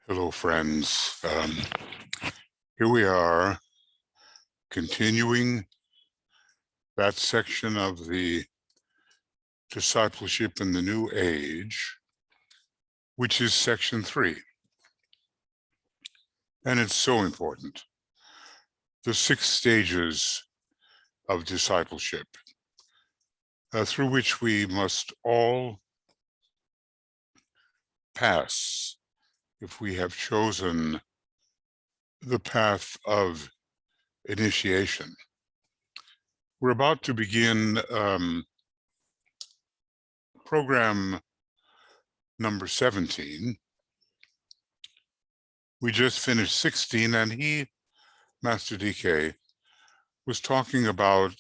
Hello, friends. Here we are, continuing that section of the Discipleship in the New Age, which is section 3. And it's so important. The 6 stages of discipleship, through which we must all pass if we have chosen the path of initiation. We're about to begin program number 17. We just finished 16, and he, Master DK, was talking about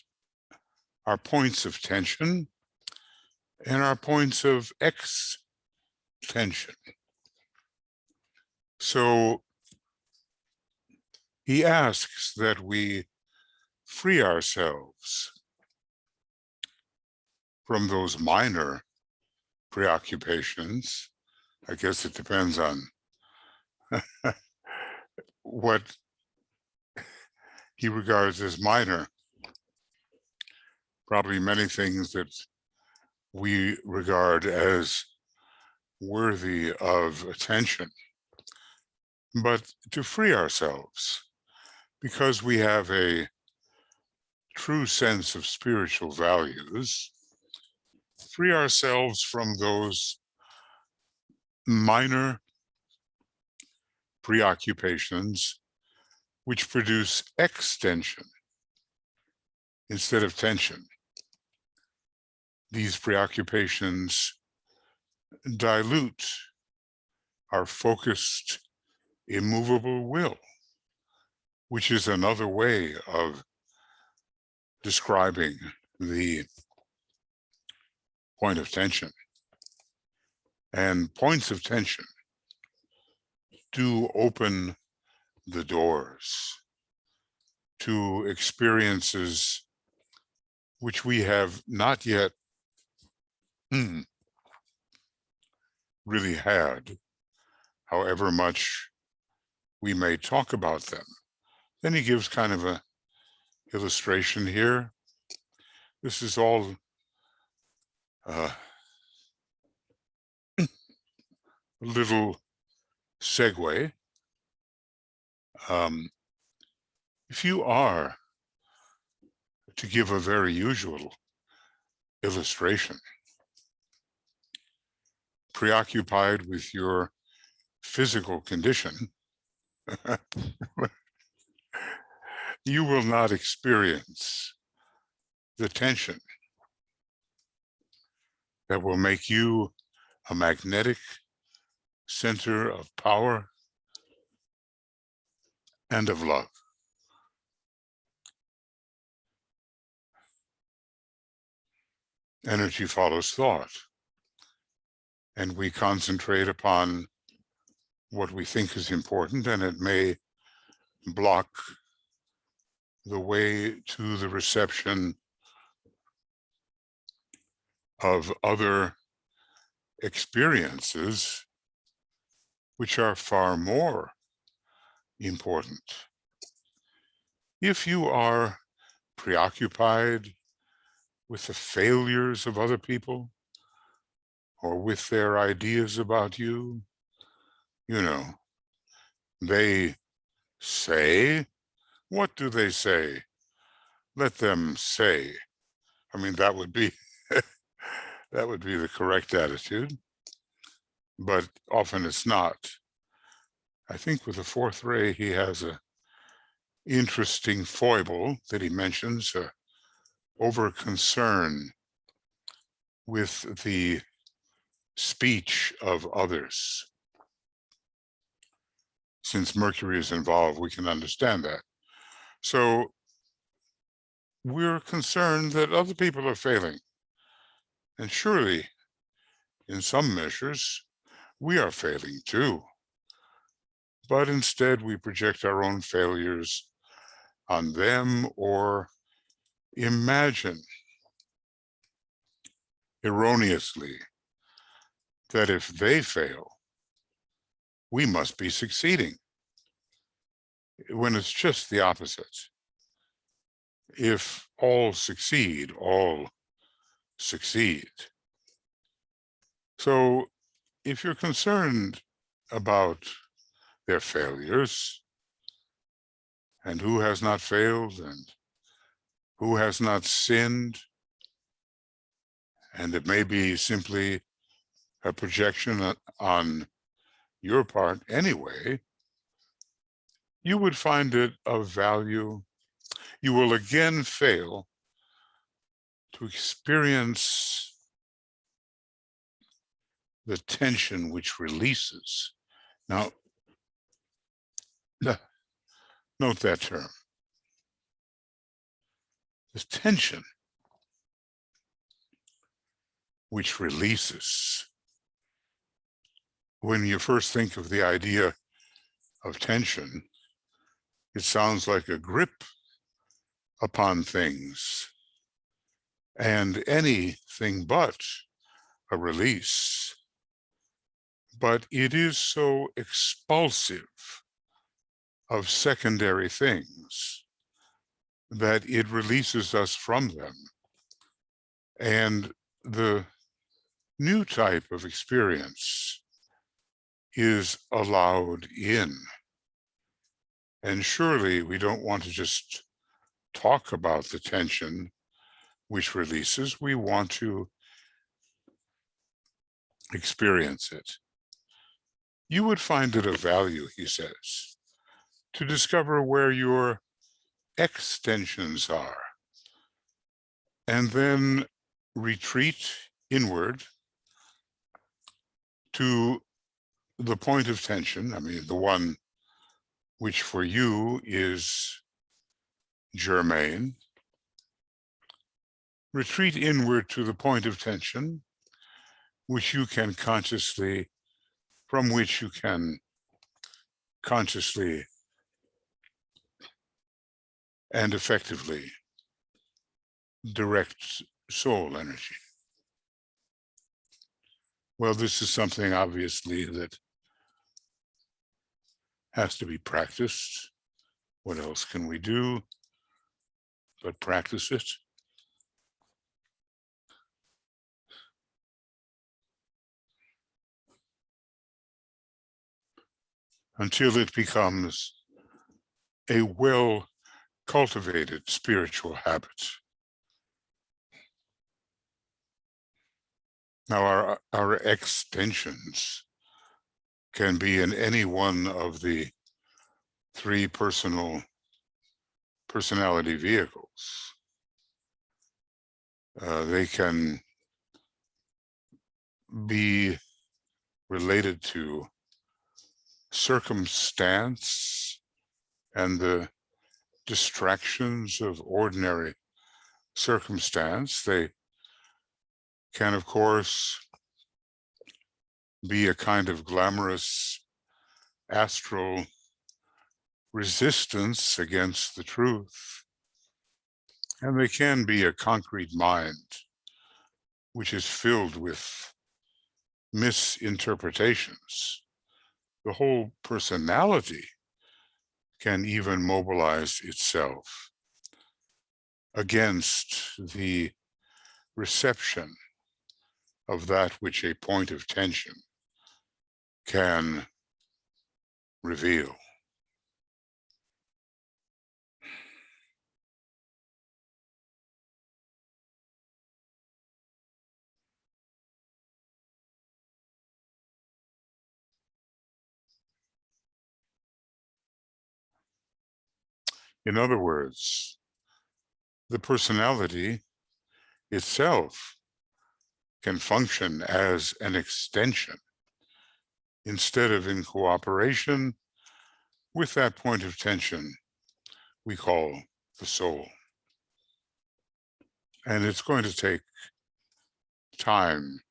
our points of tension and our points of extension. So he asks that we free ourselves from those minor preoccupations. I guess it depends on what he regards as minor. Probably many things that we regard as worthy of attention. But to free ourselves, because we have a true sense of spiritual values, free ourselves from those minor preoccupations which produce extension instead of tension. These preoccupations dilute our focused, immovable will, which is another way of describing the point of tension. And points of tension do open the doors to experiences which we have not yet really had, however much we may talk about them. Then he gives kind of a illustration here. This is all a little segue. If you are to give a very usual illustration, preoccupied with your physical condition, you will not experience the tension that will make you a magnetic center of power and of love. Energy follows thought, and we concentrate upon what we think is important, and it may block the way to the reception of other experiences which are far more important. If you are preoccupied with the failures of other people or with their ideas about you, you know, they say, what do they say? Let them say. I mean, that would be that would be the correct attitude, but often it's not. I think with the fourth ray, he has a interesting foible that he mentions, over concern with the speech of others. Since Mercury is involved, we can understand that. So we're concerned that other people are failing. And surely, in some measures, we are failing too. But instead, we project our own failures on them or imagine erroneously that if they fail, we must be succeeding, when it's just the opposite. If all succeed, all succeed. So if you're concerned about their failures, and who has not failed, and who has not sinned, and it may be simply a projection on your part anyway, you would find it of value. You will again fail to experience the tension which releases. Now, note that term, the tension which releases. When you first think of the idea of tension, it sounds like a grip upon things, and anything but a release. But it is so expulsive of secondary things that it releases us from them. And the new type of experience is allowed in. And surely we don't want to just talk about the tension which releases. We want to experience it. You would find it of value, he says, to discover where your extensions are, and then retreat inward to the point of tension, I mean, the one which for you is germane. Retreat inward to the point of tension, which you can consciously, from which you can consciously and effectively direct soul energy. Well, this is something obviously that has to be practiced. What else can we do but practice it? Until it becomes a well-cultivated spiritual habit. Now, our extensions can be in any one of the three personality vehicles. They can be related to circumstance and the distractions of ordinary circumstance. They can, of course, be a kind of glamorous astral resistance against the truth. And they can be a concrete mind which is filled with misinterpretations. The whole personality can even mobilize itself against the reception of that which a point of tension can reveal. In other words, the personality itself can function as an extension instead of in cooperation with that point of tension we call the soul. And it's going to take time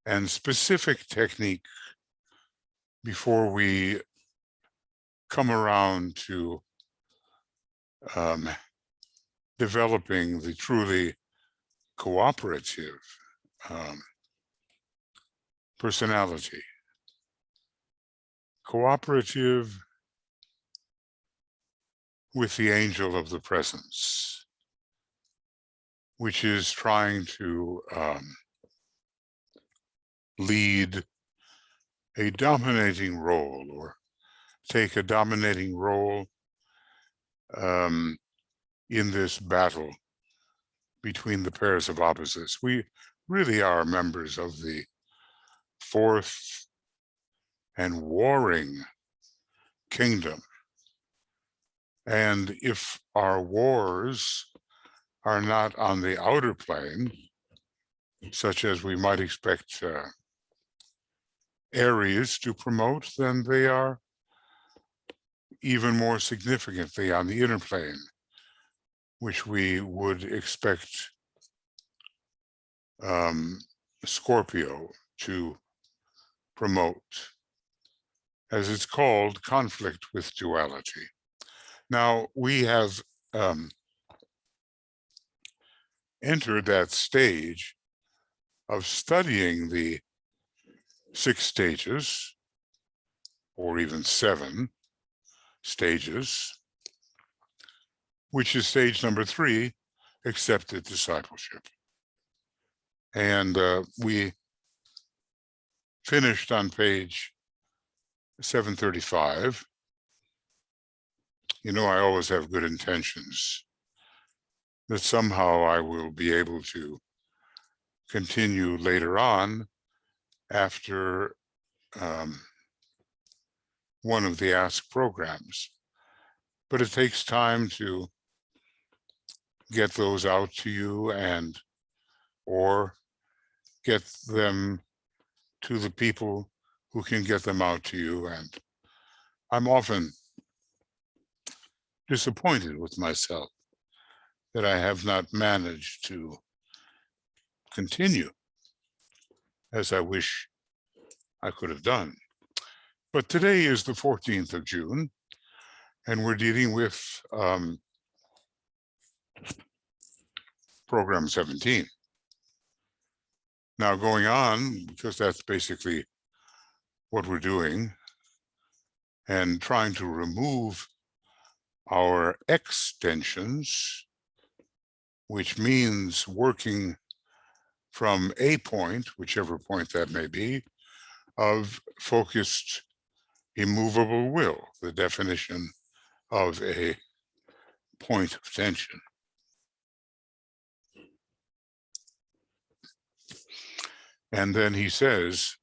and specific technique before we come around to developing the truly cooperative personality, cooperative with the angel of the presence, which is trying to lead a dominating role or take a dominating role in this battle between the pairs of opposites. We really are members of the fourth and warring kingdom. And if our wars are not on the outer plane, such as we might expect Aries to promote, then they are even more significantly on the inner plane, which we would expect Scorpio to promote, as it's called, conflict with duality. Now, we have entered that stage of studying the 6 stages, or even 7 stages, which is stage number 3, accepted discipleship. And we finished on page 735. You know, I always have good intentions that somehow I will be able to continue later on after one of the Ask programs. But it takes time to get those out to you and or get them to the people who can get them out to you. And I'm often disappointed with myself that I have not managed to continue as I wish I could have done. But today is the 14th of June, and we're dealing with program 17. Now, going on, because that's basically what we're doing, and trying to remove our extensions, which means working from a point, whichever point that may be, of focused immovable will, the definition of a point of tension. And then he says,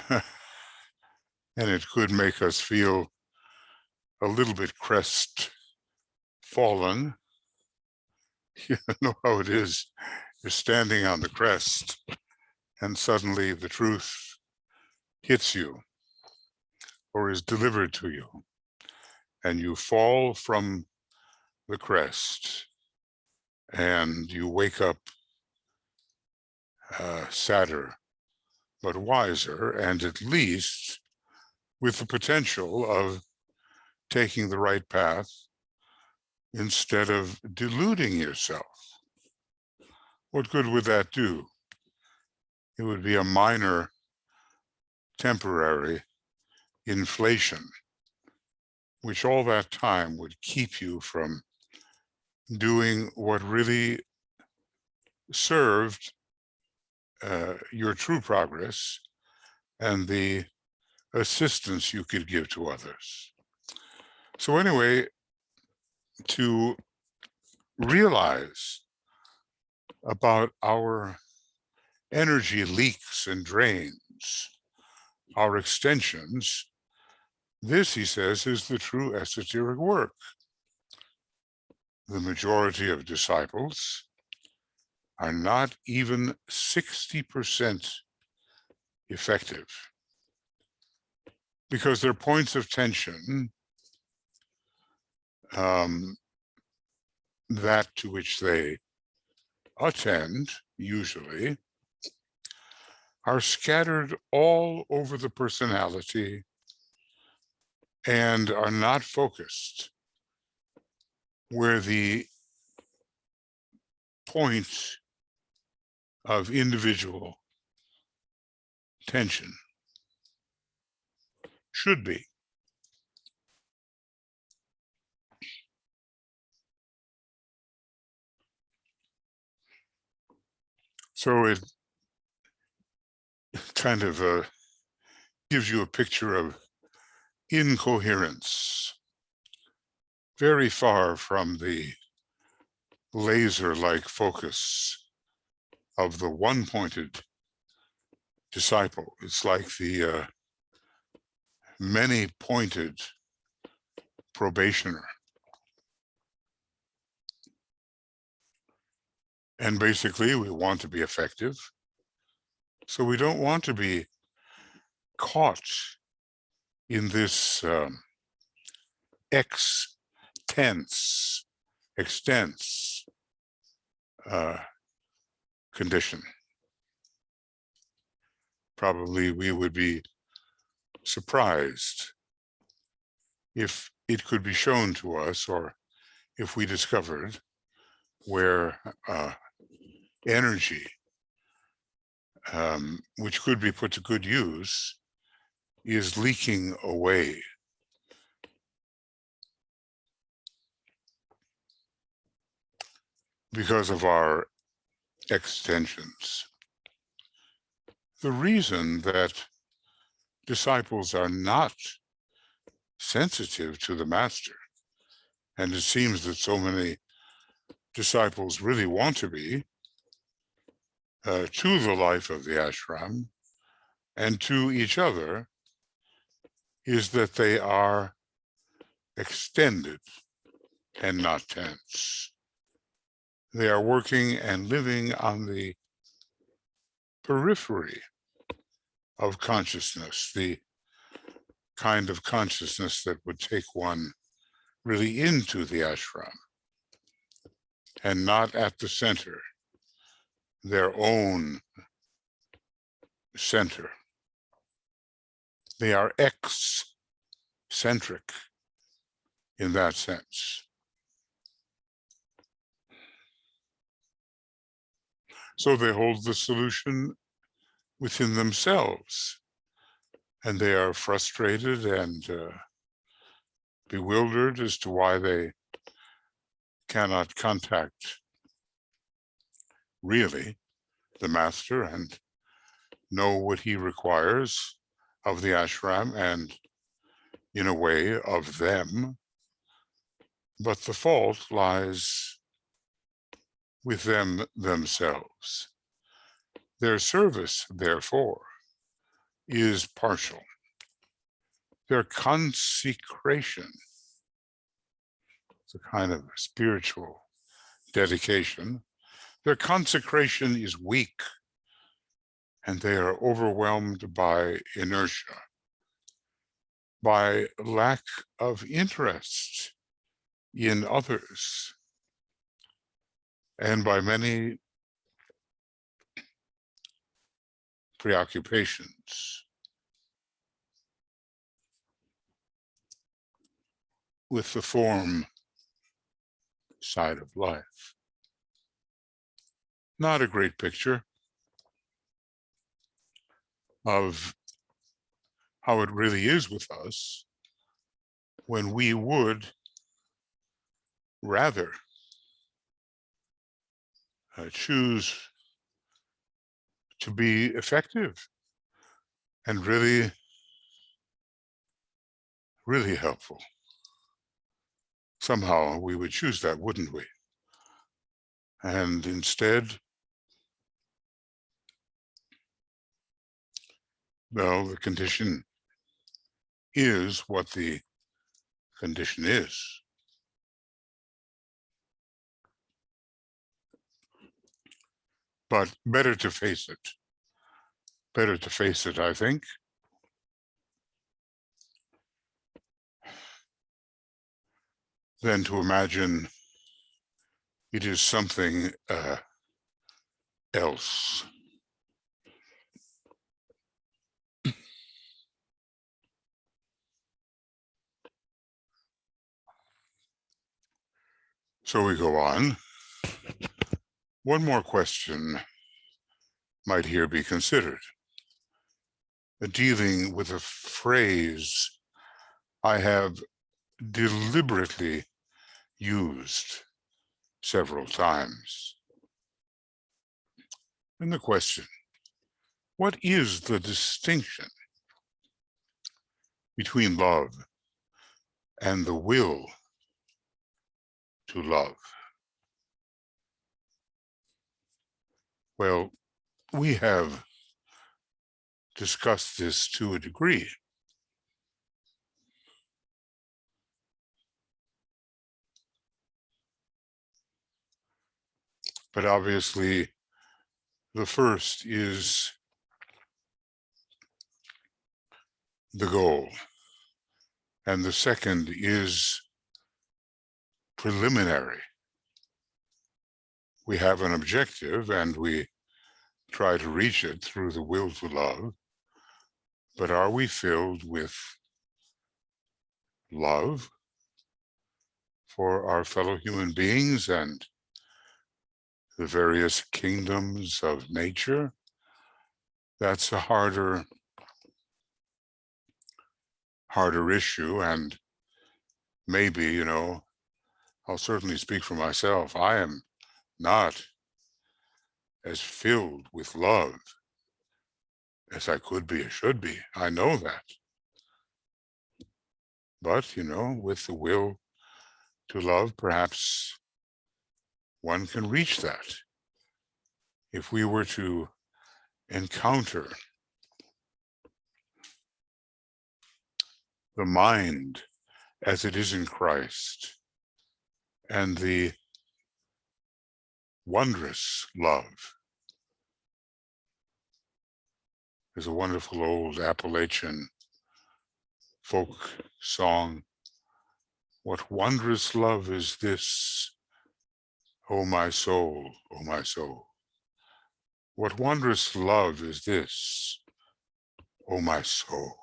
and it could make us feel a little bit crestfallen. You know how it is, you're standing on the crest and suddenly the truth hits you or is delivered to you, and you fall from the crest and you wake up sadder but wiser, and at least with the potential of taking the right path instead of deluding yourself. What good would that do? It would be a minor, temporary inflation, which all that time would keep you from doing what really served your true progress and the assistance you could give to others. So anyway, to realize about our energy leaks and drains, our extensions, this, he says, is the true esoteric work. The majority of disciples are not even 60% effective because their points of tension, that to which they attend usually, are scattered all over the personality and are not focused where the point of individual tension. Should be. So it kind of gives you a picture of incoherence, very far from the laser-like focus of the one-pointed disciple. It's like the many-pointed probationer. And basically, we want to be effective. So we don't want to be caught in this extents condition. Probably we would be surprised if it could be shown to us, or if we discovered where energy, which could be put to good use, is leaking away. Because of our extensions. The reason that disciples are not sensitive to the master, and it seems that so many disciples really want to be, to the life of the ashram and to each other, is that they are extended and not tense. They are working and living on the periphery of consciousness, the kind of consciousness that would take one really into the ashram, and not at the center, their own center. They are eccentric in that sense. So they hold the solution within themselves, and they are frustrated and bewildered as to why they cannot contact really the master and know what he requires of the ashram and, in a way, of them. But the fault lies with them themselves. Their service, therefore, is partial. Their consecration, it's a kind of spiritual dedication, their consecration is weak, and they are overwhelmed by inertia, by lack of interest in others, and by many preoccupations with the form side of life. Not a great picture of how it really is with us when we would rather choose to be effective and really, really helpful. Somehow we would choose that, wouldn't we? And instead, well, the condition is what the condition is. But better to face it. Better to face it, I think, than to imagine it is something else. So we go on. One more question might here be considered. Dealing with a phrase I have deliberately used several times. And the question, what is the distinction between love and the will to love? Well, we have discussed this to a degree. But obviously, the first is the goal, and the second is preliminary. We have an objective, and we try to reach it through the will to love, but are we filled with love for our fellow human beings and the various kingdoms of nature? That's a harder issue, and maybe, I'll certainly speak for myself. I am not as filled with love as I could be or should be. I know that. But, with the will to love, perhaps one can reach that. If we were to encounter the mind as it is in Christ and the wondrous love. There's a wonderful old Appalachian folk song. What wondrous love is this, O my soul, O my soul? What wondrous love is this, O my soul?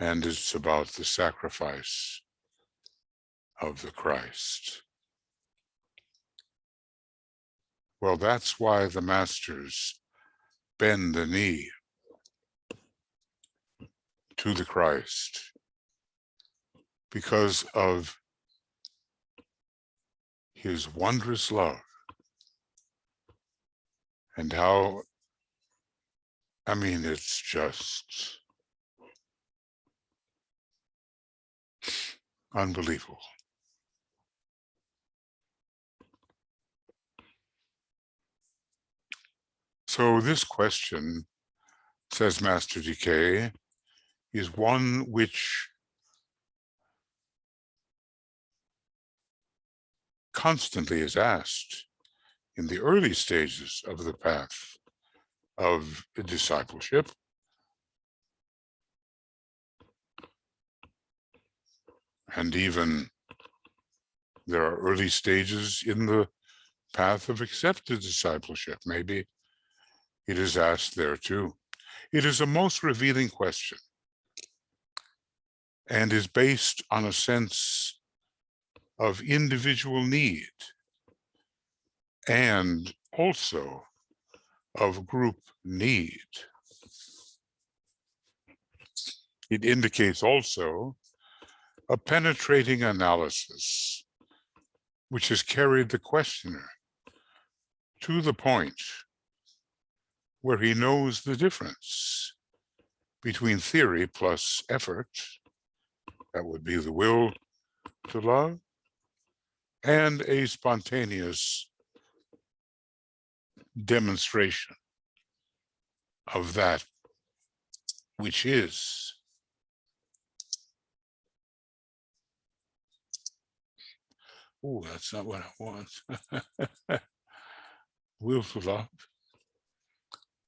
And it's about the sacrifice of the Christ. Well, that's why the masters bend the knee to the Christ, because of his wondrous love. And how, it's just unbelievable. So this question, says Master Decay, is one which constantly is asked in the early stages of the path of discipleship. And even there are early stages in the path of accepted discipleship. Maybe it is asked there too. It is a most revealing question and is based on a sense of individual need and also of group need. It indicates also a penetrating analysis which has carried the questioner to the point where he knows the difference between theory plus effort, that would be the will to love, and a spontaneous demonstration of that which is. Oh, that's not what I want. Will to love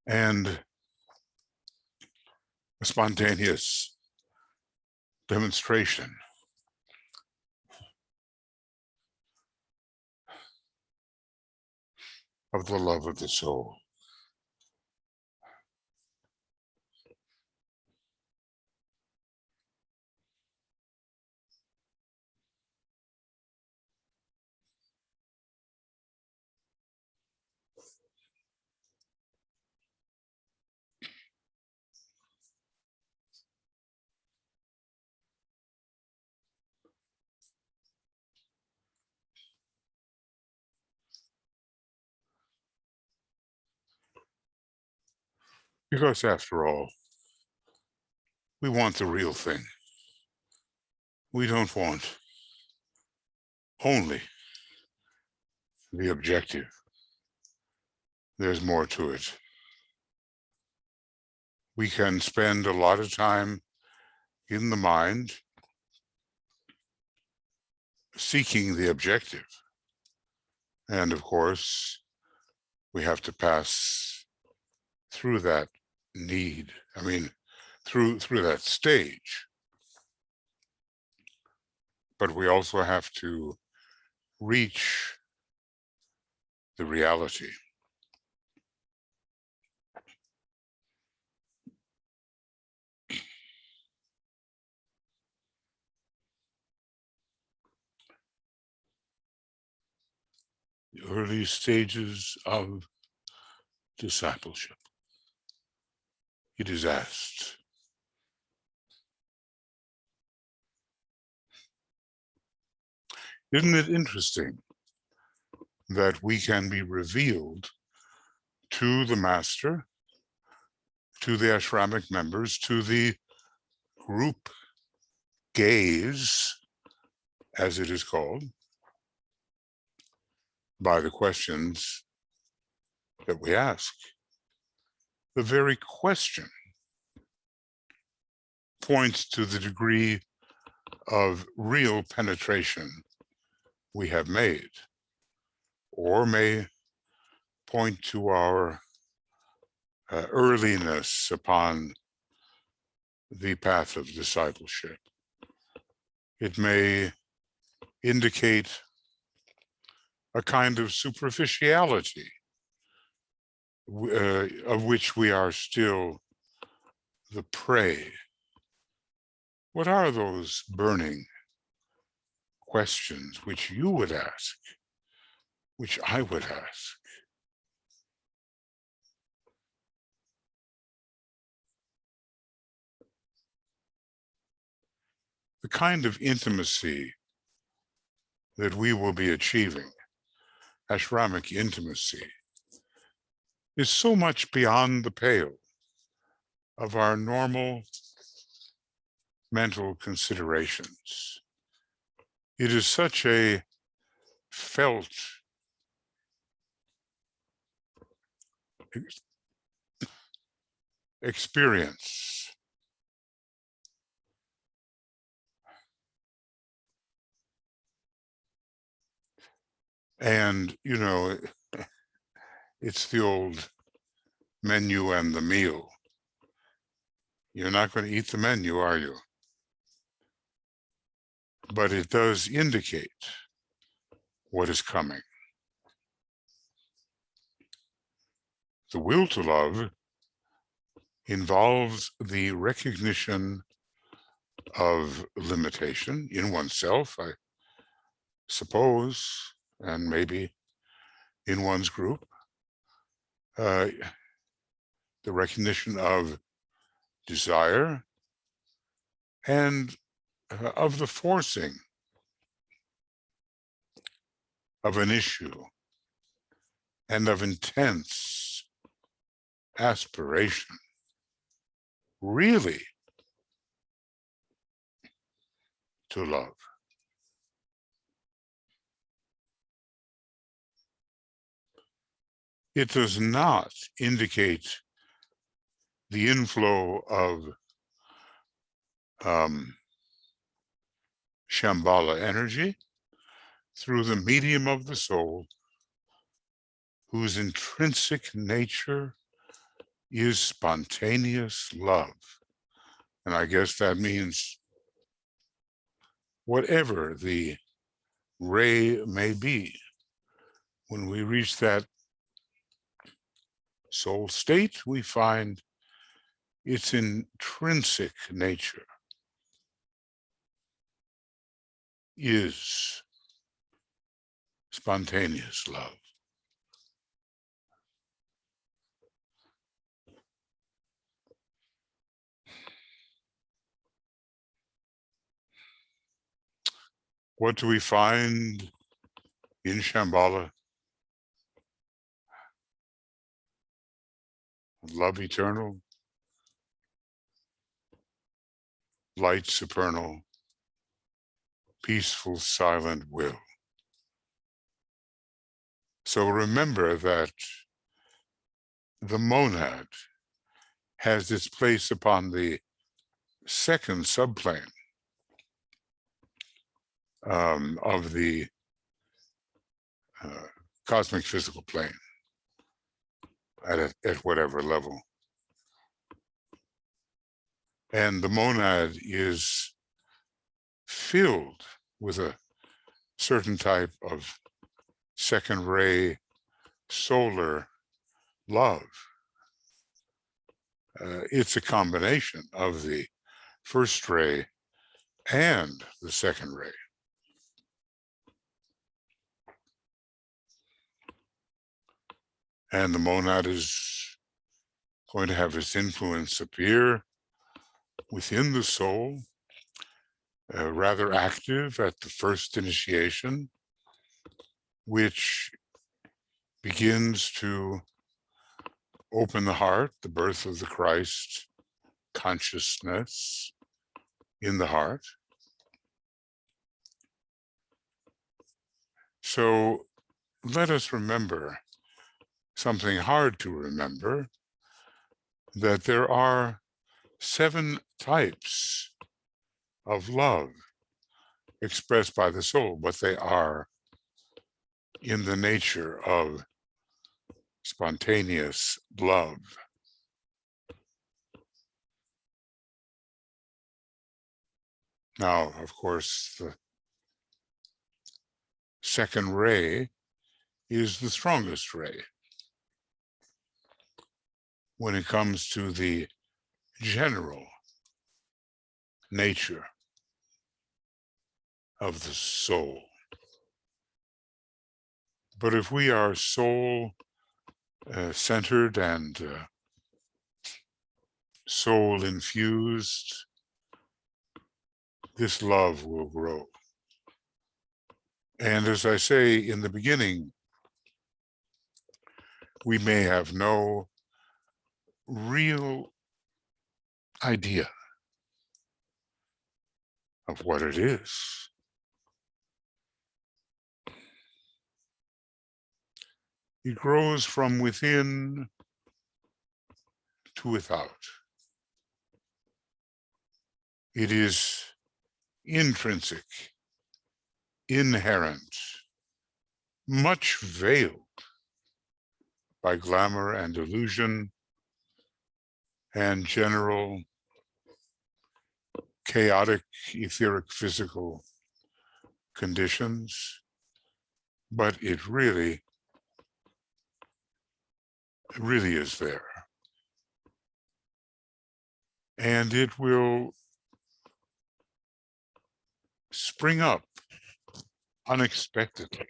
and a spontaneous demonstration of the love of the soul. Because after all, we want the real thing. We don't want only the objective. There's more to it. We can spend a lot of time in the mind seeking the objective. And of course, we have to pass through that need. I mean, through that stage. But we also have to reach the reality. The early stages of discipleship. It is asked, isn't it interesting that we can be revealed to the master, to the ashramic members, to the group gaze, as it is called, by the questions that we ask. The very question points to the degree of real penetration we have made, or may point to our earliness upon the path of discipleship. It may indicate a kind of superficiality of which we are still the prey. What are those burning questions which you would ask, which I would ask? The kind of intimacy that we will be achieving, ashramic intimacy, is so much beyond the pale of our normal mental considerations. It is such a felt experience. And, you know, it's the old menu and the meal. You're not going to eat the menu, are you? But it does indicate what is coming. The will to love involves the recognition of limitation in oneself, I suppose, and maybe in one's group. The recognition of desire and of the forcing of an issue and of intense aspiration, really to love. It does not indicate the inflow of Shamballa energy through the medium of the soul, whose intrinsic nature is spontaneous love. And I guess that means whatever the ray may be, when we reach that soul state, we find its intrinsic nature is spontaneous love. What do we find in Shamballa? love eternal, light supernal, peaceful, silent will. So remember that the monad has its place upon the second subplane of the cosmic physical plane at whatever level. And the monad is filled with a certain type of second ray solar love. It's a combination of the first ray and the second ray. And the monad is going to have its influence appear within the soul, rather active at the first initiation, which begins to open the heart, the birth of the Christ consciousness in the heart. So let us remember something hard to remember, that there are 7 types of love expressed by the soul, but they are in the nature of spontaneous love. Now, of course, the second ray is the strongest ray when it comes to the general nature of the soul. But if we are soul centered and soul infused, this love will grow. And as I say in the beginning, we may have no real idea of what it is. It grows from within to without. It is intrinsic, inherent, much veiled by glamour and illusion and general chaotic etheric physical conditions, but it really is there. And it will spring up unexpectedly.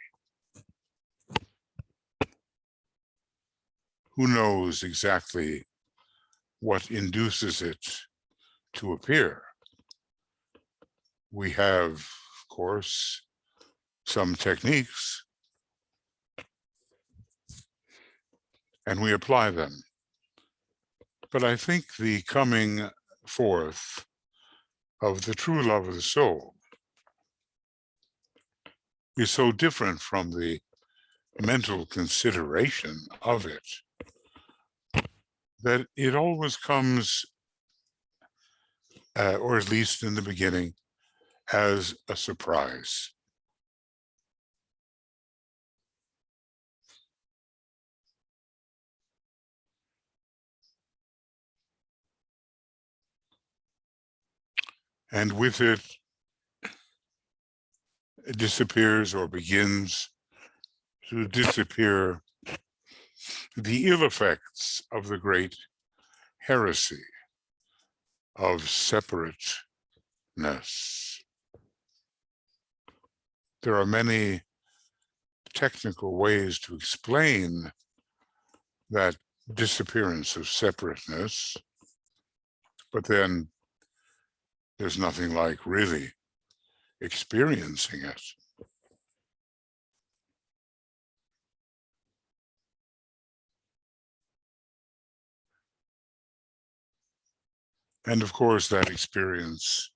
Who knows exactly what induces it to appear? We have, of course, some techniques, and we apply them. But I think the coming forth of the true love of the soul is so different from the mental consideration of it that it always comes, or at least in the beginning, as a surprise. And with it disappears or begins to disappear the ill effects of the great heresy of separateness. There are many technical ways to explain that disappearance of separateness, but then there's nothing like really experiencing it. And of course, that experience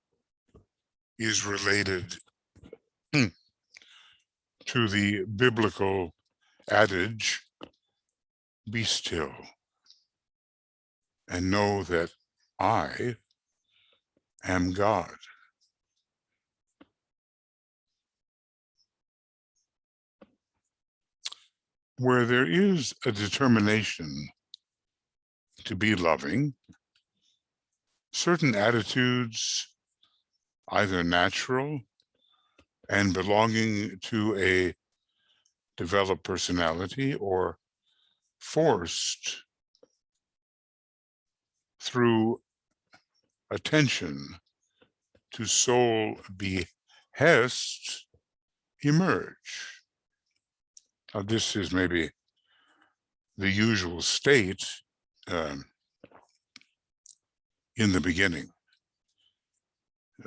is related to the biblical adage, be still and know that I am God. Where there is a determination to be loving, certain attitudes, either natural and belonging to a developed personality or forced through attention to soul behest, emerge. Now, this is maybe the usual state in the beginning.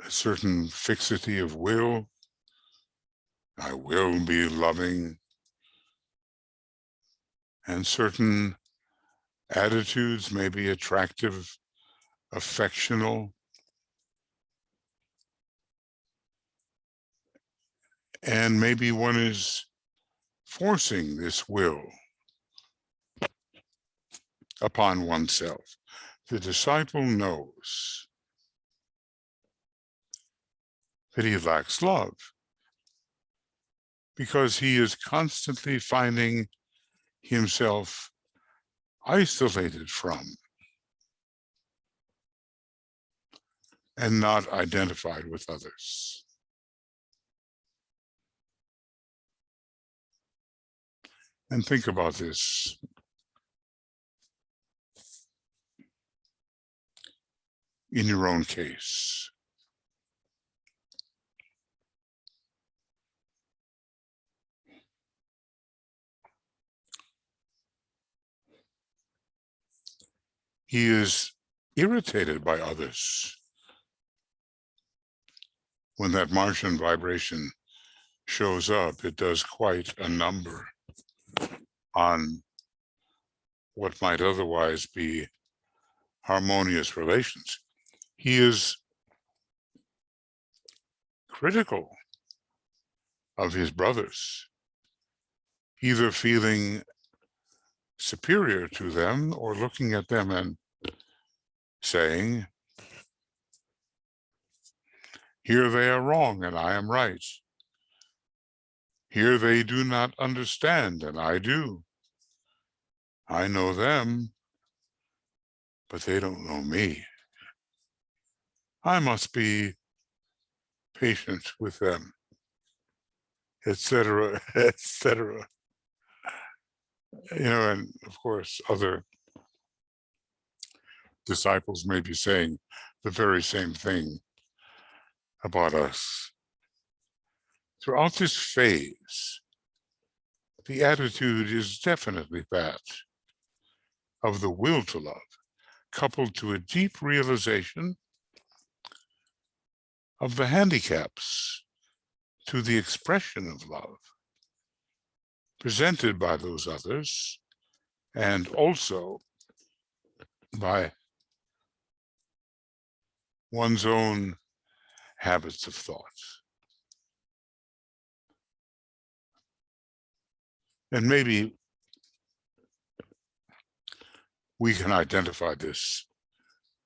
A certain fixity of will, I will be loving, and certain attitudes may be attractive, affectional, and maybe one is forcing this will upon oneself. The disciple knows that he lacks love because he is constantly finding himself isolated from and not identified with others. And think about this. In your own case. He is irritated by others. When that Martian vibration shows up, it does quite a number on what might otherwise be harmonious relations. He is critical of his brothers, either feeling superior to them or looking at them and saying, here they are wrong and I am right. Here they do not understand and I do. I know them, but they don't know me. I must be patient with them, etc., etc. And of course, other disciples may be saying the very same thing about us. Throughout this phase, the attitude is definitely that of the will to love, coupled to a deep realization of the handicaps to the expression of love presented by those others and also by one's own habits of thought. And maybe we can identify this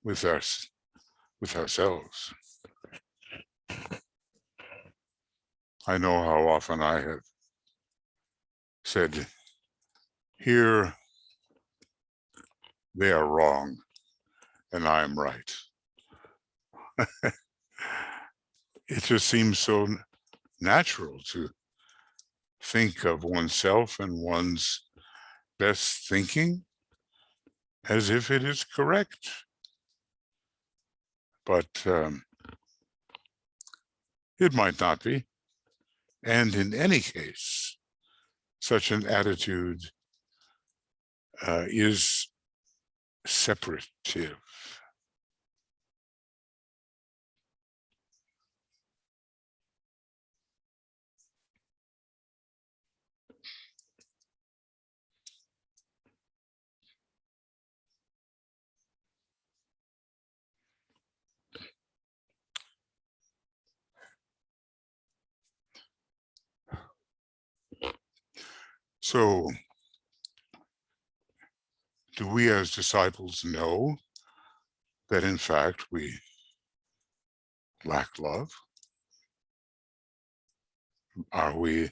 with ourselves. I know how often I have said, here they are wrong and I am right. It just seems so natural to think of oneself and one's best thinking as if it is correct. But it might not be. And in any case, such an attitude is separative. So, do we as disciples know that in fact we lack love? Are we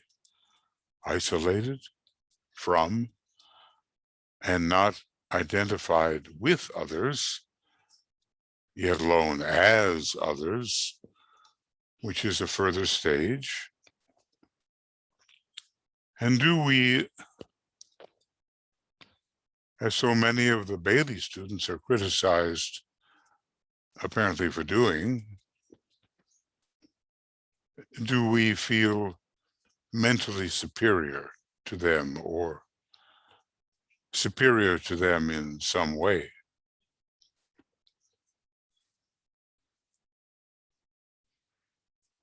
isolated from and not identified with others, yet alone as others, which is a further stage? And do we, as so many of the Bailey students are criticized apparently for doing, do we feel mentally superior to them or superior to them in some way?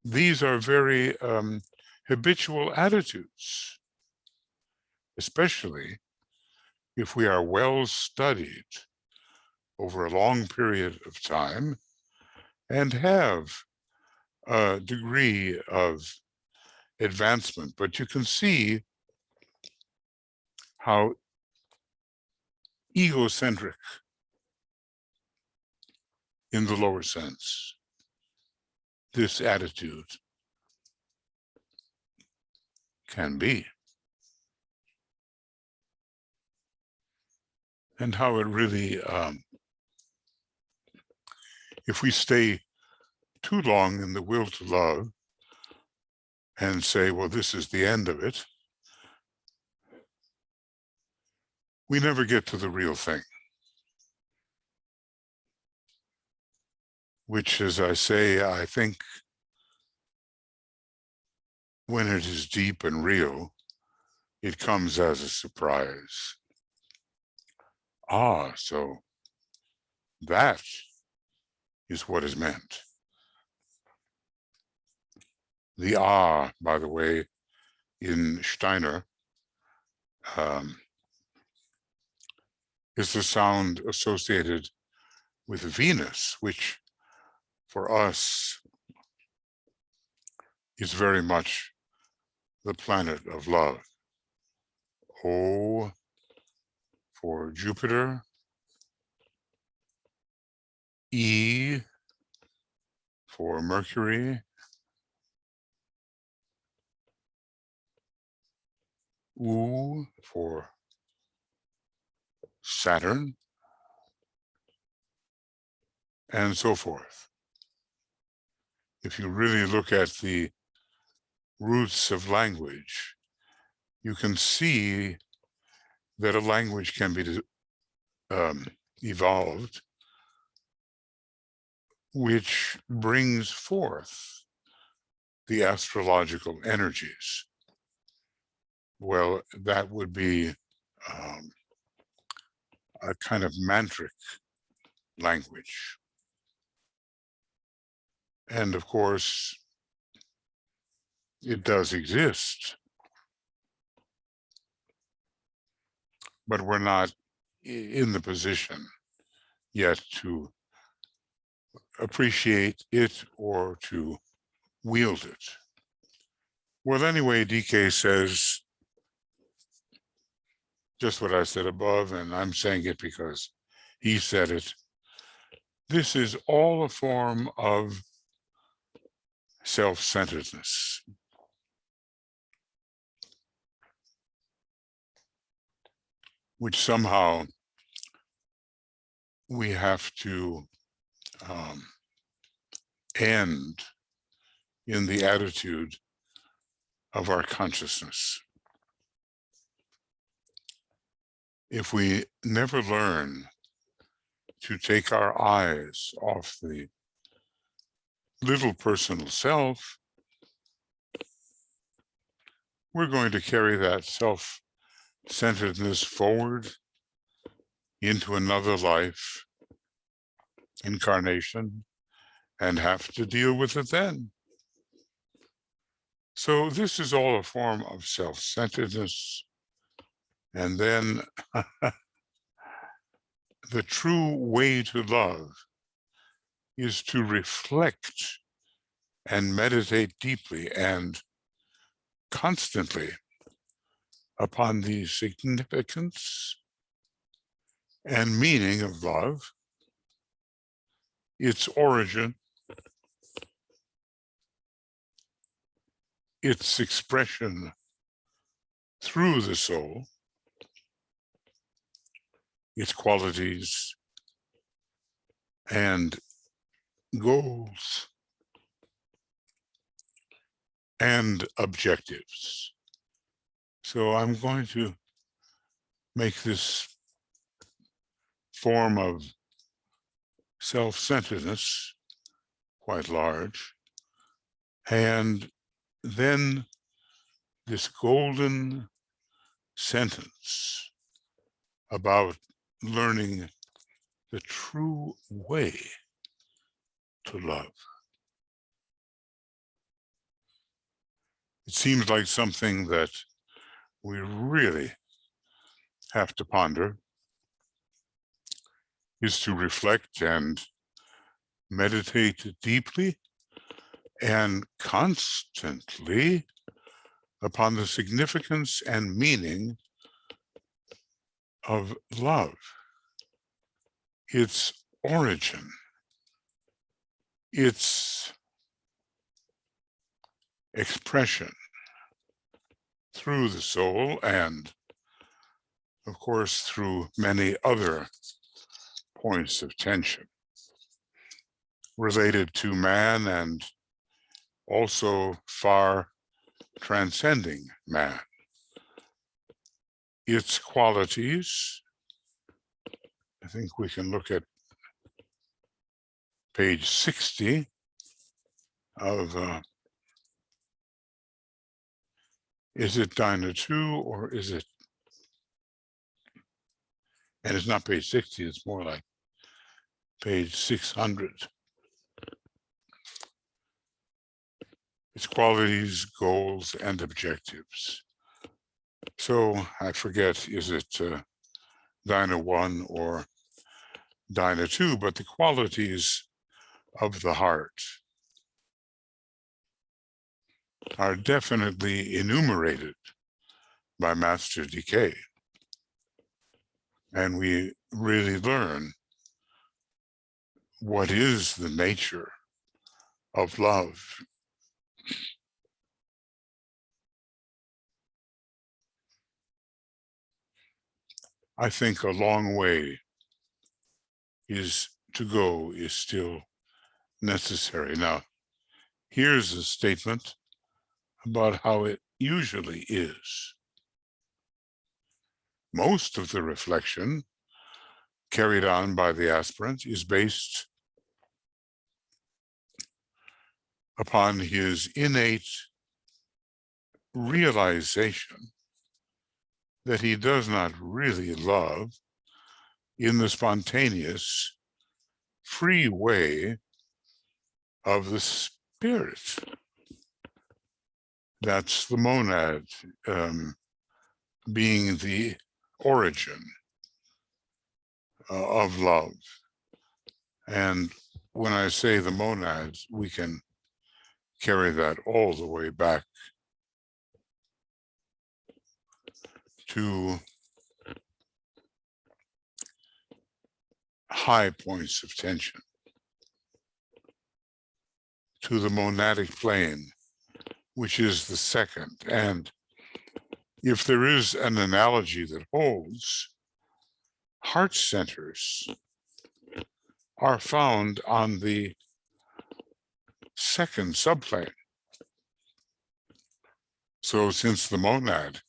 These are very habitual attitudes, especially if we are well studied over a long period of time and have a degree of advancement. But you can see how egocentric, in the lower sense, this attitude can be, and how it really, if we stay too long in the will to love and say, well, this is the end of it, we never get to the real thing, which, as I say, I think when it is deep and real, it comes as a surprise. Ah, so that is what is meant. The ah, by the way, in Steiner, is the sound associated with Venus, which for us is very much the planet of love. O for Jupiter, E for Mercury, U for Saturn, and so forth. If you really look at the roots of language, you can see that a language can be evolved which brings forth the astrological energies. Well, that would be a kind of mantric language. And of course, it does exist, but we're not in the position yet to appreciate it or to wield it. Well, anyway, DK says just what I said above, and I'm saying it because he said it. This is all a form of self-centeredness. Which somehow we have to end in the attitude of our consciousness. If we never learn to take our eyes off the little personal self, we're going to carry that self-centeredness forward into another life, incarnation, and have to deal with it then. So this is all a form of self-centeredness. And then the true way to love is to reflect and meditate deeply and constantly upon the significance and meaning of love, its origin, its expression through the soul, its qualities and goals and objectives. So I'm going to make this form of self-centeredness quite large, and then this golden sentence about learning the true way to love. It seems like something that we really have to ponder, is to reflect and meditate deeply and constantly upon the significance and meaning of love, its origin, its expression through the soul, and of course through many other points of tension related to man and also far transcending man. Its qualities, I think we can look at page 60 of, is it Dyna 2 or is it, and it's not page 60, it's more like page 600. Its qualities, goals, and objectives. So I forget, is it Dyna 1 or Dyna 2, but the qualities of the heart are definitely enumerated by Master Decay. And we really learn what is the nature of love. I think a long way is still necessary. Now, here's a statement about how it usually is. Most of the reflection carried on by the aspirant is based upon his innate realization that he does not really love in the spontaneous, free way of the spirit. That's the monad being the origin of love. And when I say the monads, we can carry that all the way back to high points of tension, to the monadic plane, which is the second. And if there is an analogy that holds, heart centers are found on the second subplane. So since the monad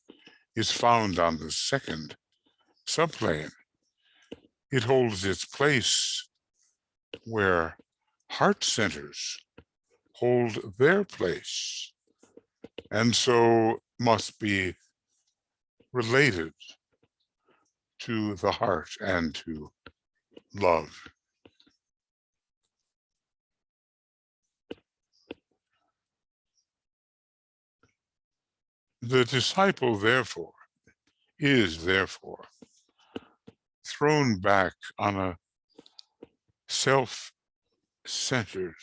is found on the second subplane, it holds its place where heart centers hold their place, and so must be related to the heart and to love. The disciple, therefore, is thrown back on a self-centered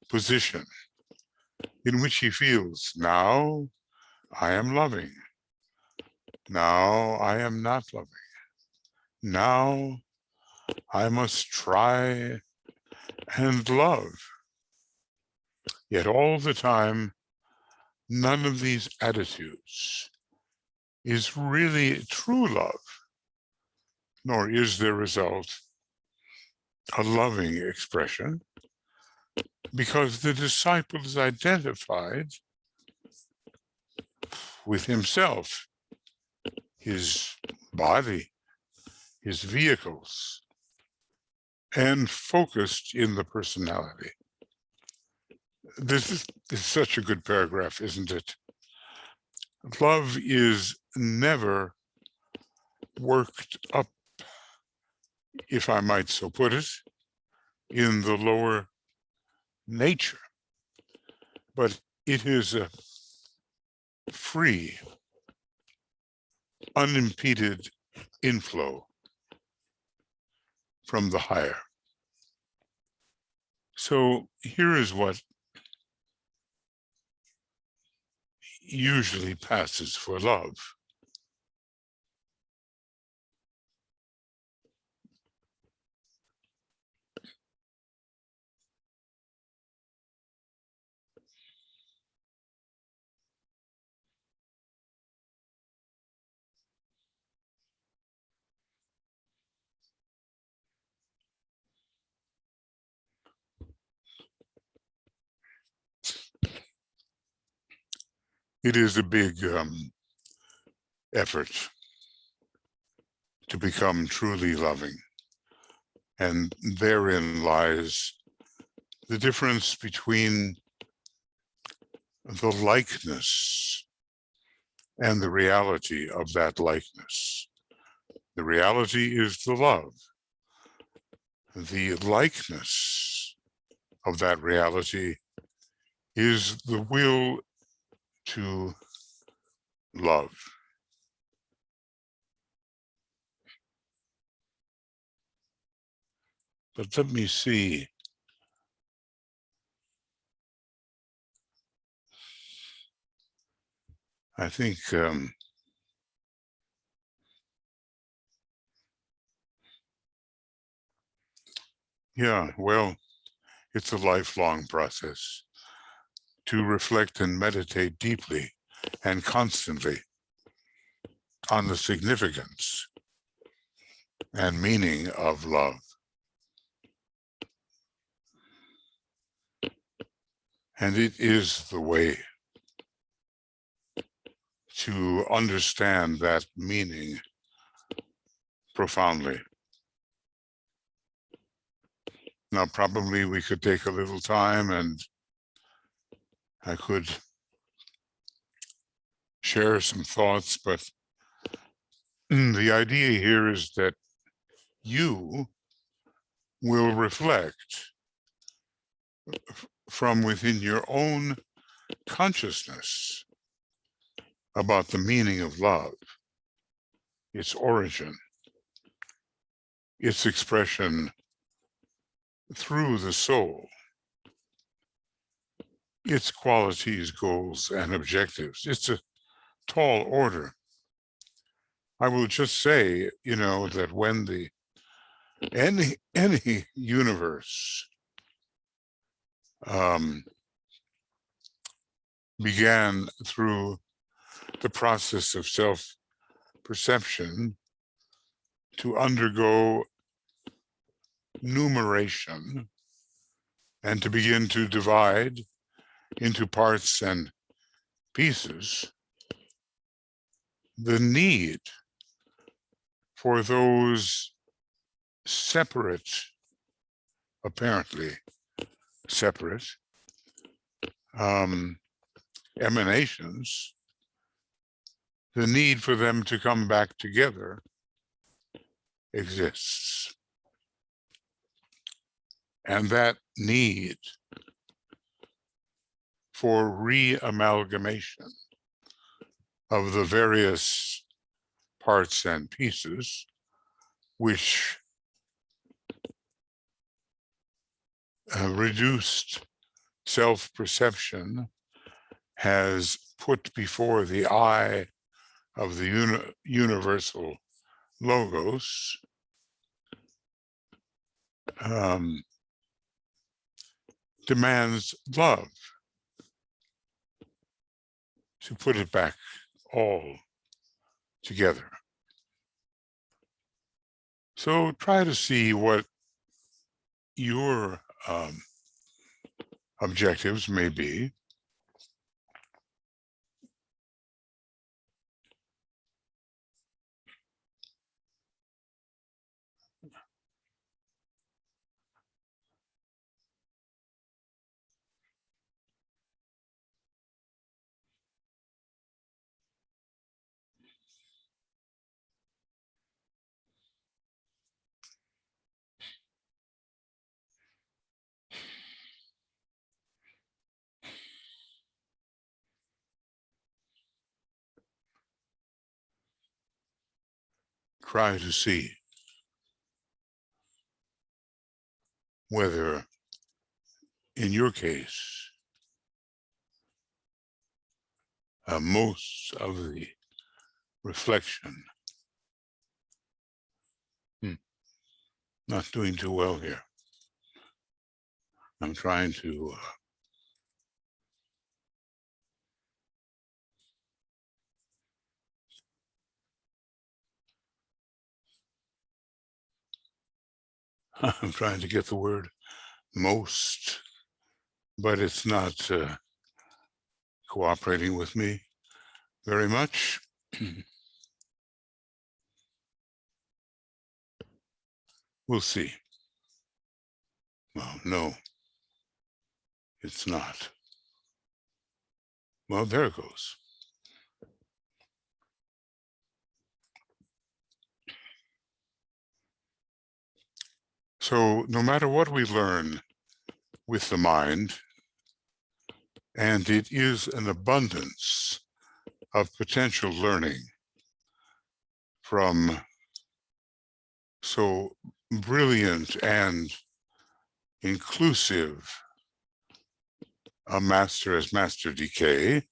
position in which he feels, now I am loving, Now I am not loving. Now I must try and love. Yet all the time, none of these attitudes is really true love, nor is their result a loving expression, because the disciple is identified with himself, his body, his vehicles, and focused in the personality. This is such a good paragraph, isn't it? Love is never worked up, if I might so put it, in the lower nature, but it is a free, unimpeded inflow from the higher. So here is what usually passes for love. It is a big effort to become truly loving. And therein lies the difference between the likeness and the reality of that likeness. The reality is the love. The likeness of that reality is the will to love. But let me see. I think yeah, well, it's a lifelong process to reflect and meditate deeply and constantly on the significance and meaning of love. And it is the way to understand that meaning profoundly. Now, probably we could take a little time and I could share some thoughts, but the idea here is that you will reflect from within your own consciousness about the meaning of love, its origin, its expression through the soul, its qualities, goals, and objectives. It's a tall order. I will just say, that when any universe began through the process of self-perception to undergo numeration and to begin to divide into parts and pieces, the need for those separate, apparently separate, emanations, the need for them to come back together exists. And that need for re-amalgamation of the various parts and pieces which reduced self-perception has put before the eye of the universal logos demands love to put it back all together. So try to see what your objectives may be. Try to see whether, in your case, most of the reflection, not doing too well here. I'm trying to I'm trying to get the word most, but it's not cooperating with me very much. We'll see. Well, no, it's not. Well, there it goes. So no matter what we learn with the mind, and it is an abundance of potential learning from so brilliant and inclusive a master as Master DK,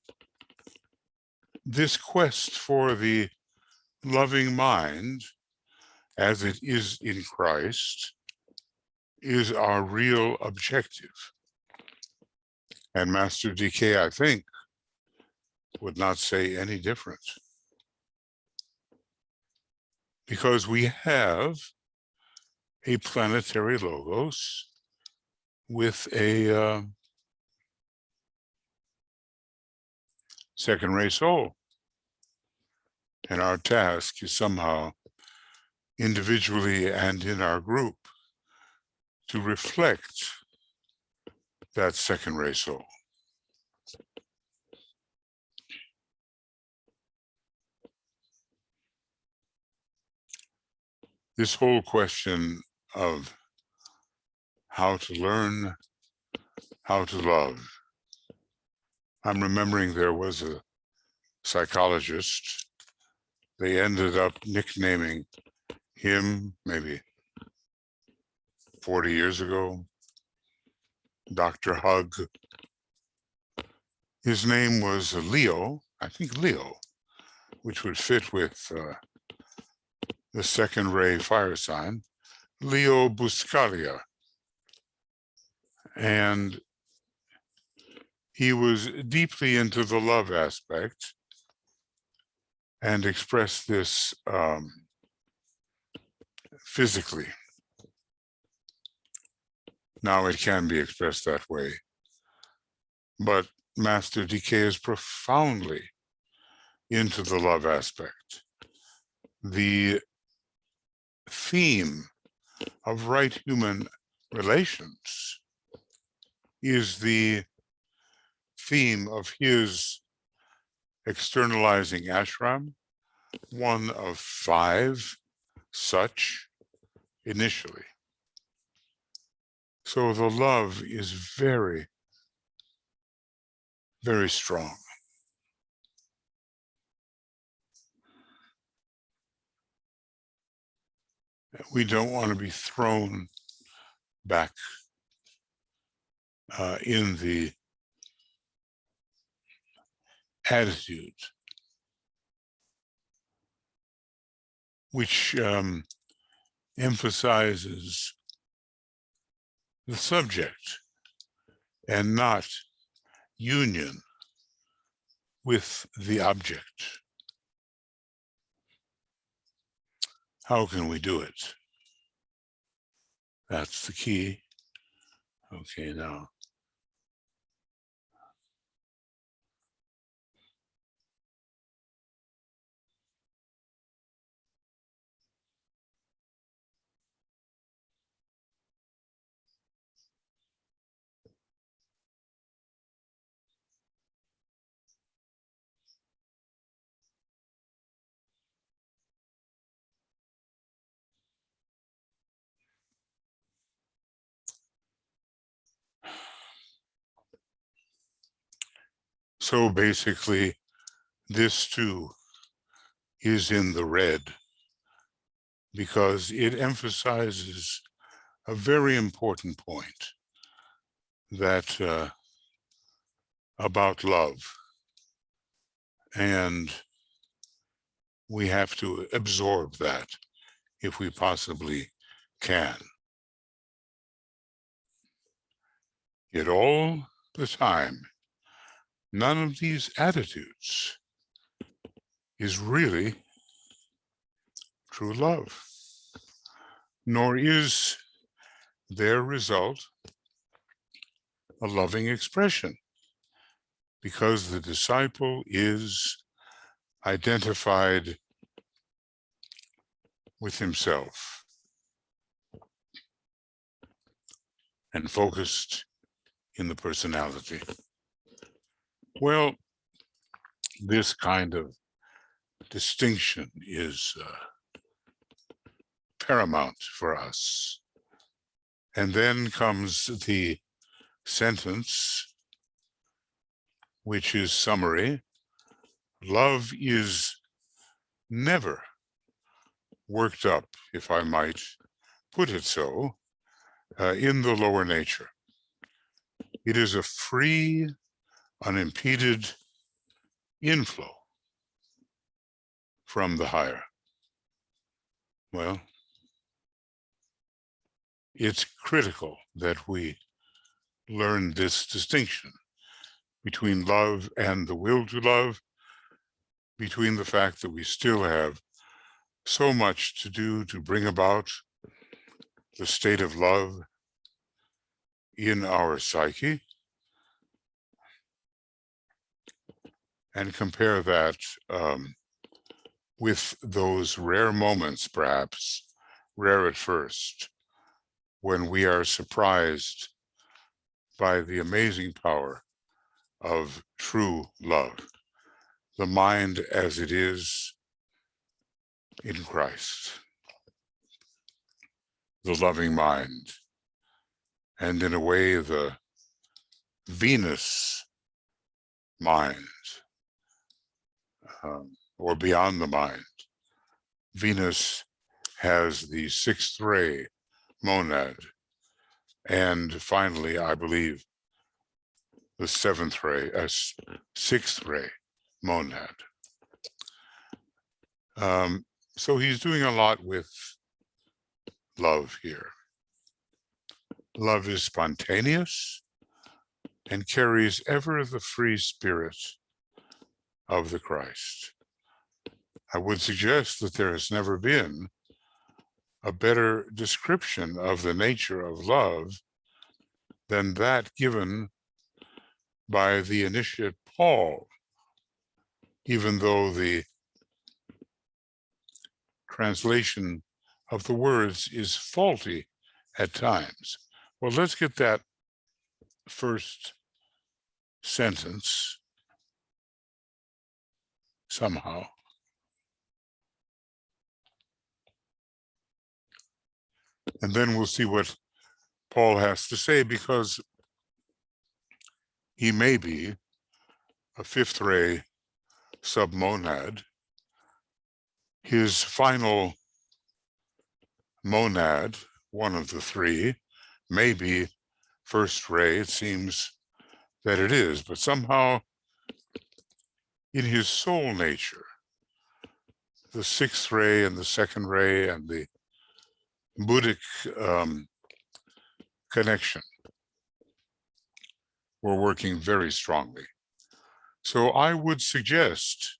this quest for the loving mind as it is in Christ is our real objective. And Master DK, I think, would not say any different. Because we have a planetary logos with a second ray soul. And our task is somehow, individually and in our group, to reflect that second ray soul. This whole question of how to learn, how to love. I'm remembering there was a psychologist. They ended up nicknaming him maybe 40 years ago, Dr. Hug. His name was Leo, I think Leo, which would fit with the second ray fire sign, Leo Buscaglia. And he was deeply into the love aspect and expressed this physically. Now it can be expressed that way, but Master DK is profoundly into the love aspect. The theme of right human relations is the theme of his externalizing ashram, one of 5 such initially. So the love is very, very strong. We don't want to be thrown back in the attitude which emphasizes the subject and not union with the object. How can we do it? That's the key. Okay, now. So basically, this too is in the red because it emphasizes a very important point that about love, and we have to absorb that if we possibly can. Yet all the time, none of these attitudes is really true love, nor is their result a loving expression, because the disciple is identified with himself and focused in the personality. Well, this kind of distinction is paramount for us. And then comes the sentence, which is summary. Love is never worked up, if I might put it so, in the lower nature. It is a free, unimpeded inflow from the higher. Well, it's critical that we learn this distinction between love and the will to love, between the fact that we still have so much to do to bring about the state of love in our psyche, and compare that with those rare moments, perhaps rare at first, when we are surprised by the amazing power of true love, the mind as it is in Christ, the loving mind, and in a way the Venus mind, or beyond the mind. Venus has the sixth ray monad, and finally, I believe, the seventh ray, sixth ray monad. So he's doing a lot with love here. Love is spontaneous and carries ever the free spirit of the Christ. I would suggest that there has never been a better description of the nature of love than that given by the initiate Paul, even though the translation of the words is faulty at times. Well, let's get that first sentence somehow. And then we'll see what Paul has to say, because he may be a fifth ray submonad. His final monad, one of the three, may be first ray. It seems that it is, but somehow in his soul nature, the sixth ray and the second ray and the Buddhic connection were working very strongly. So I would suggest,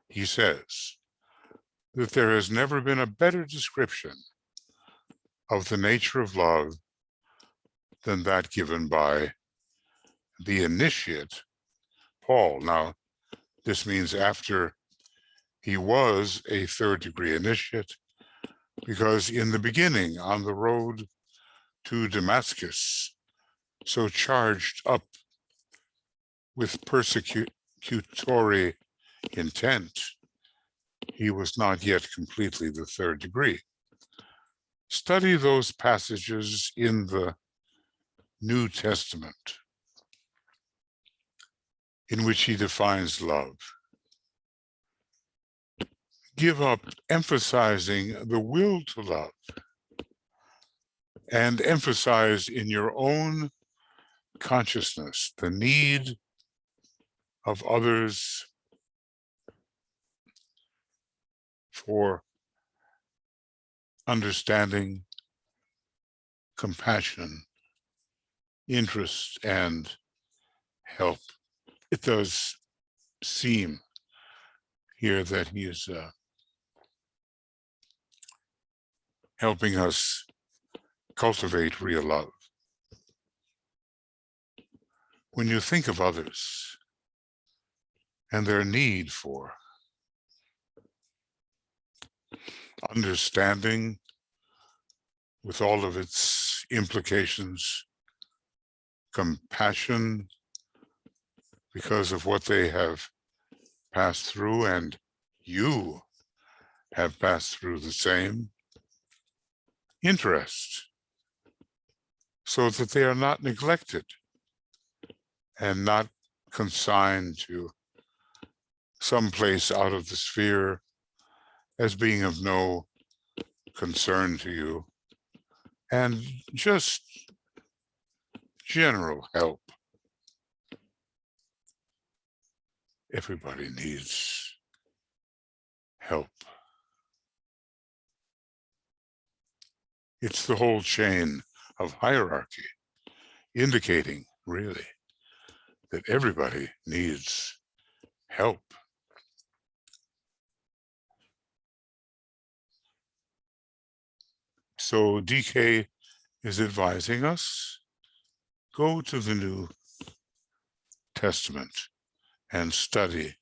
he says, that there has never been a better description of the nature of love than that given by the initiate, Paul. Now, this means after he was a third-degree initiate, because in the beginning, on the road to Damascus, so charged up with persecutory intent, he was not yet completely the third degree. Study those passages in the New Testament in which he defines love. Give up emphasizing the will to love and emphasize in your own consciousness the need of others for understanding, compassion, interest, and help. It does seem here that he is helping us cultivate real love. When you think of others and their need for understanding with all of its implications, compassion because of what they have passed through, and you have passed through the same, interest, so that they are not neglected and not consigned to some place out of the sphere as being of no concern to you, and just general help. Everybody needs help. It's the whole chain of hierarchy indicating, really, that everybody needs help. So DK is advising us, go to the New Testament and study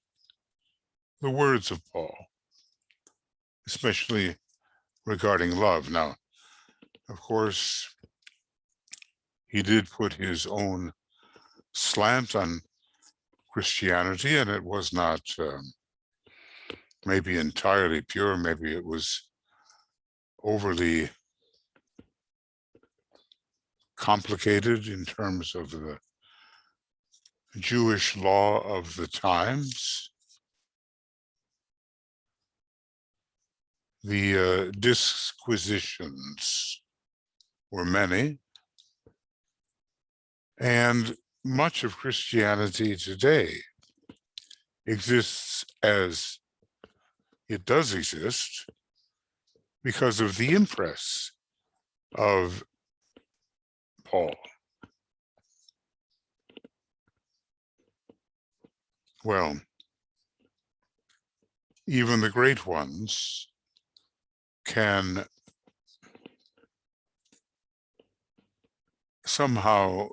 the words of Paul, especially regarding love. Now, of course, he did put his own slant on Christianity, and it was not maybe entirely pure. Maybe it was overly complicated in terms of the Jewish law of the times. The disquisitions were many, and much of Christianity today exists as it does exist because of the impress of Paul. Well, even the great ones can somehow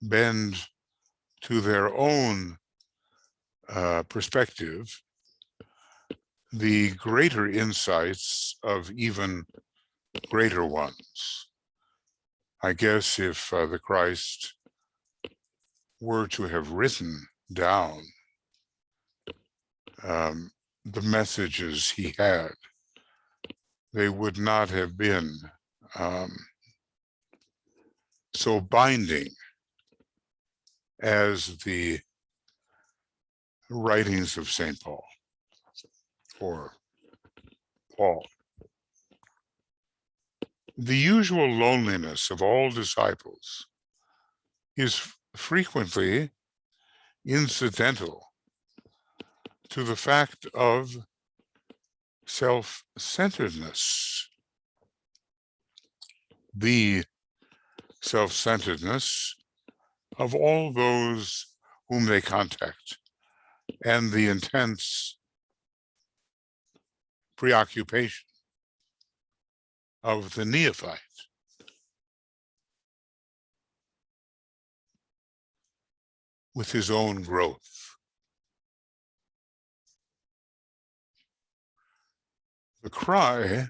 bend to their own perspective the greater insights of even greater ones. I guess if the Christ were to have written down the messages he had, they would not have been so binding as the writings of St. Paul or Paul. The usual loneliness of all disciples is frequently incidental to the fact of self-centeredness, the self-centeredness of all those whom they contact, and the intense preoccupation of the neophyte with his own growth. The cry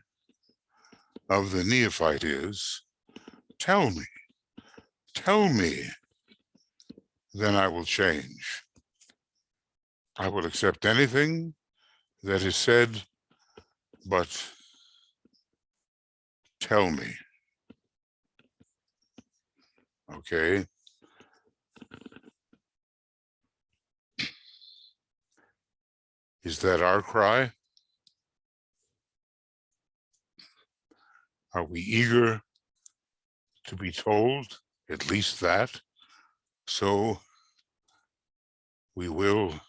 of the neophyte is, tell me, then I will change. I will accept anything that is said, but tell me. Okay? Is that our cry? Are we eager to be told at least that? So we will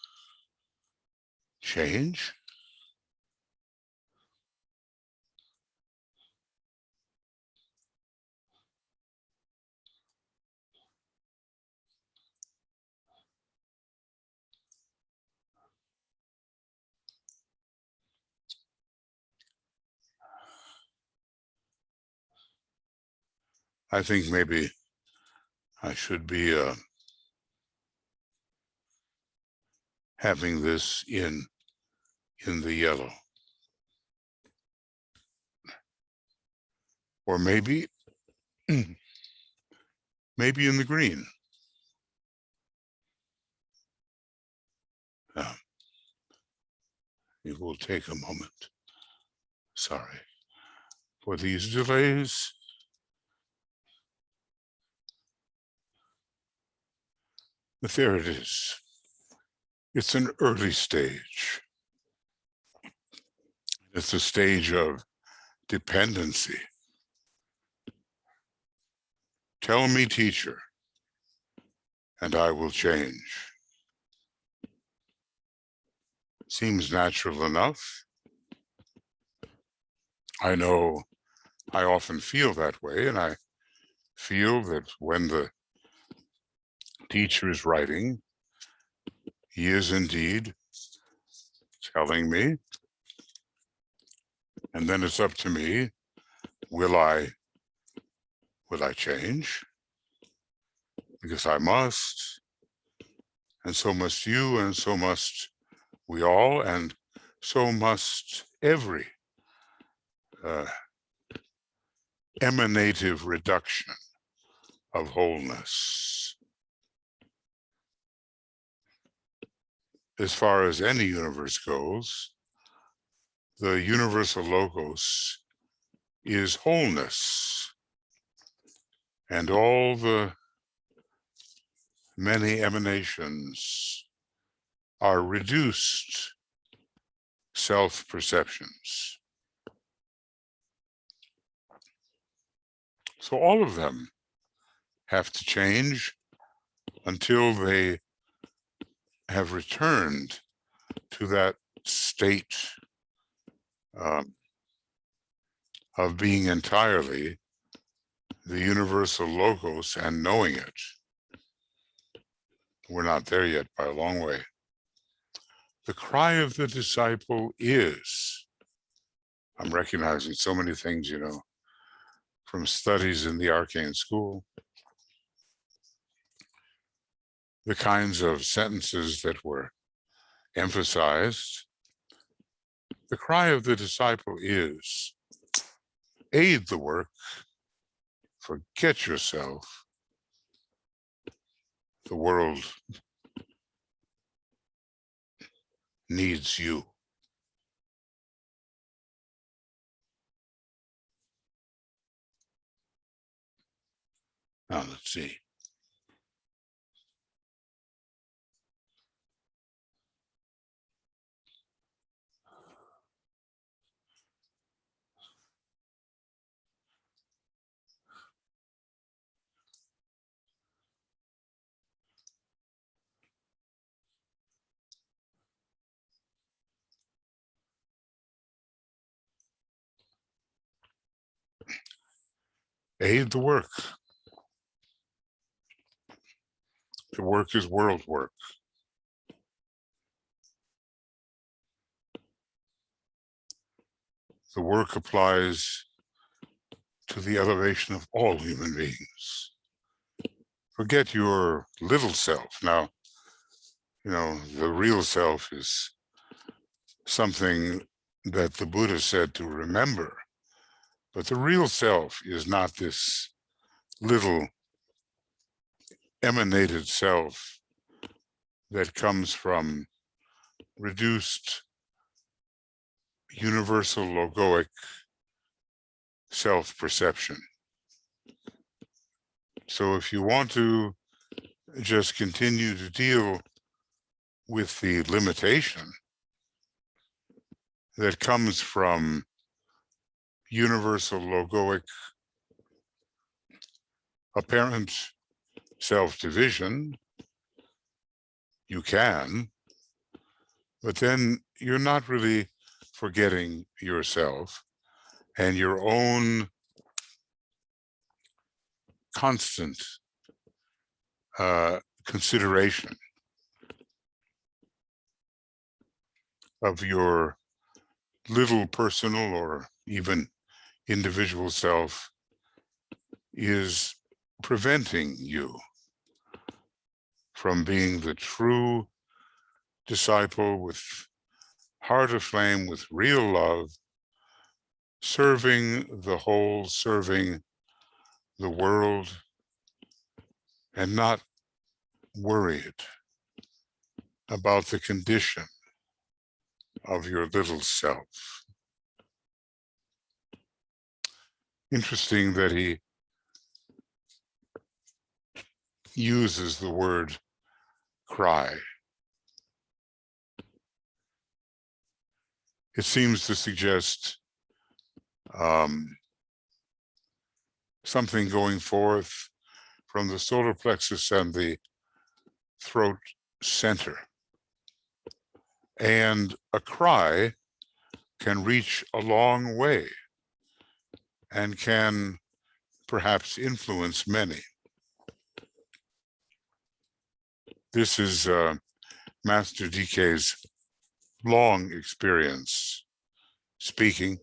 change? I think maybe I should be having this in the yellow. Or maybe, maybe in the green. It will take a moment. Sorry for these delays. But there it is. It's an early stage. It's a stage of dependency. Tell me, teacher, and I will change. Seems natural enough. I know I often feel that way, and I feel that when the teacher is writing, he is indeed telling me, and then it's up to me, will I change? Because I must, and so must you, and so must we all, and so must every emanative reduction of wholeness. As far as any universe goes, the universal logos is wholeness, and all the many emanations are reduced self-perceptions. So all of them have to change until they have returned to that state of being entirely the universal logos and knowing it. We're not there yet by a long way. The cry of the disciple is, I'm recognizing so many things, you know, from studies in the arcane school, the kinds of sentences that were emphasized. The cry of the disciple is, aid the work, forget yourself. The world needs you. Now let's see. Aid the work. The work is world work. The work applies to the elevation of all human beings. Forget your little self. Now, the real self is something that the Buddha said to remember. But the real self is not this little emanated self that comes from reduced universal logoic self-perception. So if you want to just continue to deal with the limitation that comes from universal logoic apparent self-division, you can, but then you're not really forgetting yourself and your own constant consideration of your little personal or even individual self is preventing you from being the true disciple with heart aflame with real love, serving the whole, serving the world, and not worried about the condition of your little self. Interesting that he uses the word cry. It seems to suggest something going forth from the solar plexus and the throat center. And a cry can reach a long way and can perhaps influence many. This is Master DK's long experience speaking.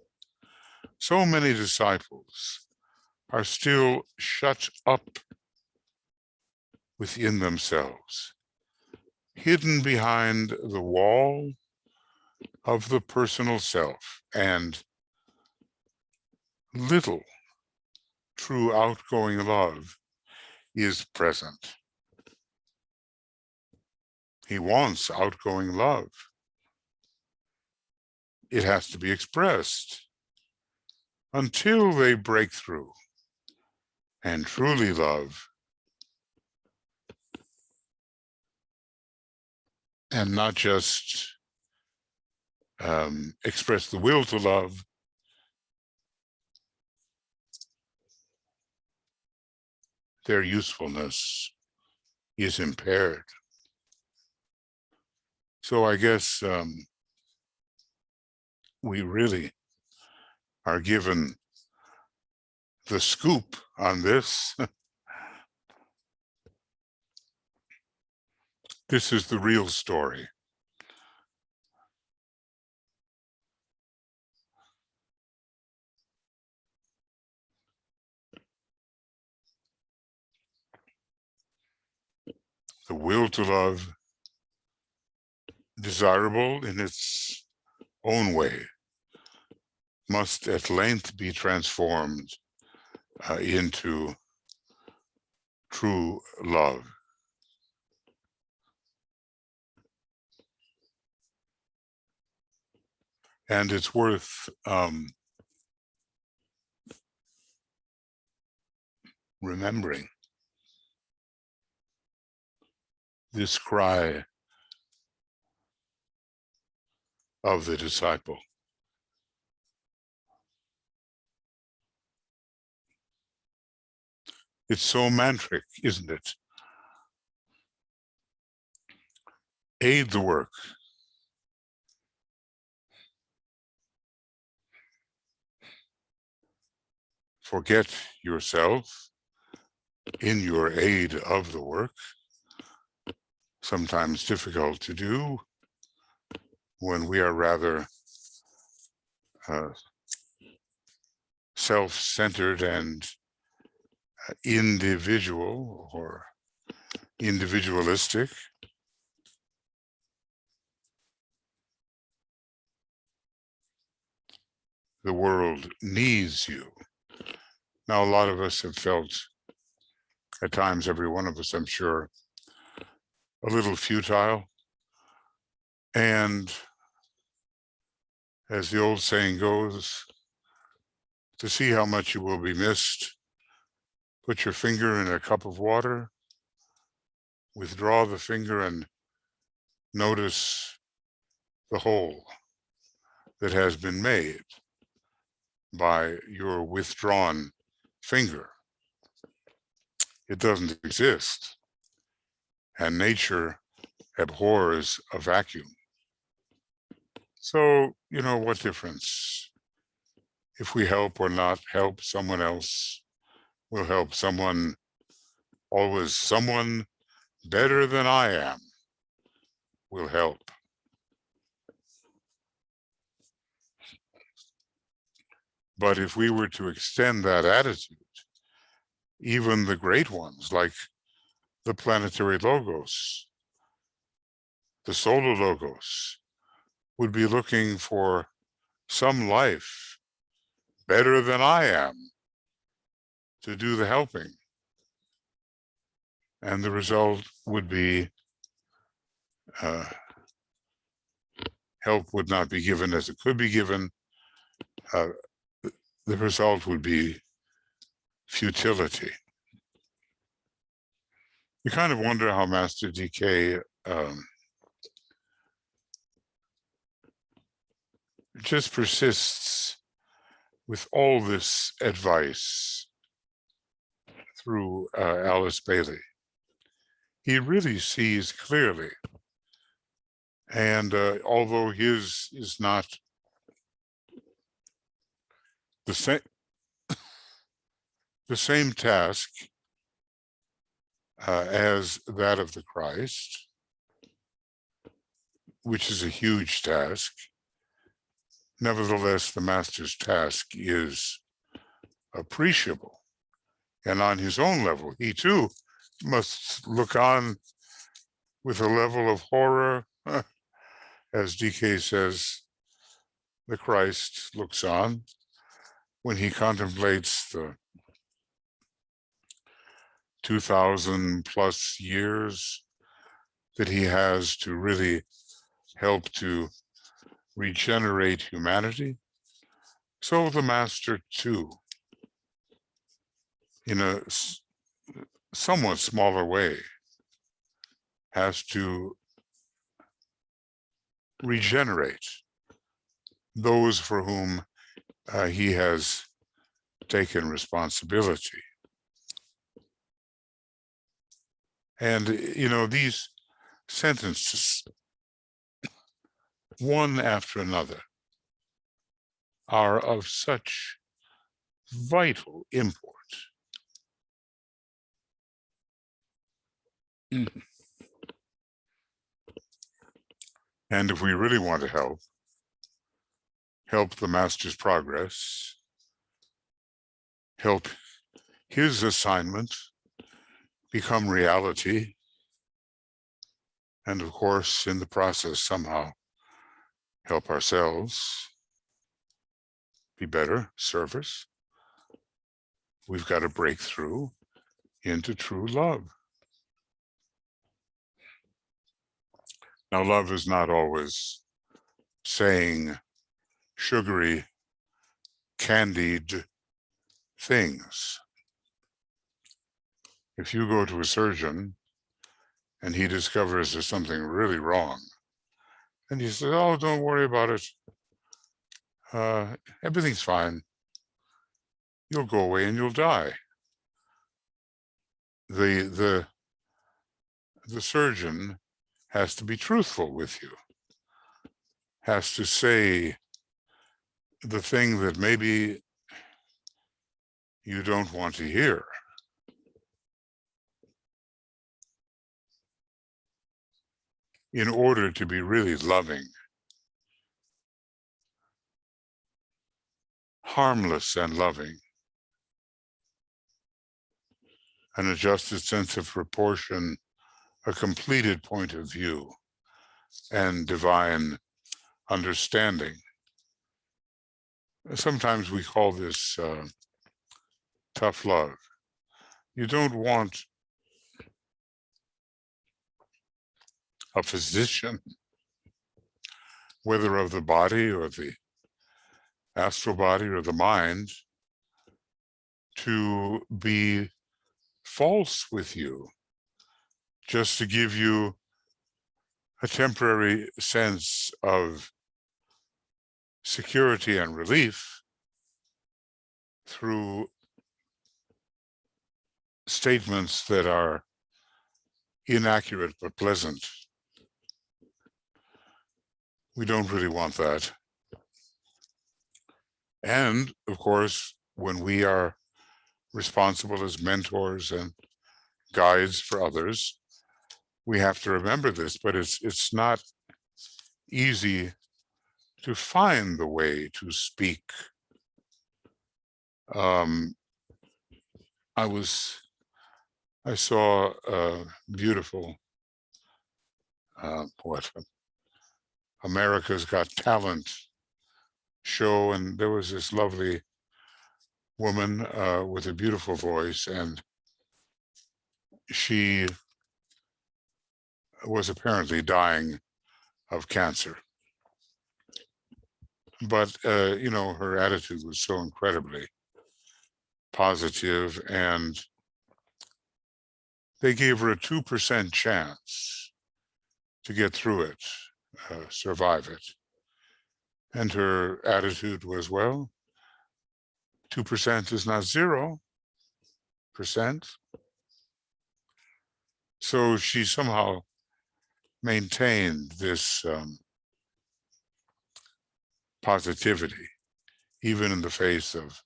So many disciples are still shut up within themselves, hidden behind the wall of the personal self, and little true outgoing love is present. He wants outgoing love. It has to be expressed until they break through and truly love, and not just express the will to love, their usefulness is impaired. So I guess we really are given the scoop on this. This is the real story. The will to love, desirable in its own way, must at length be transformed into true love. And it's worth remembering this cry of the disciple. It's so mantric, isn't it? Aid the work. forget yourself in your aid of the work, sometimes difficult to do when we are rather self-centered and individual or individualistic. The world needs you. Now, a lot of us have felt, at times, every one of us, I'm sure, a little futile. And as the old saying goes, to see how much you will be missed, put your finger in a cup of water, withdraw the finger and notice the hole that has been made by your withdrawn finger. It doesn't exist, and nature abhors a vacuum. So, what difference? If we help or not help someone else, we'll help someone, always someone better than I am will help. But if we were to extend that attitude, even the great ones like the planetary logos, the solar logos, would be looking for some life better than I am to do the helping. And the result would be help would not be given as it could be given. The result would be futility. You kind of wonder how Master DK just persists with all this advice through Alice Bailey. He really sees clearly. And although his is not the same task as that of the Christ, which is a huge task, nevertheless, the Master's task is appreciable. And on his own level, he too must look on with a level of horror. As DK says, the Christ looks on when he contemplates the 2,000 plus years that he has to really help to regenerate humanity. So the Master too, in a somewhat smaller way, has to regenerate those for whom he has taken responsibility. And, these sentences, one after another, are of such vital import. And if we really want to help the Master's progress, help his assignment become reality, and of course, in the process, somehow help ourselves be better service, we've got to break through into true love. Now, love is not always saying sugary, candied things. If you go to a surgeon and he discovers there's something really wrong, and he says, "Oh, don't worry about it. Everything's fine. You'll go away and you'll die." The surgeon has to be truthful with you, has to say the thing that maybe you don't want to hear. In order to be really loving, harmless and loving, an adjusted sense of proportion, a completed point of view, and divine understanding. Sometimes we call this tough love. You don't want a physician, whether of the body or the astral body or the mind, to be false with you, just to give you a temporary sense of security and relief through statements that are inaccurate but pleasant. We don't really want that. And of course, when we are responsible as mentors and guides for others, we have to remember this, but it's not easy to find the way to speak. I saw a beautiful America's Got Talent show, and there was this lovely woman with a beautiful voice, and she was apparently dying of cancer. But, you know, her attitude was so incredibly positive, and they gave her a 2% chance to get through it, survive it. And her attitude was, well, 2% is not 0%. So she somehow maintained this positivity, even in the face of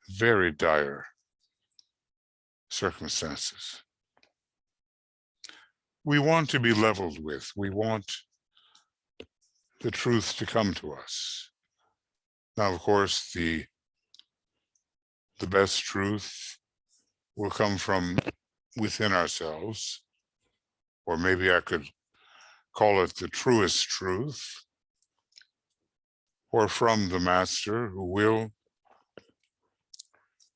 very dire circumstances. We want to be leveled with. We want the truth to come to us. Now, of course, the best truth will come from within ourselves, or maybe I could call it the truest truth, or from the master who will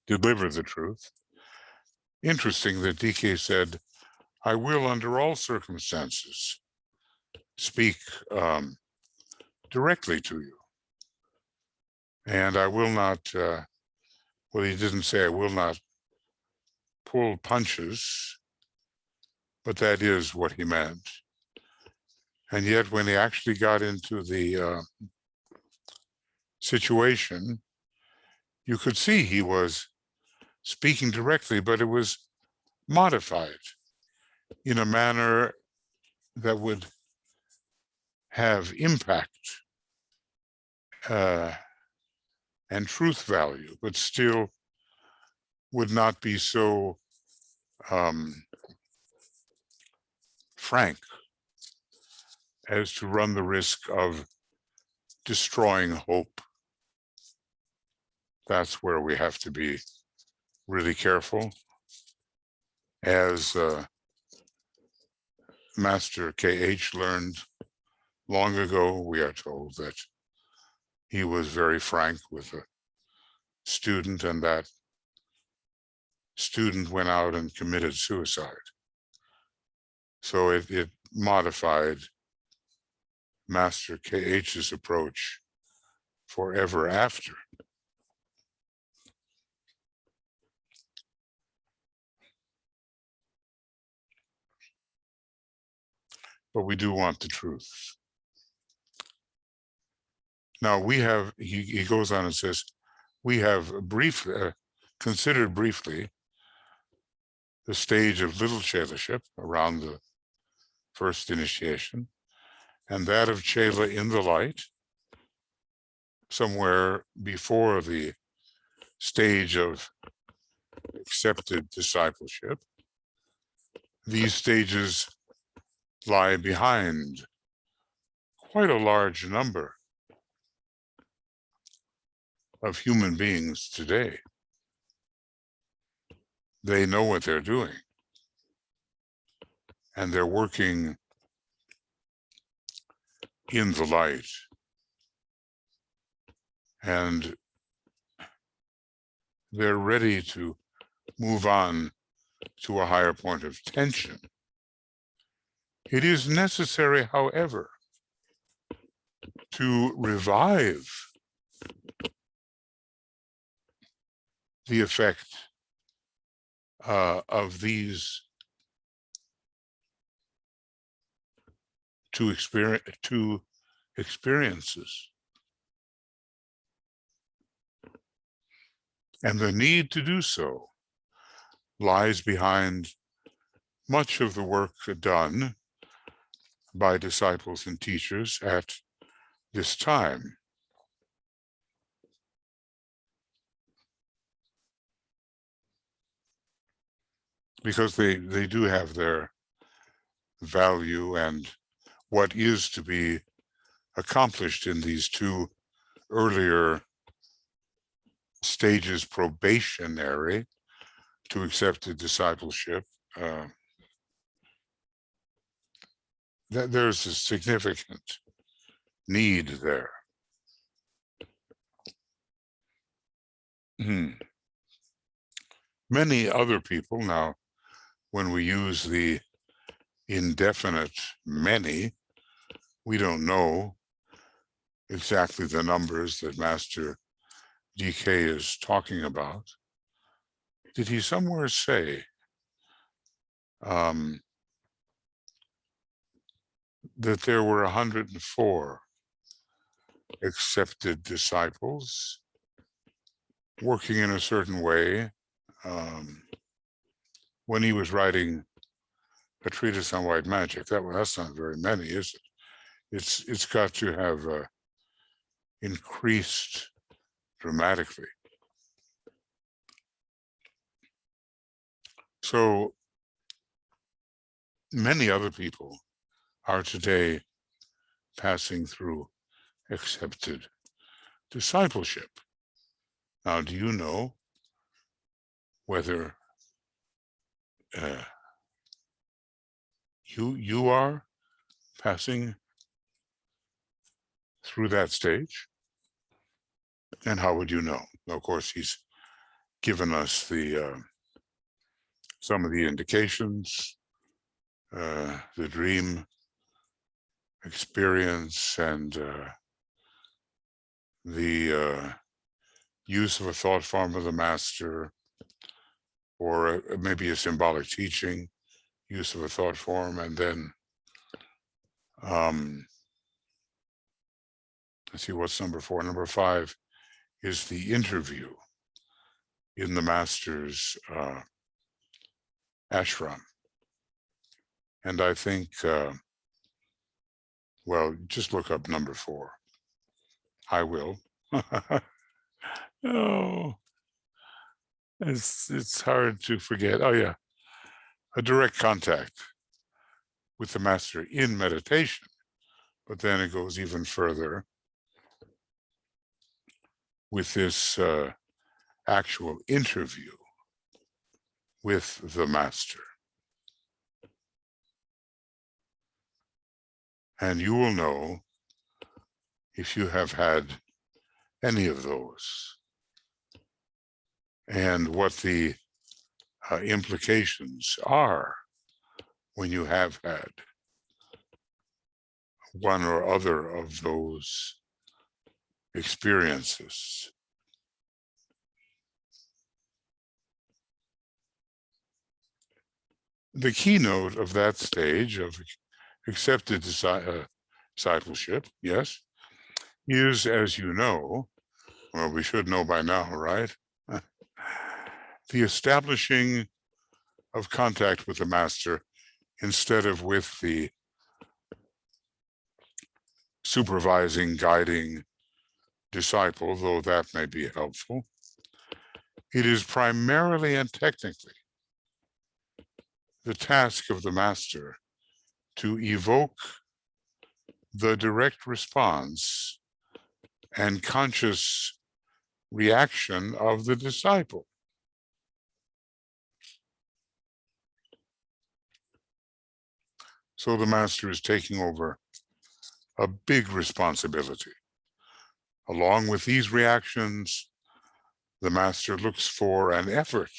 deliver the truth. Interesting that DK said, I will under all circumstances speak directly to you. And I will not, well, he didn't say I will not pull punches, but that is what he meant. And yet when he actually got into the situation, you could see he was speaking directly, but it was modified in a manner that would have impact and truth value, but still would not be so frank as to run the risk of destroying hope. That's where we have to be really careful. As Master K.H. learned long ago, we are told that he was very frank with a student, and that student went out and committed suicide. So it modified Master K.H.'s approach forever after. But we do want the truth. Now we have, he goes on and says, we have considered briefly the stage of Little Chelaship around the first initiation, and that of Chela in the light, somewhere before the stage of accepted discipleship, these stages lie behind quite a large number of human beings today. They know what they're doing, and they're working in the light, and they're ready to move on to a higher point of tension. It is necessary, however, to revive the effect of these two experiences. And the need to do so lies behind much of the work done by disciples and teachers at this time. Because they do have their value, and what is to be accomplished in these two earlier stages, probationary to accepted discipleship, there's a significant need there. Many other people, now when we use the indefinite many, we don't know exactly the numbers that Master DK is talking about. Did he somewhere say that there were 104 accepted disciples working in a certain way when he was writing a treatise on white magic? That's not very many, is it? It's got to have increased dramatically. So many other people are today passing through accepted discipleship. Now, do you know whether you are passing through that stage? And how would you know? Of course, he's given us the some of the indications, the dream experience, and the use of a thought form of the master, or maybe a symbolic teaching, use of a thought form, and then let's see, what's number 4? Number 5 is the interview in the master's ashram. And I think, well, just look up number 4. I will. Oh, it's hard to forget. Oh yeah, a direct contact with the master in meditation, but then it goes even further with this actual interview with the master. And you will know if you have had any of those, and what the implications are when you have had one or other of those experiences. The keynote of that stage of accepted discipleship, yes, is, as you know, well, we should know by now, right? The establishing of contact with the master instead of with the supervising, guiding disciple, though that may be helpful. It is primarily and technically the task of the master to evoke the direct response and conscious reaction of the disciple. So the master is taking over a big responsibility. Along with these reactions, the master looks for an effort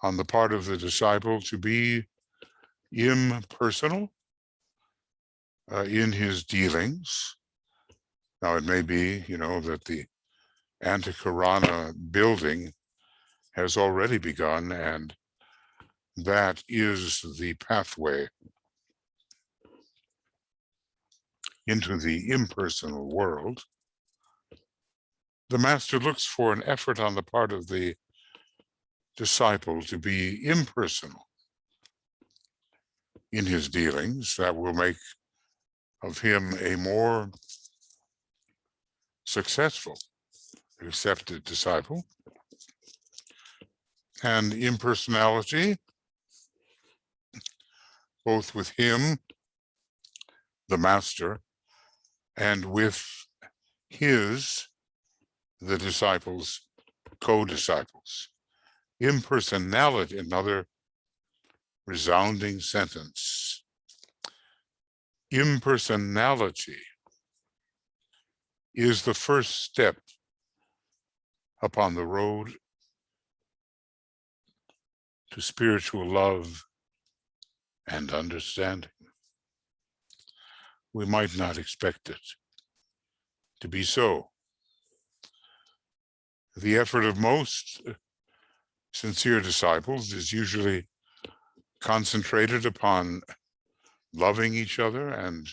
on the part of the disciple to be impersonal in his dealings. Now, it may be, that the Antikarana building has already begun, and that is the pathway into the impersonal world. The master looks for an effort on the part of the disciple to be impersonal in his dealings. That will make of him a more successful, accepted disciple. And impersonality, both with him, the master, and with the disciples, co-disciples. Impersonality, another resounding sentence. Impersonality is the first step upon the road to spiritual love and understanding. We might not expect it to be so. The effort of most sincere disciples is usually concentrated upon loving each other, and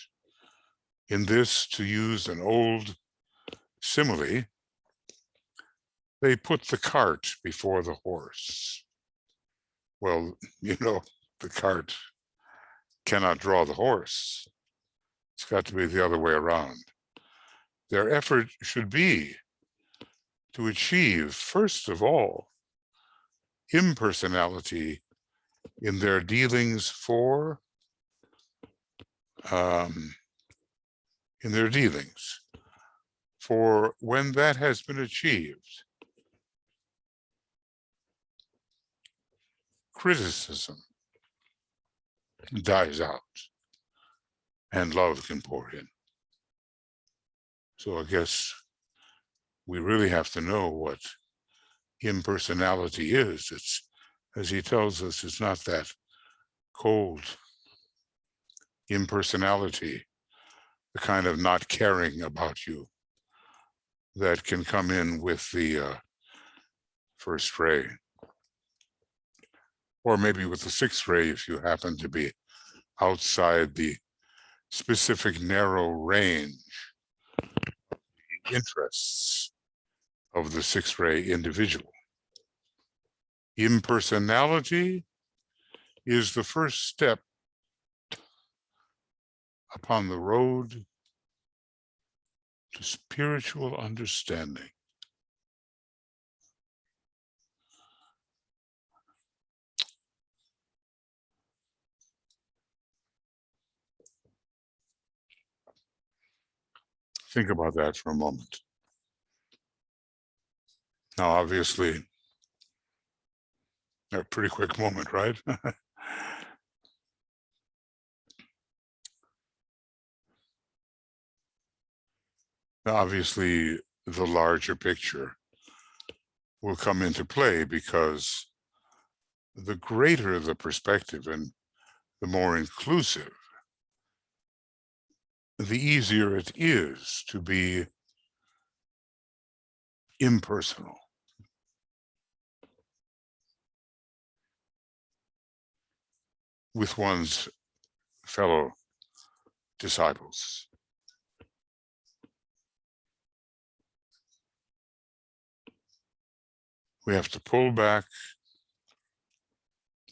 in this, to use an old simile, they put the cart before the horse. Well, the cart cannot draw the horse. It's got to be the other way around. Their effort should be to achieve, first of all, impersonality in their dealings for when that has been achieved, criticism dies out and love can pour in. So I guess we really have to know what impersonality is. It's, as he tells us, it's not that cold impersonality, the kind of not caring about you that can come in with the first ray, or maybe with the sixth ray if you happen to be outside the specific narrow range interests of the sixth ray individual. Impersonality is the first step upon the road to spiritual understanding. Think about that for a moment. Now, obviously, a pretty quick moment, right? Obviously, the larger picture will come into play, because the greater the perspective and the more inclusive, the easier it is to be impersonal. With one's fellow disciples. We have to pull back,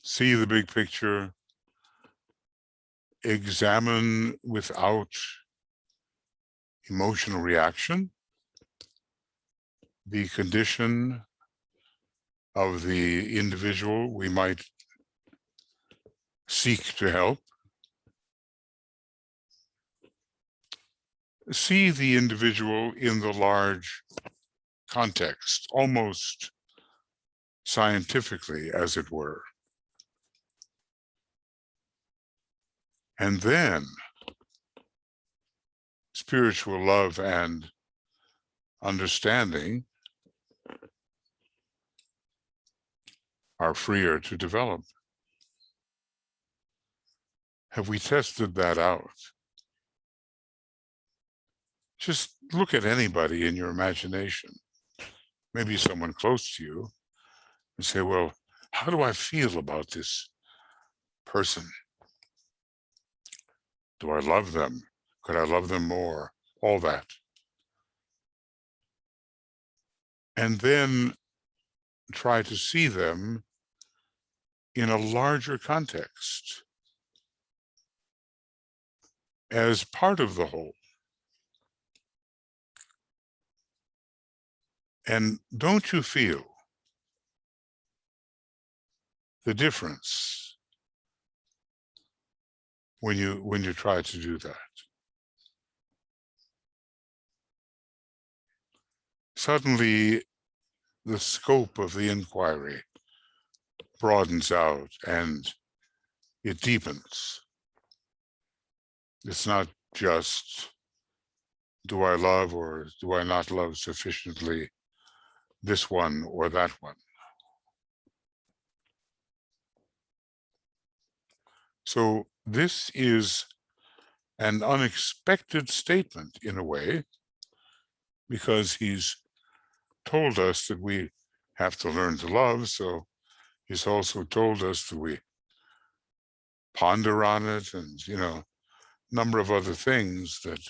see the big picture, examine without emotional reaction the condition of the individual we might seek to help. See the individual in the large context, almost scientifically, as it were. And then spiritual love and understanding are freer to develop. Have we tested that out? Just look at anybody in your imagination, maybe someone close to you, and say, well, how do I feel about this person? Do I love them? Could I love them more? All that. And then try to see them in a larger context as part of the whole. And don't you feel the difference when you try to do that? Suddenly, the scope of the inquiry broadens out and it deepens. It's not just, do I love or do I not love sufficiently this one or that one? So this is an unexpected statement in a way, because he's told us that we have to learn to love. So he's also told us that we ponder on it, and number of other things that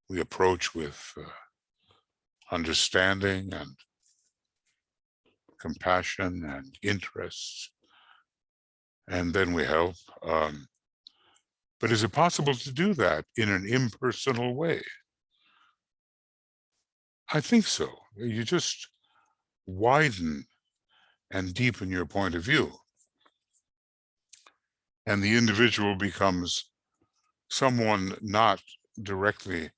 we approach with understanding and compassion and interest, and then we help. But is it possible to do that in an impersonal way? I think so. You just widen and deepen your point of view, and the individual becomes someone not directly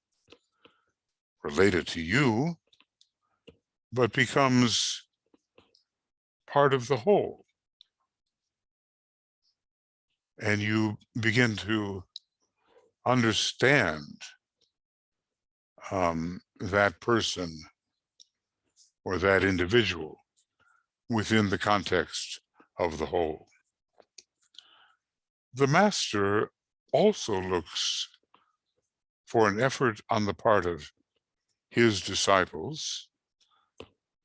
related to you, but becomes part of the whole. And you begin to understand that person or that individual within the context of the whole. The master also looks for an effort on the part of his disciples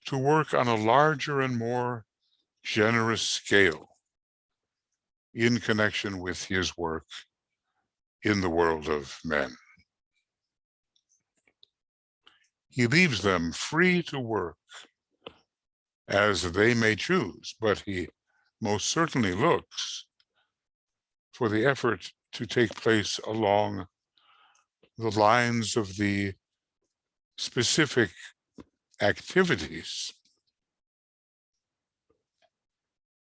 to work on a larger and more generous scale in connection with his work in the world of men. He leaves them free to work as they may choose, but he most certainly looks for the effort to take place along the lines of the specific activities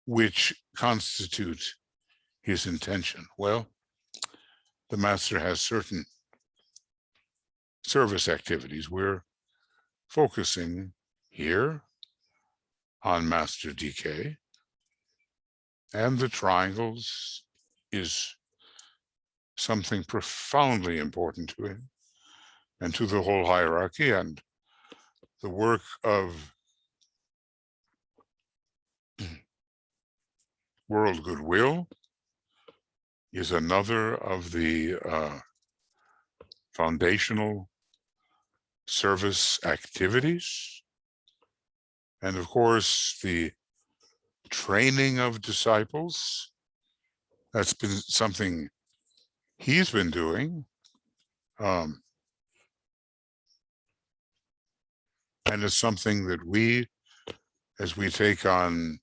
which constitute his intention. Well, the master has certain service activities. We're focusing here on Master DK, and the triangles is something profoundly important to him and to the whole hierarchy, and the work of world goodwill is another of the foundational service activities. And of course, the training of disciples, that's been something he's been doing. And it's something that we, as we take on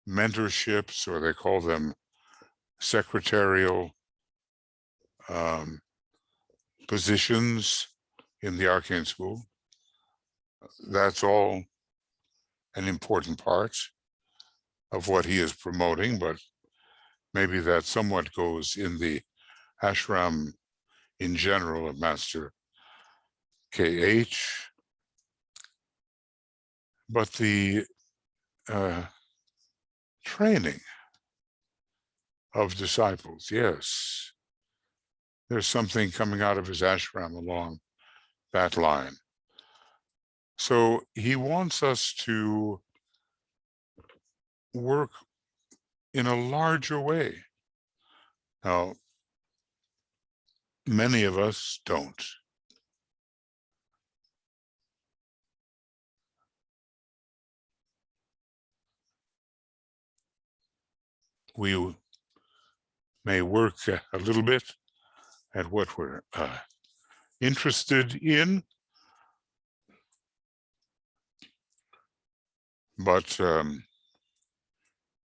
mentorships, or they call them secretarial positions in the arcane school. That's all an important part of what he is promoting, but maybe that somewhat goes in the ashram in general of Master K.H. But the training of disciples, yes, there's something coming out of his ashram along that line. So he wants us to work in a larger way. Now, many of us don't. We may work a little bit at what we're interested in, but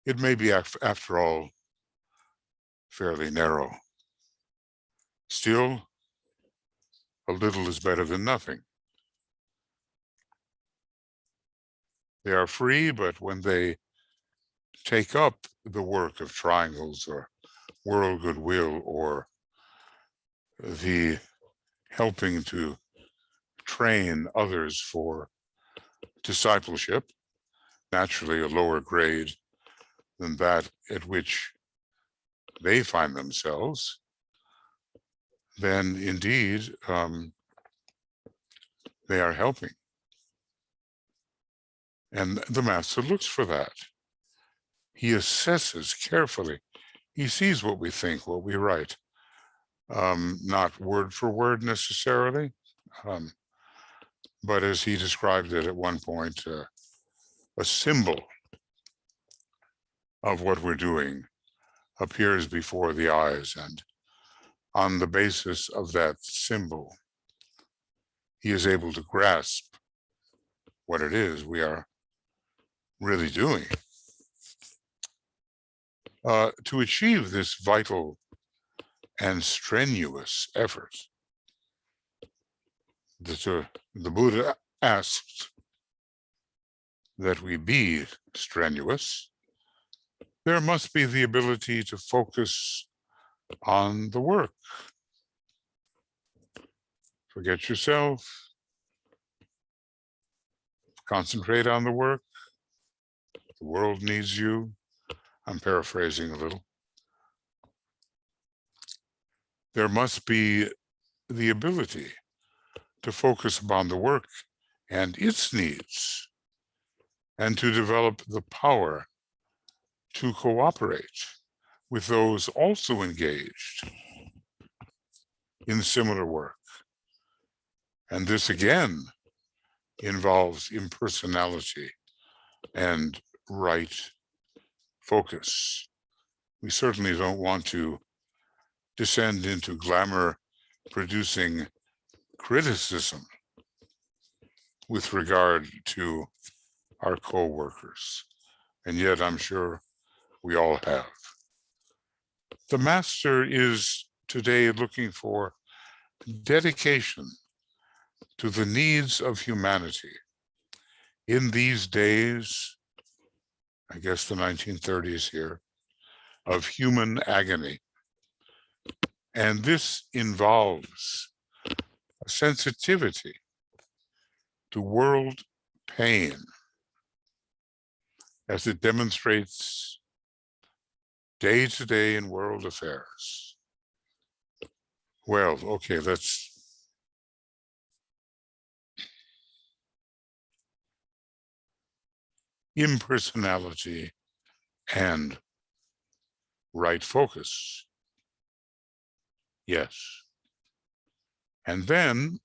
it may be, after all, fairly narrow. Still, a little is better than nothing. They are free, but when they take up the work of triangles or world goodwill or the helping to train others for discipleship, naturally a lower grade than that at which they find themselves, then indeed they are helping. And the master looks for that. He assesses carefully. He sees what we think, what we write, not word for word necessarily, but as he described it at one point, a symbol of what we're doing appears before the eyes, and on the basis of that symbol, he is able to grasp what it is we are really doing. To achieve this vital and strenuous effort, the Buddha asked that we be strenuous. There must be the ability to focus on the work. Forget yourself. Concentrate on the work. The world needs you. I'm paraphrasing a little. There must be the ability to focus upon the work and its needs, and to develop the power to cooperate with those also engaged in similar work. And this again involves impersonality and right focus. We certainly don't want to descend into glamour-producing criticism with regard to our co-workers, and yet I'm sure we all have. The master is today looking for dedication to the needs of humanity in these days, I guess the 1930s here, of human agony. And this involves a sensitivity to world pain as it demonstrates day to day in world affairs. Well, okay, let's impersonality and right focus. Yes. And then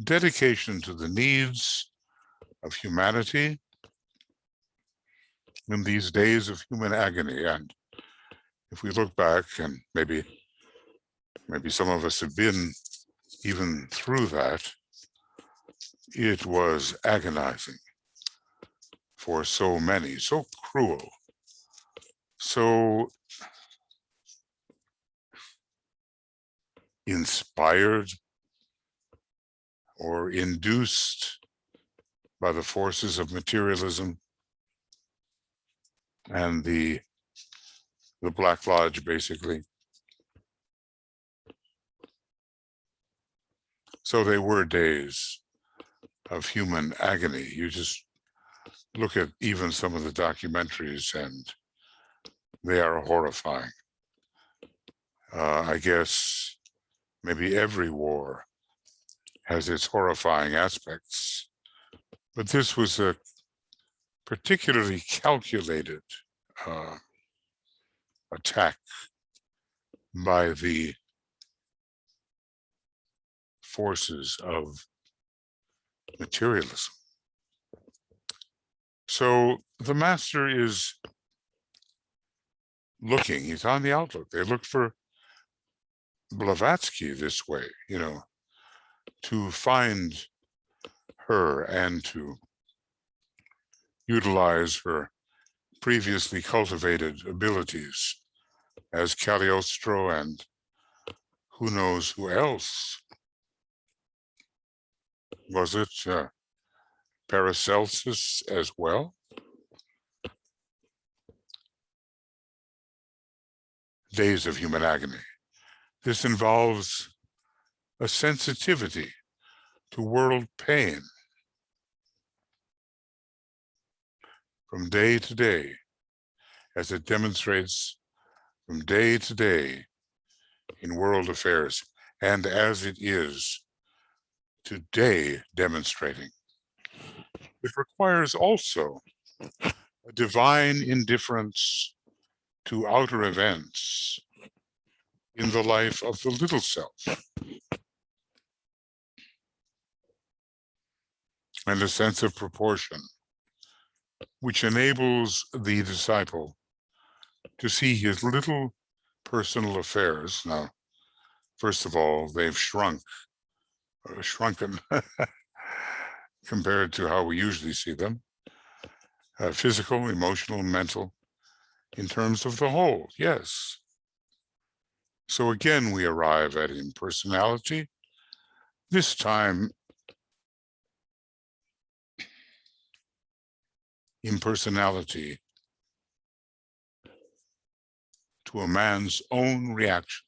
dedication to the needs of humanity in these days of human agony. And if we look back, and maybe some of us have been even through that, it was agonizing for so many, so cruel, so inspired or induced by the forces of materialism and the Black Lodge, basically. So they were days of human agony. You just look at even some of the documentaries and they are horrifying. I guess maybe every war has its horrifying aspects, but this was a particularly calculated attack by the forces of materialism. So the master is looking, he's on the outlook. They look for Blavatsky this way, to find her and to utilize her previously cultivated abilities as Cagliostro and who knows who else. Was it Paracelsus as well? Days of human agony. This involves a sensitivity to world pain. From day to day, as it demonstrates from day to day in world affairs, and as it is today demonstrating. It requires also a divine indifference to outer events in the life of the little self, and a sense of proportion, which enables the disciple to see his little personal affairs. Now, first of all, they've shrunken compared to how we usually see them, physical, emotional, mental, in terms of the whole, yes. So again, we arrive at impersonality, this time impersonality to a man's own reactions.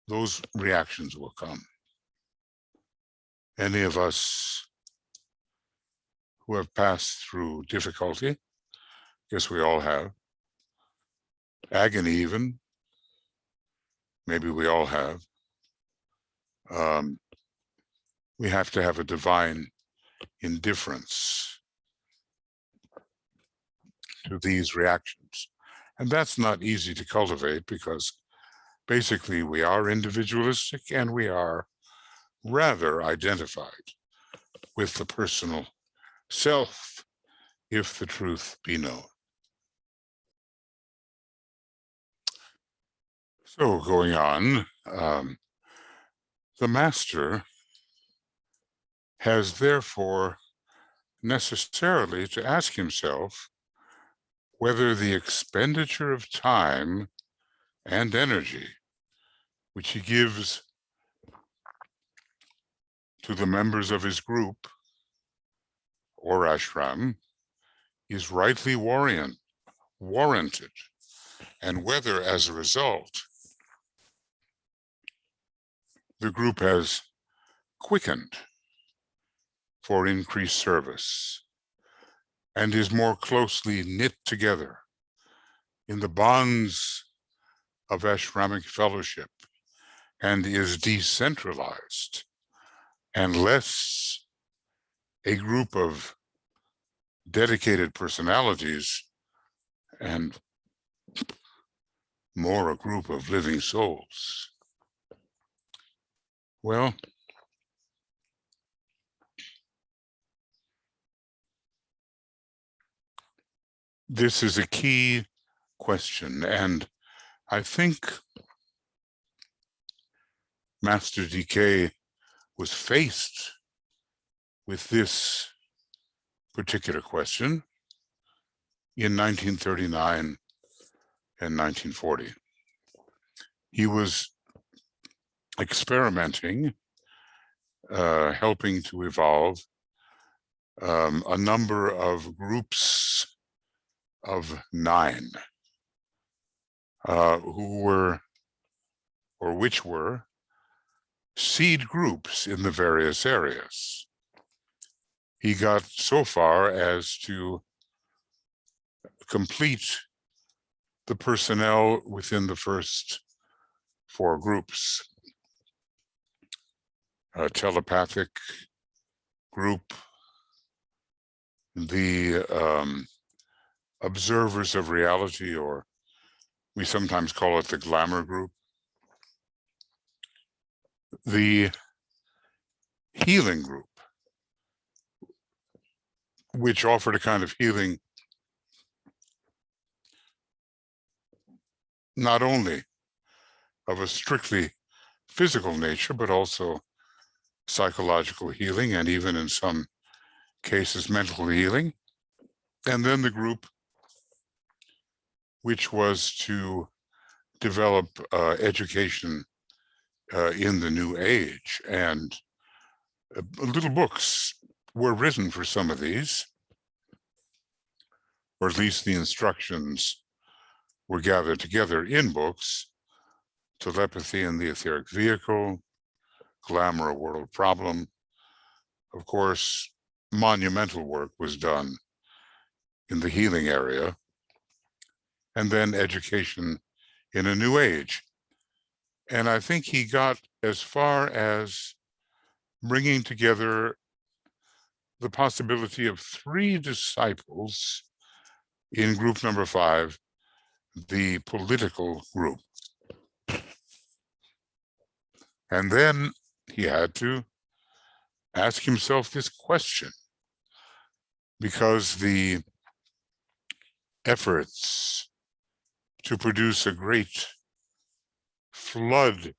Those reactions will come. Any of us who have passed through difficulty, guess we all have, agony even, maybe we all have, we have to have a divine indifference to these reactions. And that's not easy to cultivate because basically we are individualistic and we are rather identified with the personal self, if the truth be known. So going on, the master has therefore necessarily to ask himself whether the expenditure of time and energy which he gives to the members of his group or ashram is rightly warranted, and whether as a result the group has quickened for increased service and is more closely knit together in the bonds of ashramic fellowship and is decentralized and less a group of dedicated personalities and more a group of living souls. Well, this is a key question, and I think Master DK was faced with this particular question in 1939 and 1940. He was experimenting, helping to evolve a number of groups of 9 who were, or which were, seed groups in the various areas. He got so far as to complete the personnel within the first 4 groups. A telepathic group, the observers of reality, or we sometimes call it the glamour group, the healing group, which offered a kind of healing not only of a strictly physical nature, but also psychological healing, and even in some cases, mental healing. And then the group which was to develop education in the new age. And little books were written for some of these, or at least the instructions were gathered together in books. Telepathy and the Etheric Vehicle, Glamour, a World Problem. Of course, monumental work was done in the healing area. And then education in a new age. And I think he got as far as bringing together the possibility of 3 disciples in group number 5, the political group. And then he had to ask himself this question, because the efforts to produce a great flood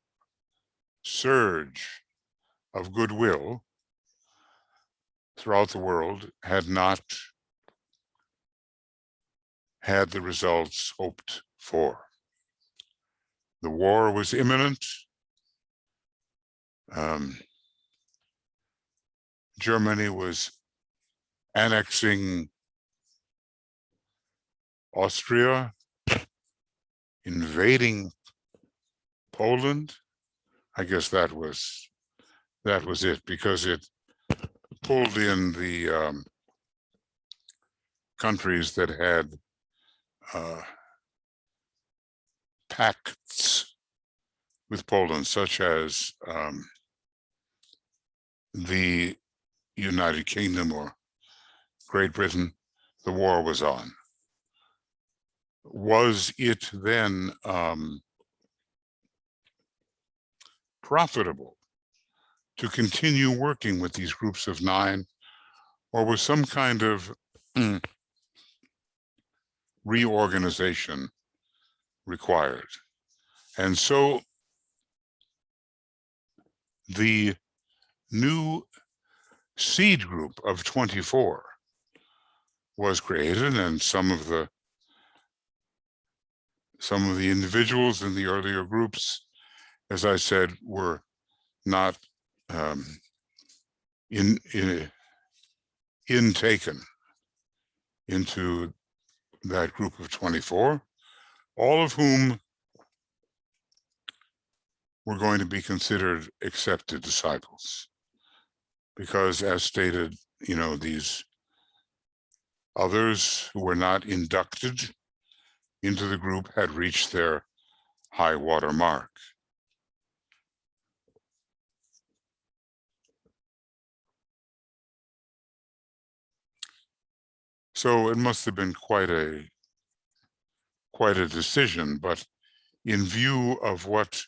surge of goodwill throughout the world had not had the results hoped for. The war was imminent. Germany was annexing Austria, invading Poland. I guess that was it, because it pulled in the countries that had pacts with Poland, such as the United Kingdom or Great Britain. The war was on. Was it then profitable to continue working with these groups of 9, or was some kind of reorganization required? And so the new seed group of 24 was created, and some of the individuals in the earlier groups, as I said, were not intaken into that group of 24, all of whom were going to be considered accepted disciples. Because, as stated, these others who were not inducted into the group had reached their high water mark. So it must have been quite a decision, but in view of what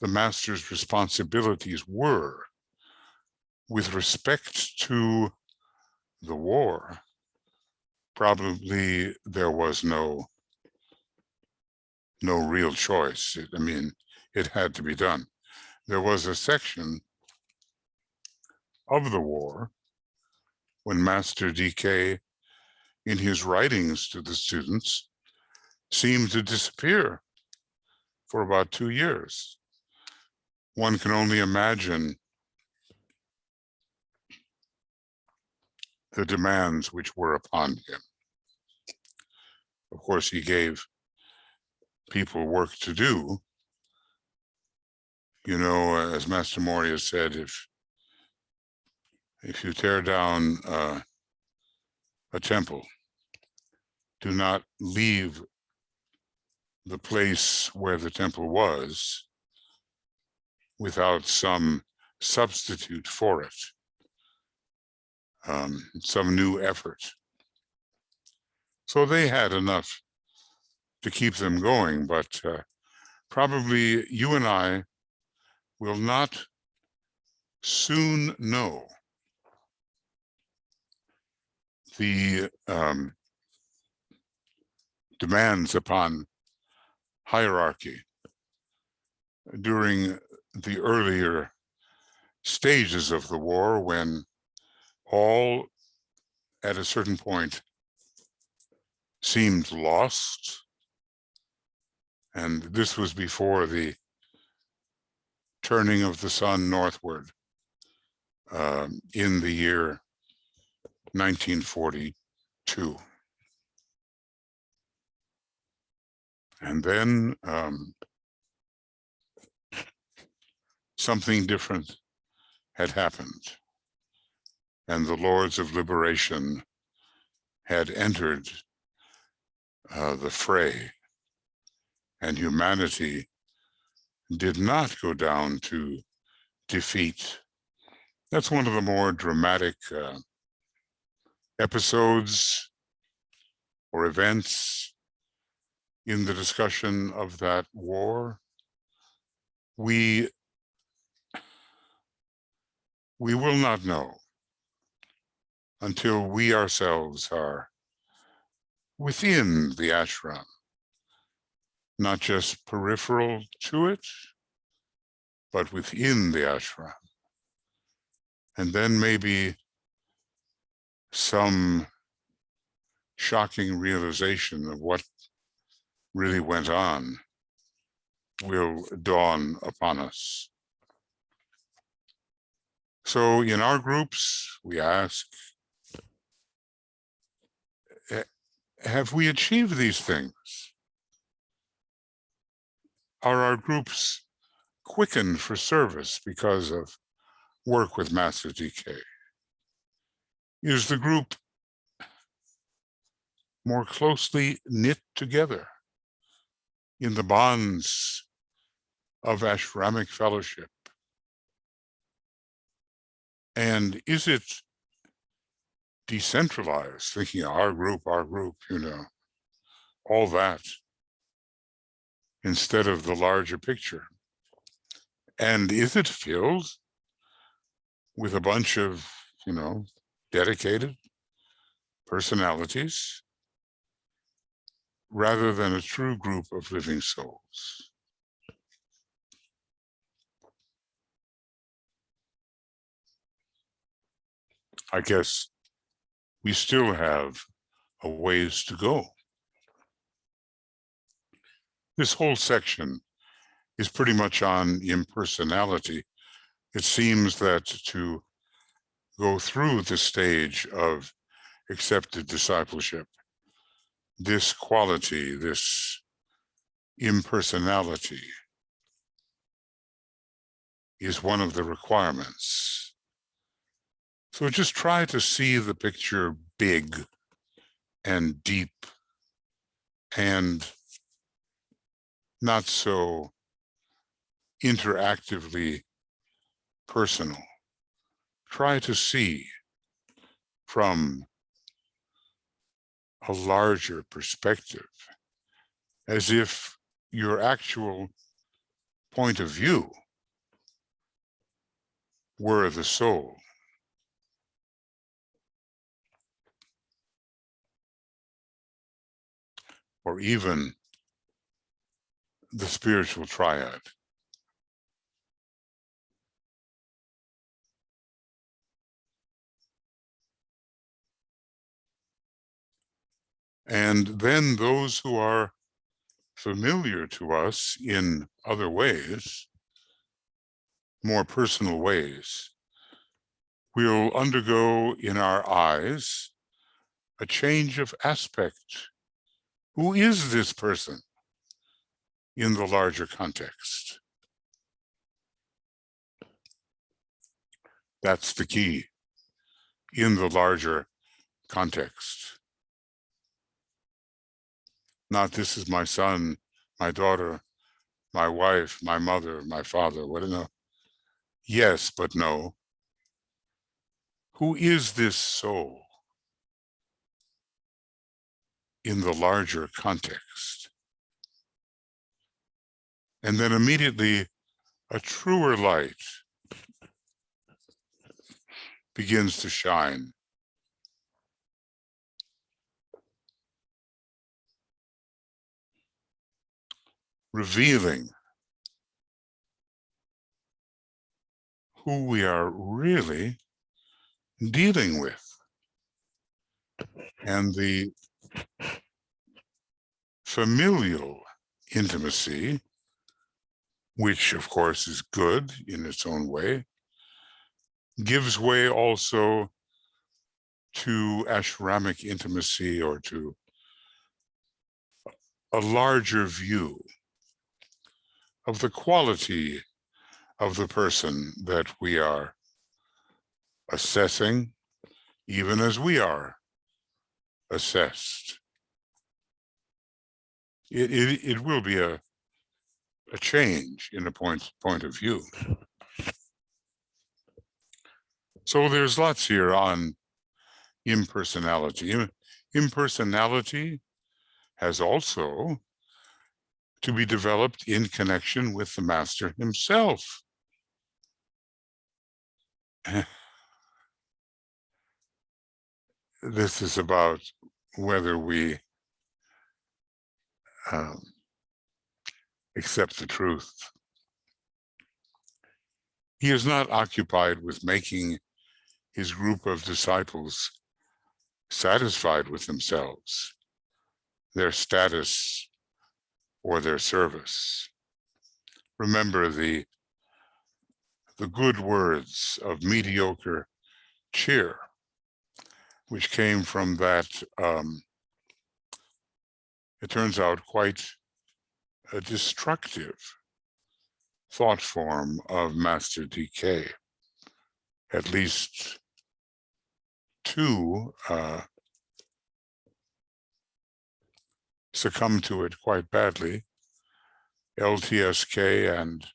the master's responsibilities were with respect to the war, probably there was no real choice. It had to be done. There was a section of the war when Master DK, in his writings to the students, seemed to disappear for about 2 years. One can only imagine the demands which were upon him. Of course, he gave people work to do. You know, as Master Moria said, if you tear down a temple, do not leave the place where the temple was without some substitute for it, some new effort. So they had enough to keep them going, but probably you and I will not soon know the demands upon hierarchy during the earlier stages of the war, when all at a certain point seemed lost. And this was before the turning of the sun northward in the year 1942. And then something different had happened, and the Lords of Liberation had entered the fray, and humanity did not go down to defeat. That's one of the more dramatic episodes or events in the discussion of that war. We will not know until we ourselves are within the ashram, not just peripheral to it, but within the ashram. And then maybe some shocking realization of what really went on will dawn upon us. So in our groups, we ask, have we achieved these things? Are our groups quickened for service because of work with Master DK? Is the group more closely knit together in the bonds of ashramic fellowship? And is it decentralized, thinking our group, you know, all that, instead of the larger picture? And is it filled with a bunch of, you know, dedicated personalities rather than a true group of living souls? I guess we still have a ways to go. This whole section is pretty much on impersonality. It seems that to go through the stage of accepted discipleship, this quality, this impersonality, is one of the requirements. So just try to see the picture big and deep and not so interactively personal. Try to see from a larger perspective, as if your actual point of view were the soul. Or even the spiritual triad. And then those who are familiar to us in other ways, more personal ways, we'll undergo in our eyes a change of aspect. Who is this person in the larger context? That's the key, in the larger context. Not this is my son, my daughter, my wife, my mother, my father, what no. Yes, but no. Who is this soul in the larger context? And then immediately a truer light begins to shine. Revealing who we are really dealing with. And the familial intimacy, which of course is good in its own way, gives way also to ashramic intimacy, or to a larger view of the quality of the person that we are assessing, even as we are assessed. It will be a change in a point of view. So there's lots here on impersonality. Impersonality has also to be developed in connection with the master himself. This is about whether we accept the truth. He is not occupied with making his group of disciples satisfied with themselves, their status, or their service. Remember the good words of mediocre cheer, which came from that, it turns out, quite a destructive thought form of Master DK. At least two succumbed to it quite badly. LTSK and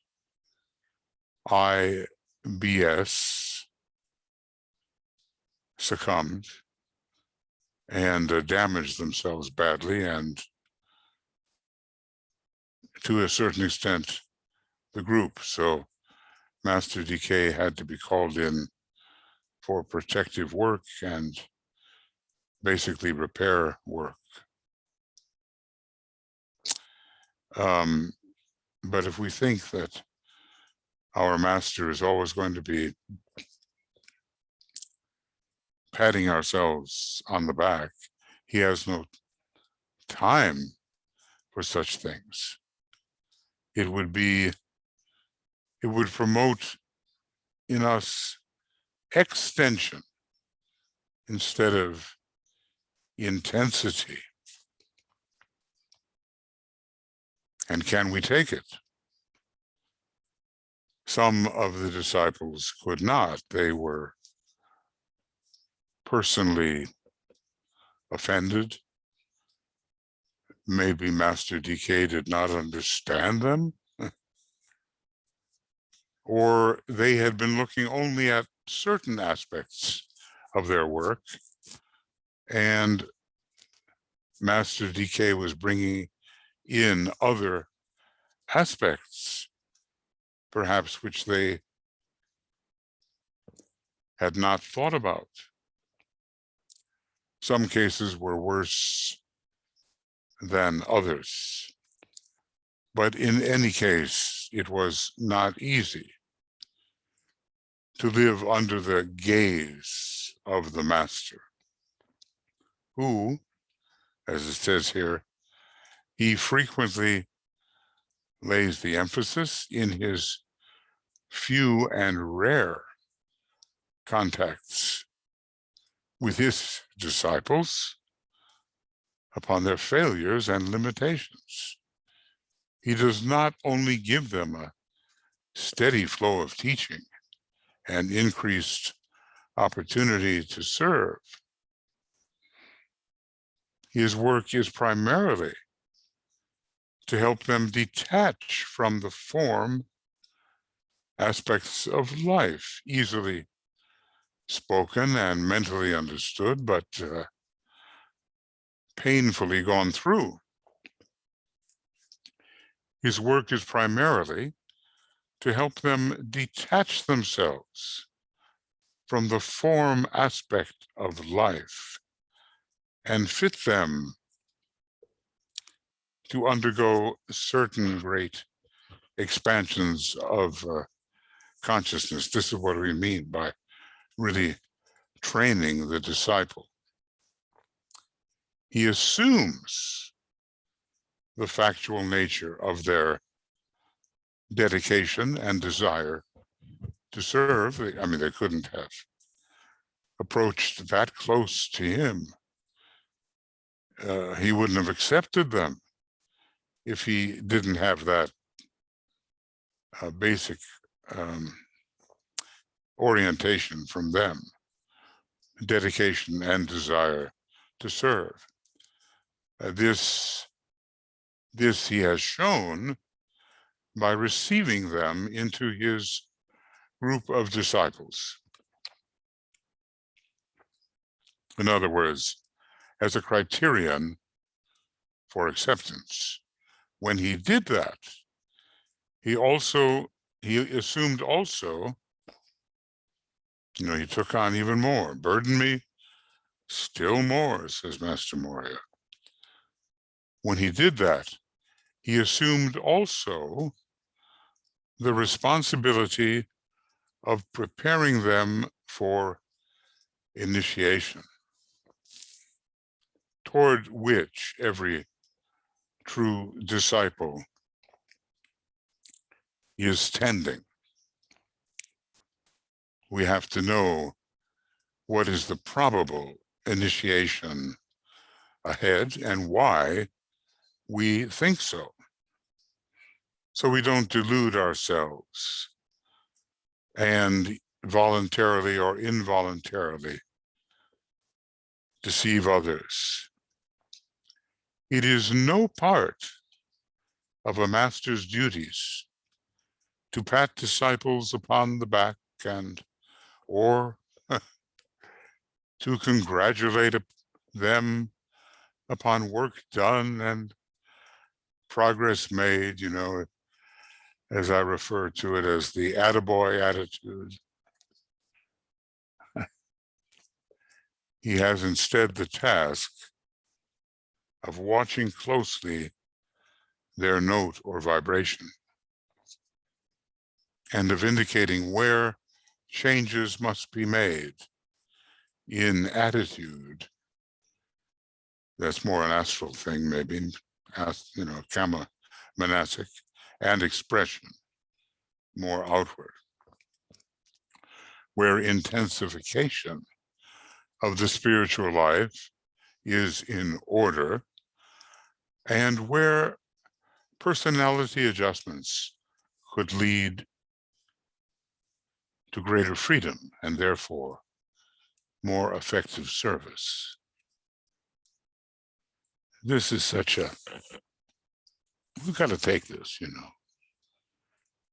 IBS succumbed and damaged themselves badly, and to a certain extent, the group. So Master DK had to be called in for protective work and basically repair work. But if we think that our master is always going to be patting ourselves on the back, he has no time for such things. It would promote in us extension instead of intensity. And can we take it? Some of the disciples could not. They were personally offended. Maybe Master DK did not understand them, or they had been looking only at certain aspects of their work, and Master DK was bringing in other aspects, perhaps which they had not thought about. Some cases were worse than others, but in any case, it was not easy to live under the gaze of the master, who, as it says here, He frequently lays the emphasis in his few and rare contacts with his disciples upon their failures and limitations. He does not only give them a steady flow of teaching and increased opportunity to serve. His work is primarily to help them detach from the form aspects of life, easily spoken and mentally understood, but painfully gone through. His work is primarily to help them detach themselves from the form aspect of life and fit them to undergo certain great expansions of consciousness. This is what we mean by really training the disciple. He assumes the factual nature of their dedication and desire to serve. I mean, they couldn't have approached that close to him. He wouldn't have accepted them if he didn't have that basic orientation from them, dedication and desire to serve. This he has shown by receiving them into his group of disciples. In other words, as a criterion for acceptance. When he did that, he assumed also, he took on even more. Burden me still more, says Master Moria. When he did that, he assumed also the responsibility of preparing them for initiation, toward which every true disciple is tending. We have to know what is the probable initiation ahead and why we think so. So we don't delude ourselves and voluntarily or involuntarily deceive others. It is no part of a master's duties to pat disciples upon the back or to congratulate them upon work done and progress made, as I refer to it as the attaboy attitude. He has instead the task of watching closely their note or vibration and of indicating where changes must be made in attitude. That's more an astral thing, maybe, kama manasic, and expression, more outward, where intensification of the spiritual life is in order, and where personality adjustments could lead to greater freedom and therefore more effective service. This is we've got to take this,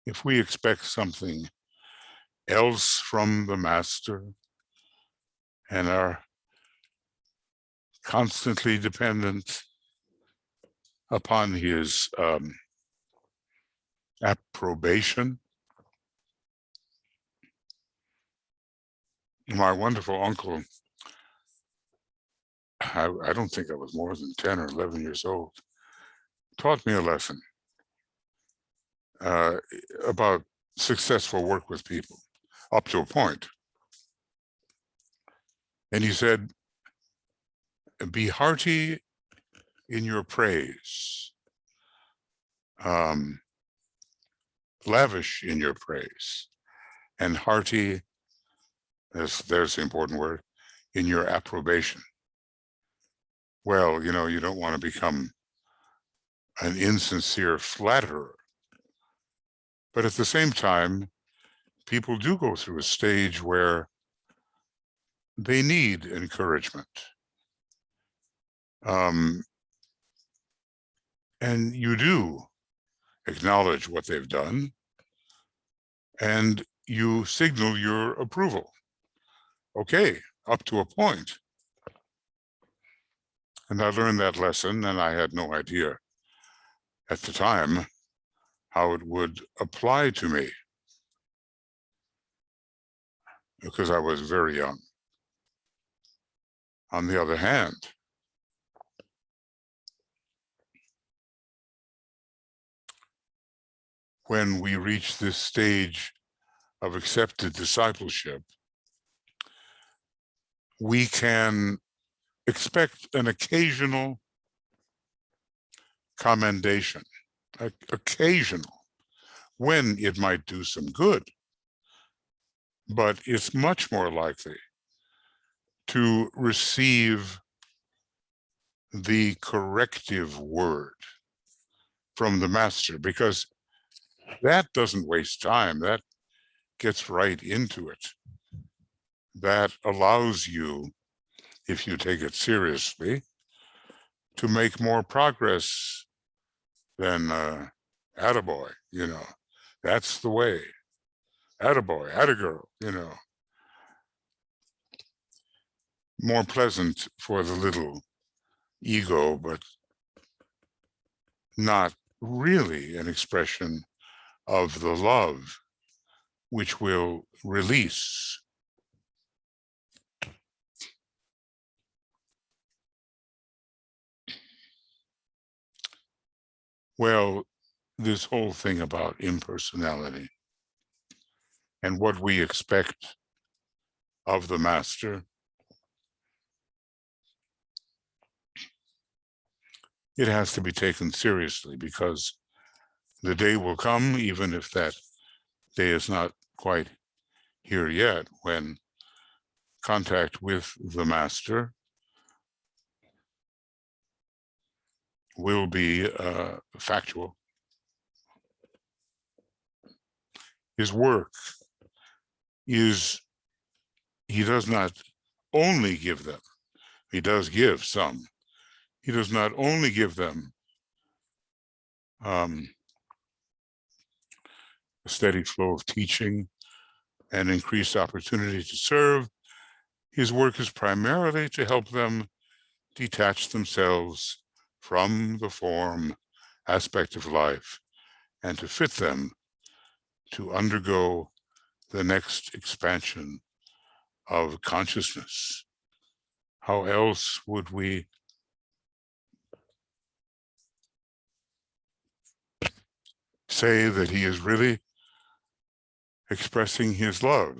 If we expect something else from the master and are constantly dependent upon his approbation. My wonderful uncle, I don't think I was more than 10 or 11 years old, taught me a lesson about successful work with people up to a point. And he said, be hearty in your praise lavish in your praise, and hearty, there's the important word, in your approbation. Well, you know, you don't want to become an insincere flatterer. But at the same time, people do go through a stage where they need encouragement. And you do acknowledge what they've done, and you signal your approval. Okay, up to a point. And I learned that lesson, and I had no idea at the time how it would apply to me, because I was very young. On the other hand, when we reach this stage of accepted discipleship, we can expect an occasional commendation, occasional, when it might do some good. But it's much more likely to receive the corrective word from the master, because that doesn't waste time. That gets right into it. That allows you, if you take it seriously, to make more progress than attaboy, you know. That's the way. Attaboy, attagirl, you know. More pleasant for the little ego, but not really an expression of the love which will release. Well, this whole thing about impersonality and what we expect of the master, it has to be taken seriously, because the day will come, even if that day is not quite here yet, when contact with the master will be factual. His work is, he does not only give them, he does give some, he does not only give them a steady flow of teaching and increased opportunity to serve. His work is primarily to help them detach themselves from the form aspect of life and to fit them to undergo the next expansion of consciousness. How else would we say that he is really expressing his love?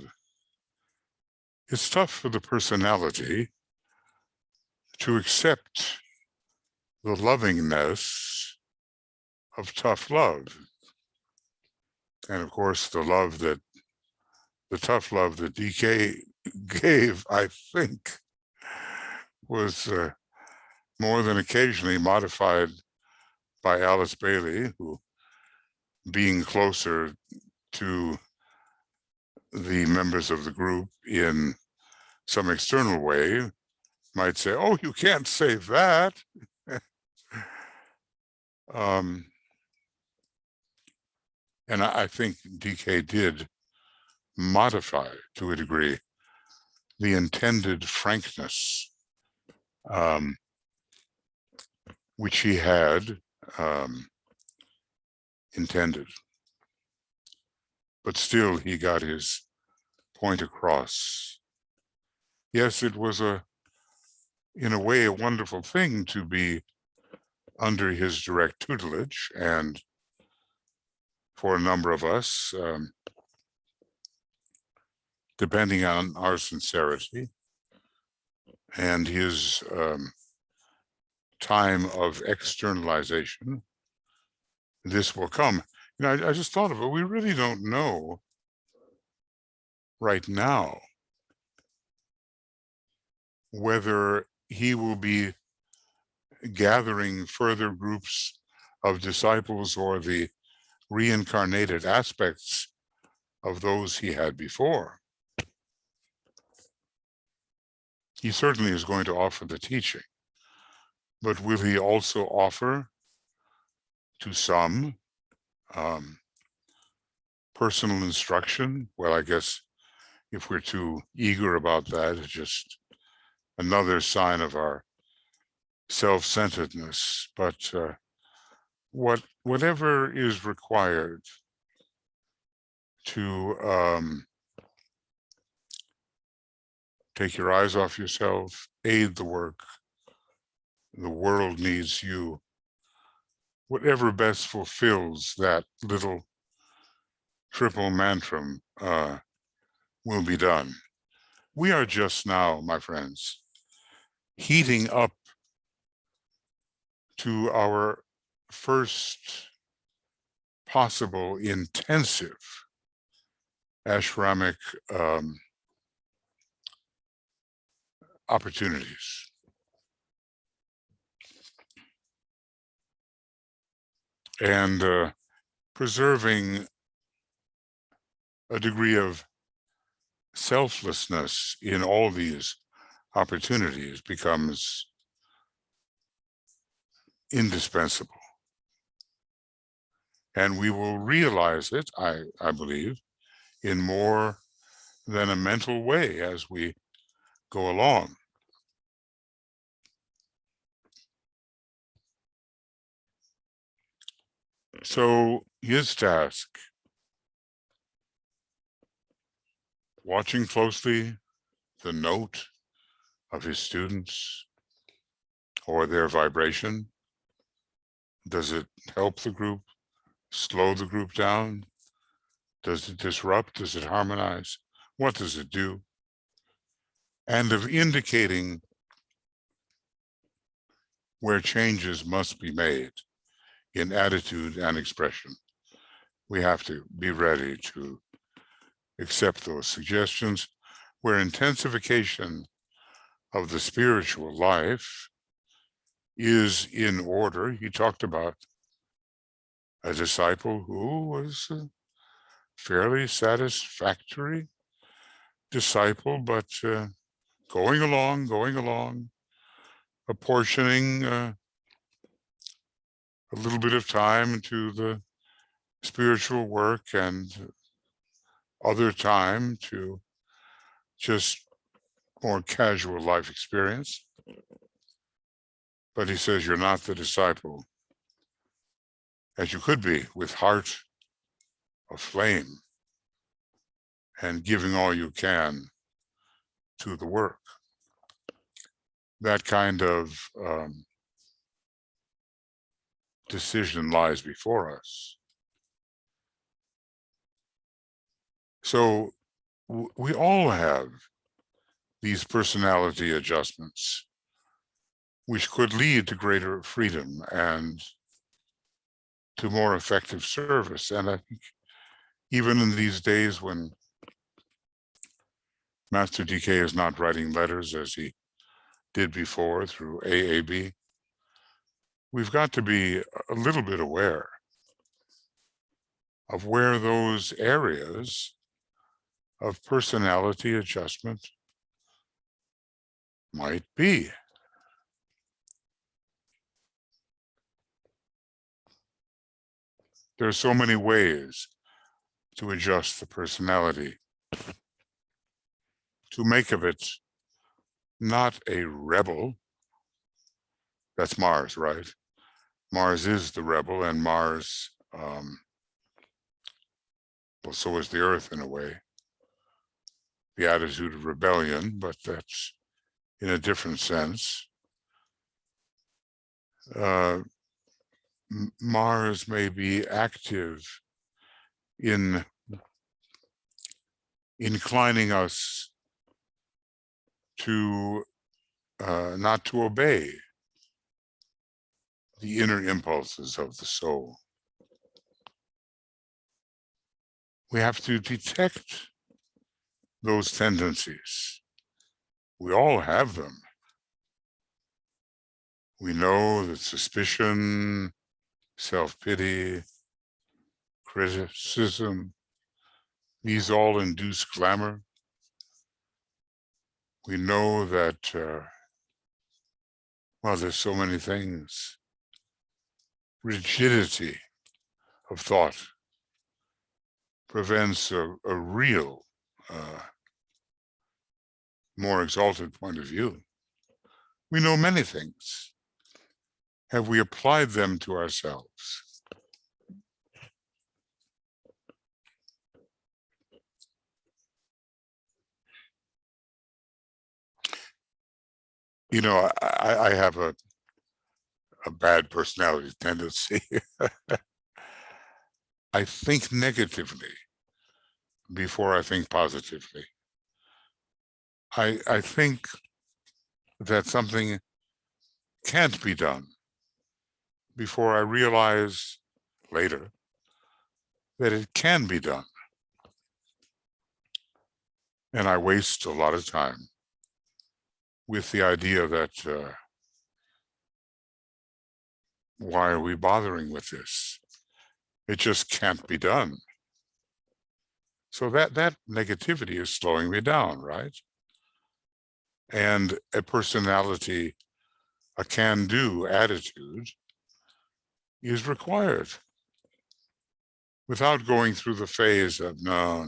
It's tough for the personality to accept the lovingness of tough love. And of course, the tough love that DK gave, I think, was more than occasionally modified by Alice Bailey, who, being closer to the members of the group in some external way, might say, oh, you can't say that. And I think DK did modify, to a degree, the intended frankness which he had intended. But still, he got his point across. Yes, it was in a way, a wonderful thing to be under his direct tutelage, and for a number of us, depending on our sincerity and his time of externalization, this will come. I just thought of it. We really don't know right now whether he will be gathering further groups of disciples or the reincarnated aspects of those he had before. He certainly is going to offer the teaching, but will he also offer to some personal instruction? Well, I guess if we're too eager about that, it's just another sign of our self-centeredness. But whatever is required to take your eyes off yourself, aid the work, the world needs you, whatever best fulfills that little triple mantra will be done. We are just now, my friends, heating up to our first possible intensive ashramic opportunities. And preserving a degree of selflessness in all these opportunities becomes indispensable. And we will realize it, I believe, in more than a mental way as we go along. So his task, watching closely the note of his students or their vibration. Does it help the group, slow the group down? Does it disrupt? Does it harmonize? What does it do? And of indicating where changes must be made in attitude and expression. We have to be ready to accept those suggestions where intensification of the spiritual life is in order. He talked about a disciple who was a fairly satisfactory disciple, but going along, apportioning a little bit of time to the spiritual work and other time to just more casual life experience. But he says, you're not the disciple as you could be, with heart aflame and giving all you can to the work. That kind of decision lies before us. So we all have these personality adjustments, which could lead to greater freedom and to more effective service. And I think even in these days when Master DK is not writing letters as he did before through AAB, we've got to be a little bit aware of where those areas of personality adjustment might be. There are so many ways to adjust the personality, to make of it not a rebel. That's Mars, right? Mars is the rebel, and Mars, well, so is the Earth in a way. The attitude of rebellion, but that's in a different sense. Mars may be active in inclining us to not to obey the inner impulses of the soul. We have to detect those tendencies. We all have them. We know that suspicion, self-pity, criticism, these all induce glamour. We know that, well, there's so many things. Rigidity of thought prevents a real, more exalted point of view. We know many things. Have we applied them to ourselves? You know, I have a bad personality tendency. I think negatively before I think positively. I think that something can't be done before I realize later that it can be done. And I waste a lot of time with the idea that why are we bothering with this? It just can't be done. So that negativity is slowing me down, right? And a personality, a can-do attitude is required without going through the phase of no.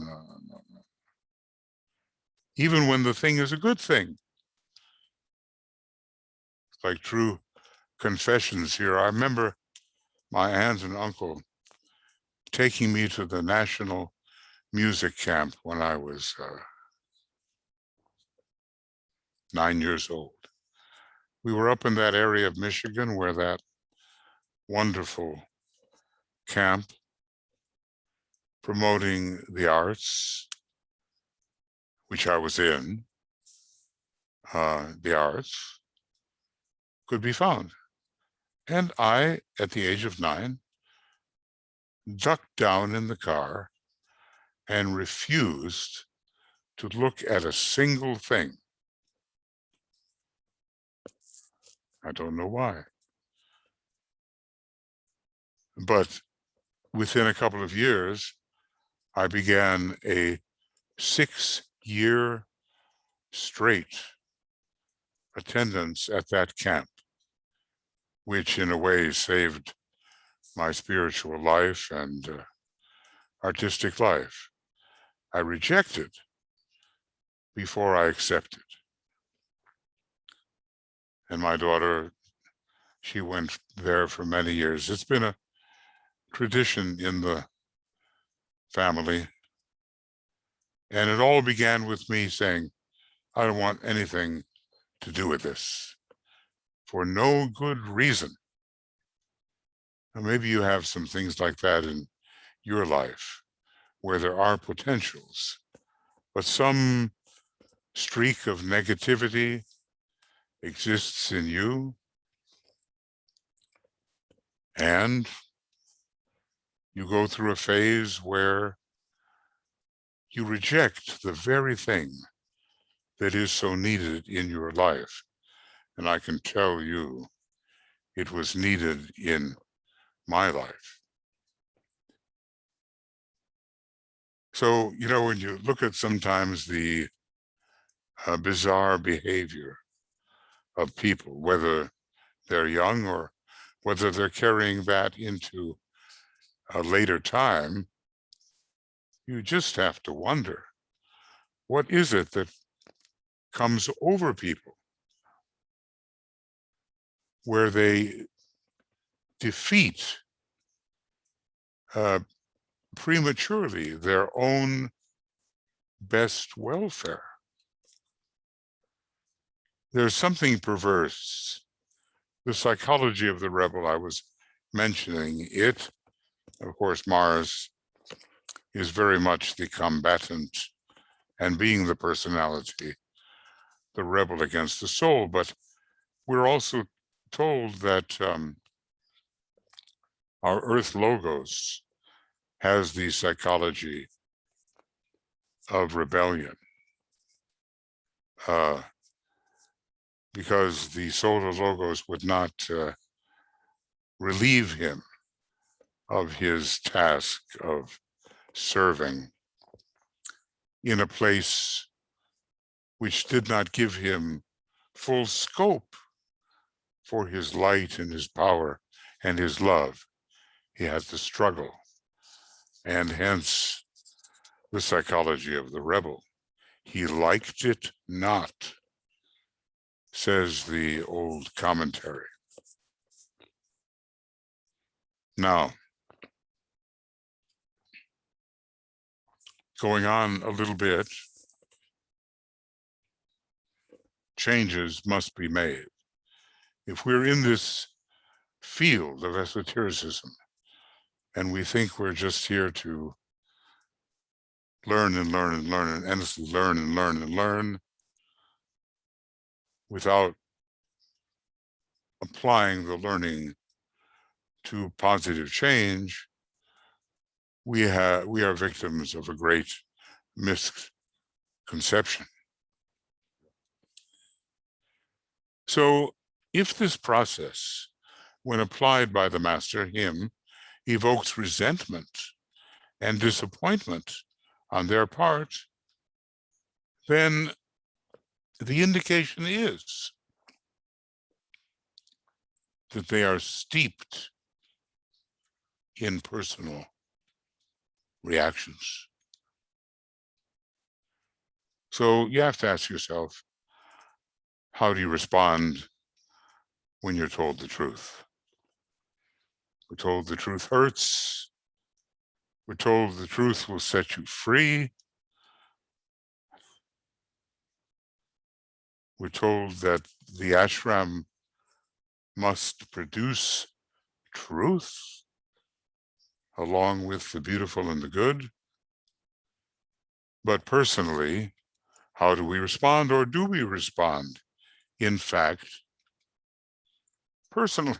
Even when the thing is a good thing. Like true confessions here. I remember my aunt and uncle taking me to the National Music Camp when I was 9 years old. We were up in that area of Michigan where that wonderful camp promoting the arts, which I was in, the arts, could be found. And I, at the age of 9, ducked down in the car and refused to look at a single thing. I don't know why. But within a couple of years, I began a 6-year straight attendance at that camp, which in a way saved my spiritual life and artistic life. I rejected before I accepted. And my daughter, she went there for many years. It's been a tradition in the family. And it all began with me saying, I don't want anything to do with this for no good reason. Now, maybe you have some things like that in your life where there are potentials, but some streak of negativity exists in you, and you go through a phase where you reject the very thing that is so needed in your life. And I can tell you, it was needed in my life. So, you know, when you look at sometimes the bizarre behavior of people, whether they're young or whether they're carrying that into a later time, you just have to wonder, what is it that comes over people where they defeat prematurely their own best welfare? There's something perverse. The psychology of the rebel I was mentioning, it, of course, Mars is very much the combatant and being the personality, the rebel against the soul. But we're also told that our Earth logos has the psychology of rebellion, because the solar logos would not relieve him of his task of serving in a place which did not give him full scope for his light and his power and his love. He had to struggle, and hence the psychology of the rebel. He liked it not, says the old commentary. Now, going on a little bit, changes must be made. If we're in this field of esotericism and we think we're just here to learn and learn and learn and endlessly learn and learn and learn without applying the learning to positive change, we are victims of a great misconception. So if this process, when applied by the master, him, evokes resentment and disappointment on their part, then the indication is that they are steeped in personal reactions. So you have to ask yourself, how do you respond when you're told the truth? We're told the truth hurts. We're told the truth will set you free. We're told that the ashram must produce truth along with the beautiful and the good. But personally, how do we respond, or do we respond, in fact, personally?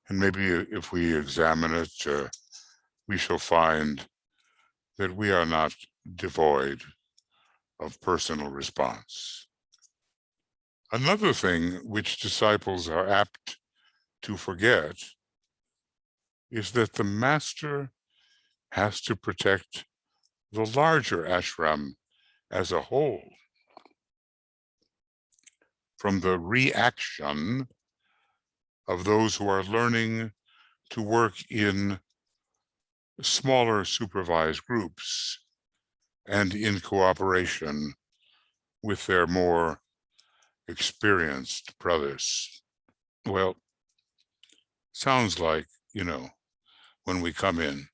And maybe if we examine it, we shall find that we are not devoid of personal response. Another thing which disciples are apt to forget is that the master has to protect the larger ashram as a whole from the reaction of those who are learning to work in smaller supervised groups and in cooperation with their more experienced brothers. Well, sounds like, when we come in,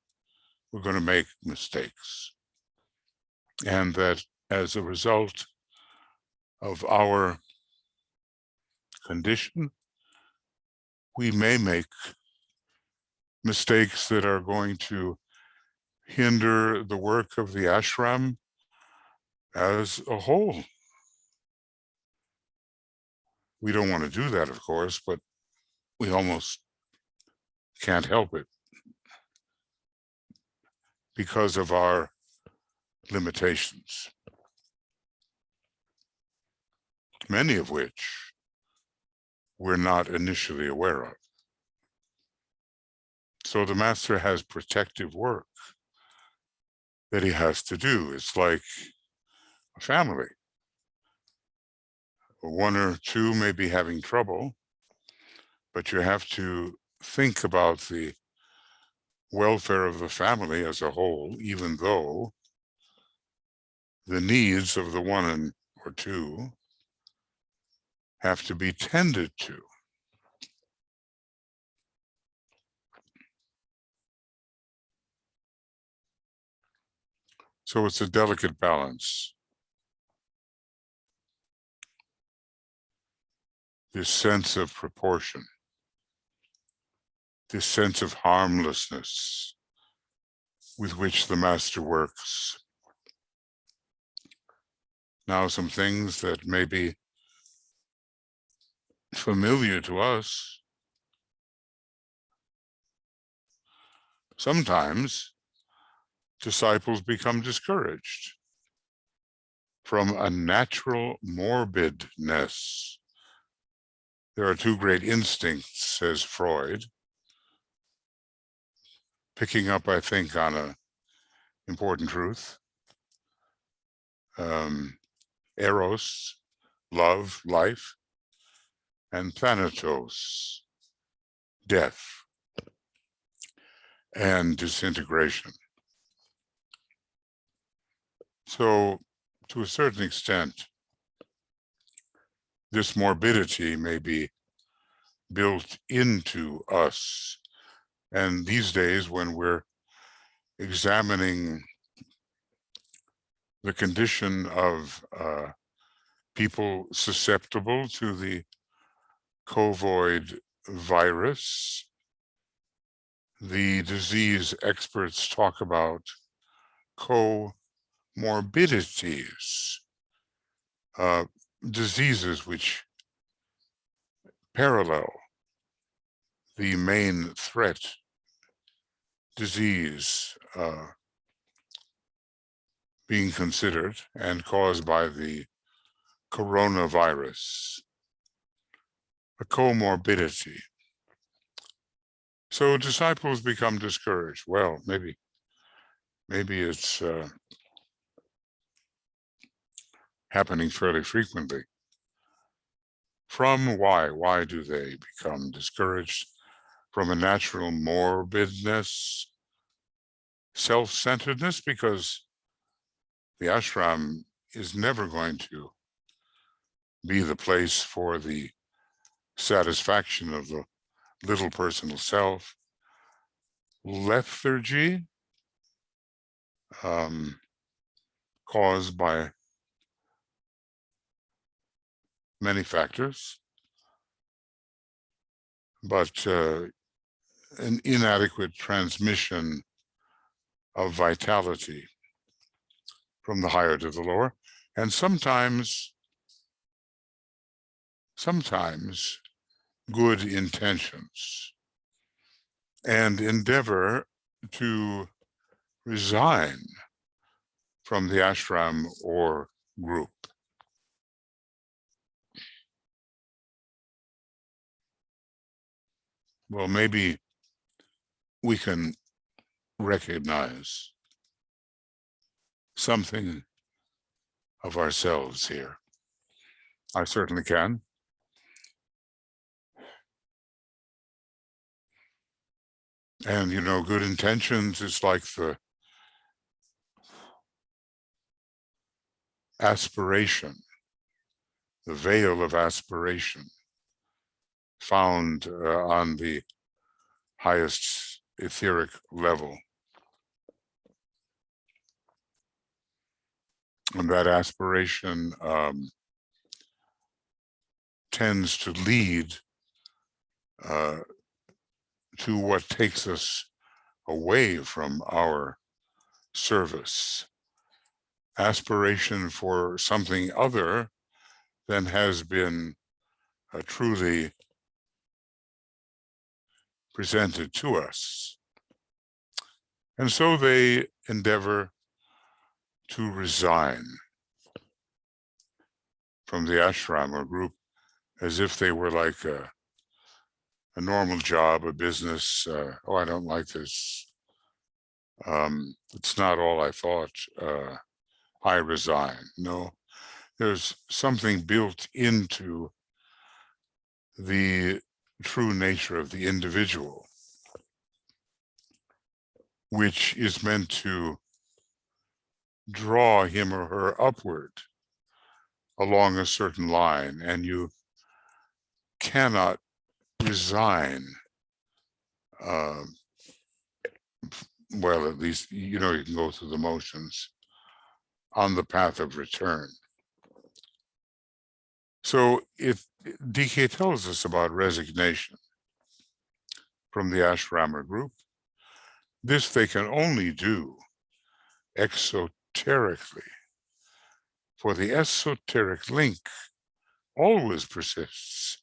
we're going to make mistakes. And that as a result of our condition, we may make mistakes that are going to hinder the work of the ashram as a whole. We don't want to do that, of course, but we almost can't help it because of our limitations, many of which we're not initially aware of. So the master has protective work that he has to do. It's like a family. One or two may be having trouble, but you have to think about the welfare of the family as a whole, even though the needs of the one or two have to be tended to. So it's a delicate balance. This sense of proportion, this sense of harmlessness with which the master works, Now, some things that may be familiar to us. Sometimes disciples become discouraged from a natural morbidness. There are two great instincts, says Freud, picking up, I think, on an important truth. Eros, love, life, and thanatos, death and disintegration. So, to a certain extent, this morbidity may be built into us. And these days, when we're examining the condition of people susceptible to the COVID virus, the disease experts talk about comorbidities, diseases which parallel the main threat disease being considered and caused by the coronavirus, a comorbidity. So disciples become discouraged. Well, maybe it's happening fairly frequently. From why? Why do they become discouraged? From a natural morbidness, self-centeredness, because the ashram is never going to be the place for the satisfaction of the little personal self. Lethargy, caused by many factors, but an inadequate transmission of vitality from the higher to the lower, and sometimes good intentions, and endeavor to resign from the ashram or group. Well, maybe we can recognize something of ourselves here. I certainly can. And, you know, good intentions is like the aspiration, the veil of aspiration found on the highest etheric level. And that aspiration tends to lead to what takes us away from our service. Aspiration for something other than has been truly presented to us. And so they endeavor to resign from the ashram or group as if they were like a normal job, a business. Oh, I don't like this. It's not all I thought. I resign. No, there's something built into the true nature of the individual, which is meant to draw him or her upward along a certain line, and you cannot resign. Well, at least, you know, you can go through the motions on the path of return. So if DK tells us about resignation from the ashram or group, this they can only do exoterically For the esoteric link always persists,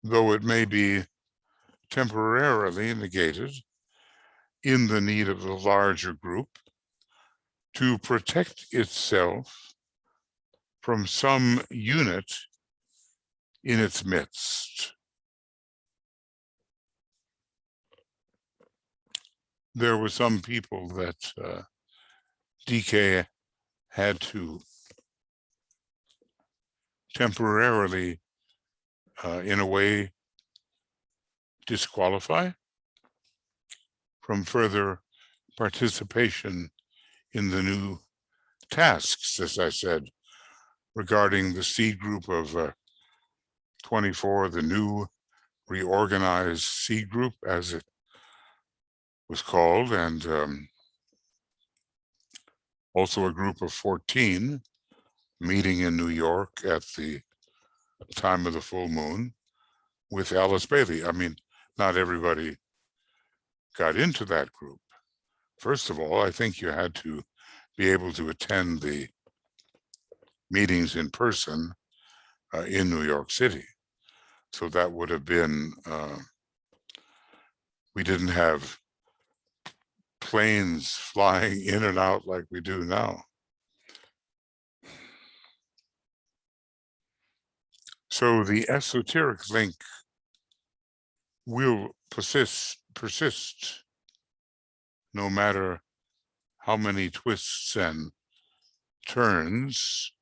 though it may be temporarily negated in the need of the larger group to protect itself from some unit in its midst. There were some people that DK had to temporarily, in a way, disqualify from further participation in the new tasks, as I said, regarding the seed group of 24, the new reorganized seed group, as it was called, and also a group of 14 meeting in New York at the time of the full moon with Alice Bailey. I mean, not everybody got into that group. First of all, I think you had to be able to attend the meetings in person in New York City. So that would have been, we didn't have planes flying in and out like we do now. So the esoteric link will persist no matter how many twists and turns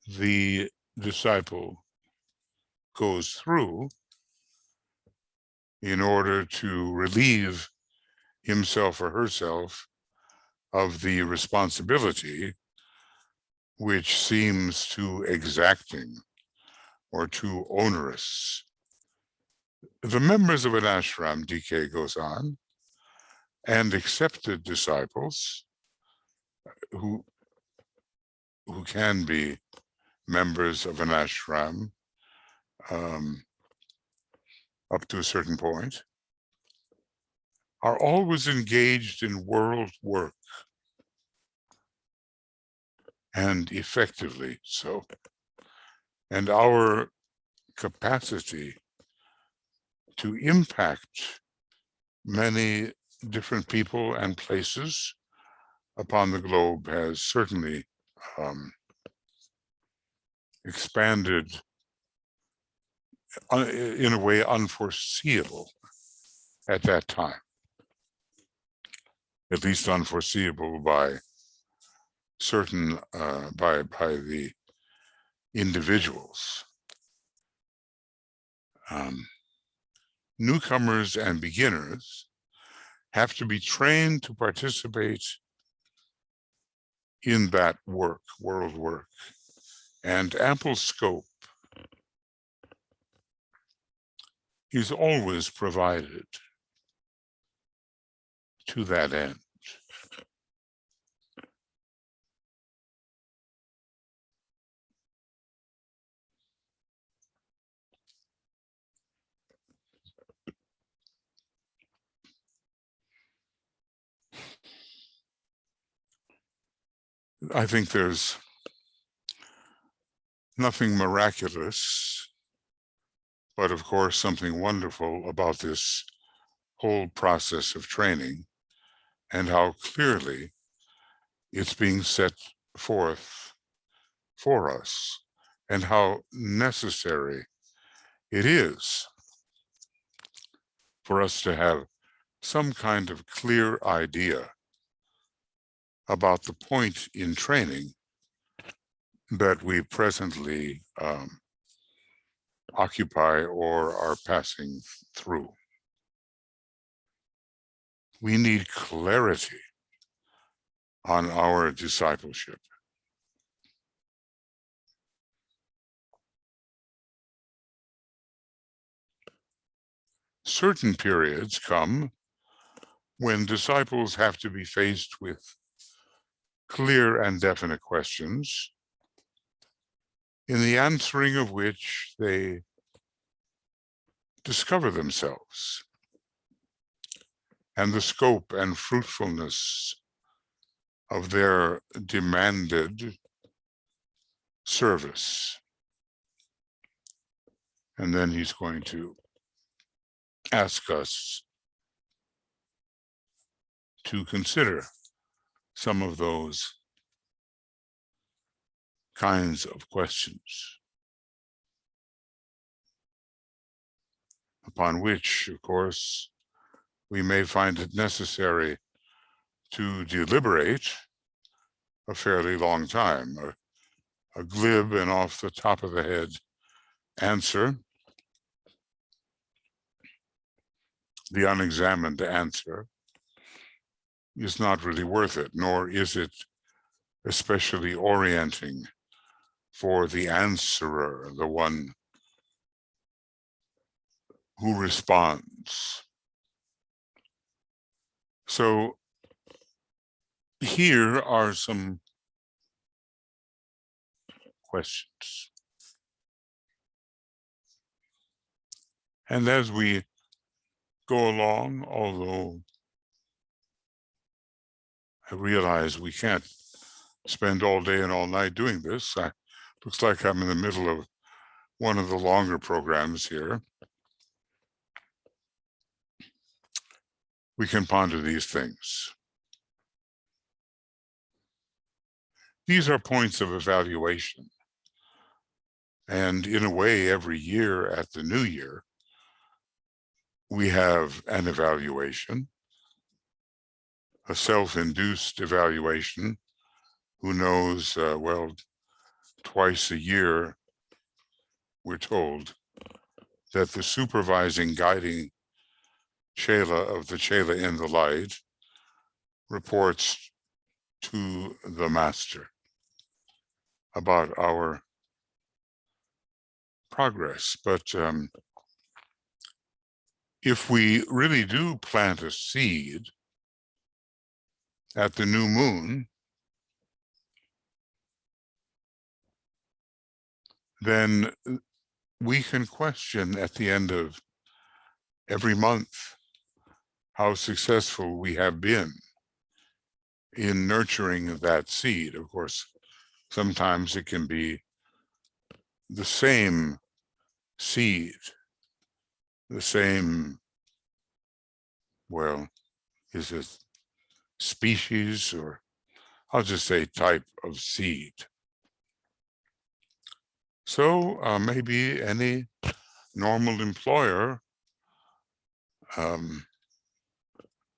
the disciple goes through in order to relieve himself or herself of the responsibility which seems too exacting or too onerous. The members of an ashram, DK goes on, and accepted disciples who can be members of an ashram up to a certain point, are always engaged in world work, and effectively so. And our capacity to impact many different people and places upon the globe has certainly expanded in a way unforeseeable at that time, at least unforeseeable by certain, by the individuals. Newcomers and beginners have to be trained to participate in that work, world work, and ample scope is always provided to that end. I think there's nothing miraculous, but of course something wonderful about this whole process of training and how clearly it's being set forth for us and how necessary it is for us to have some kind of clear idea about the point in training that we presently occupy or are passing through. We need clarity on our discipleship. Certain periods come when disciples have to be faced with clear and definite questions, in the answering of which they discover themselves and the scope and fruitfulness of their demanded service. And then he's going to ask us to consider some of those kinds of questions, upon which, of course, we may find it necessary to deliberate a fairly long time. A glib and off the top of the head answer, the unexamined answer, is not really worth it, nor is it especially orienting for the answerer, the one who responds. So here are some questions. And as we go along, although I realize we can't spend all day and all night doing this, looks like I'm in the middle of one of the longer programs here. We can ponder these things. These are points of evaluation. And in a way, every year at the new year, we have an evaluation, a self-induced evaluation. Who knows, well, twice a year, we're told that the supervising, guiding Chela of the Chela in the light reports to the master about our progress. But if we really do plant a seed at the new moon, then we can question at the end of every month how successful we have been in nurturing that seed. Of course, sometimes it can be the same seed, the same, well, is it species, or I'll just say type of seed. So maybe any normal employer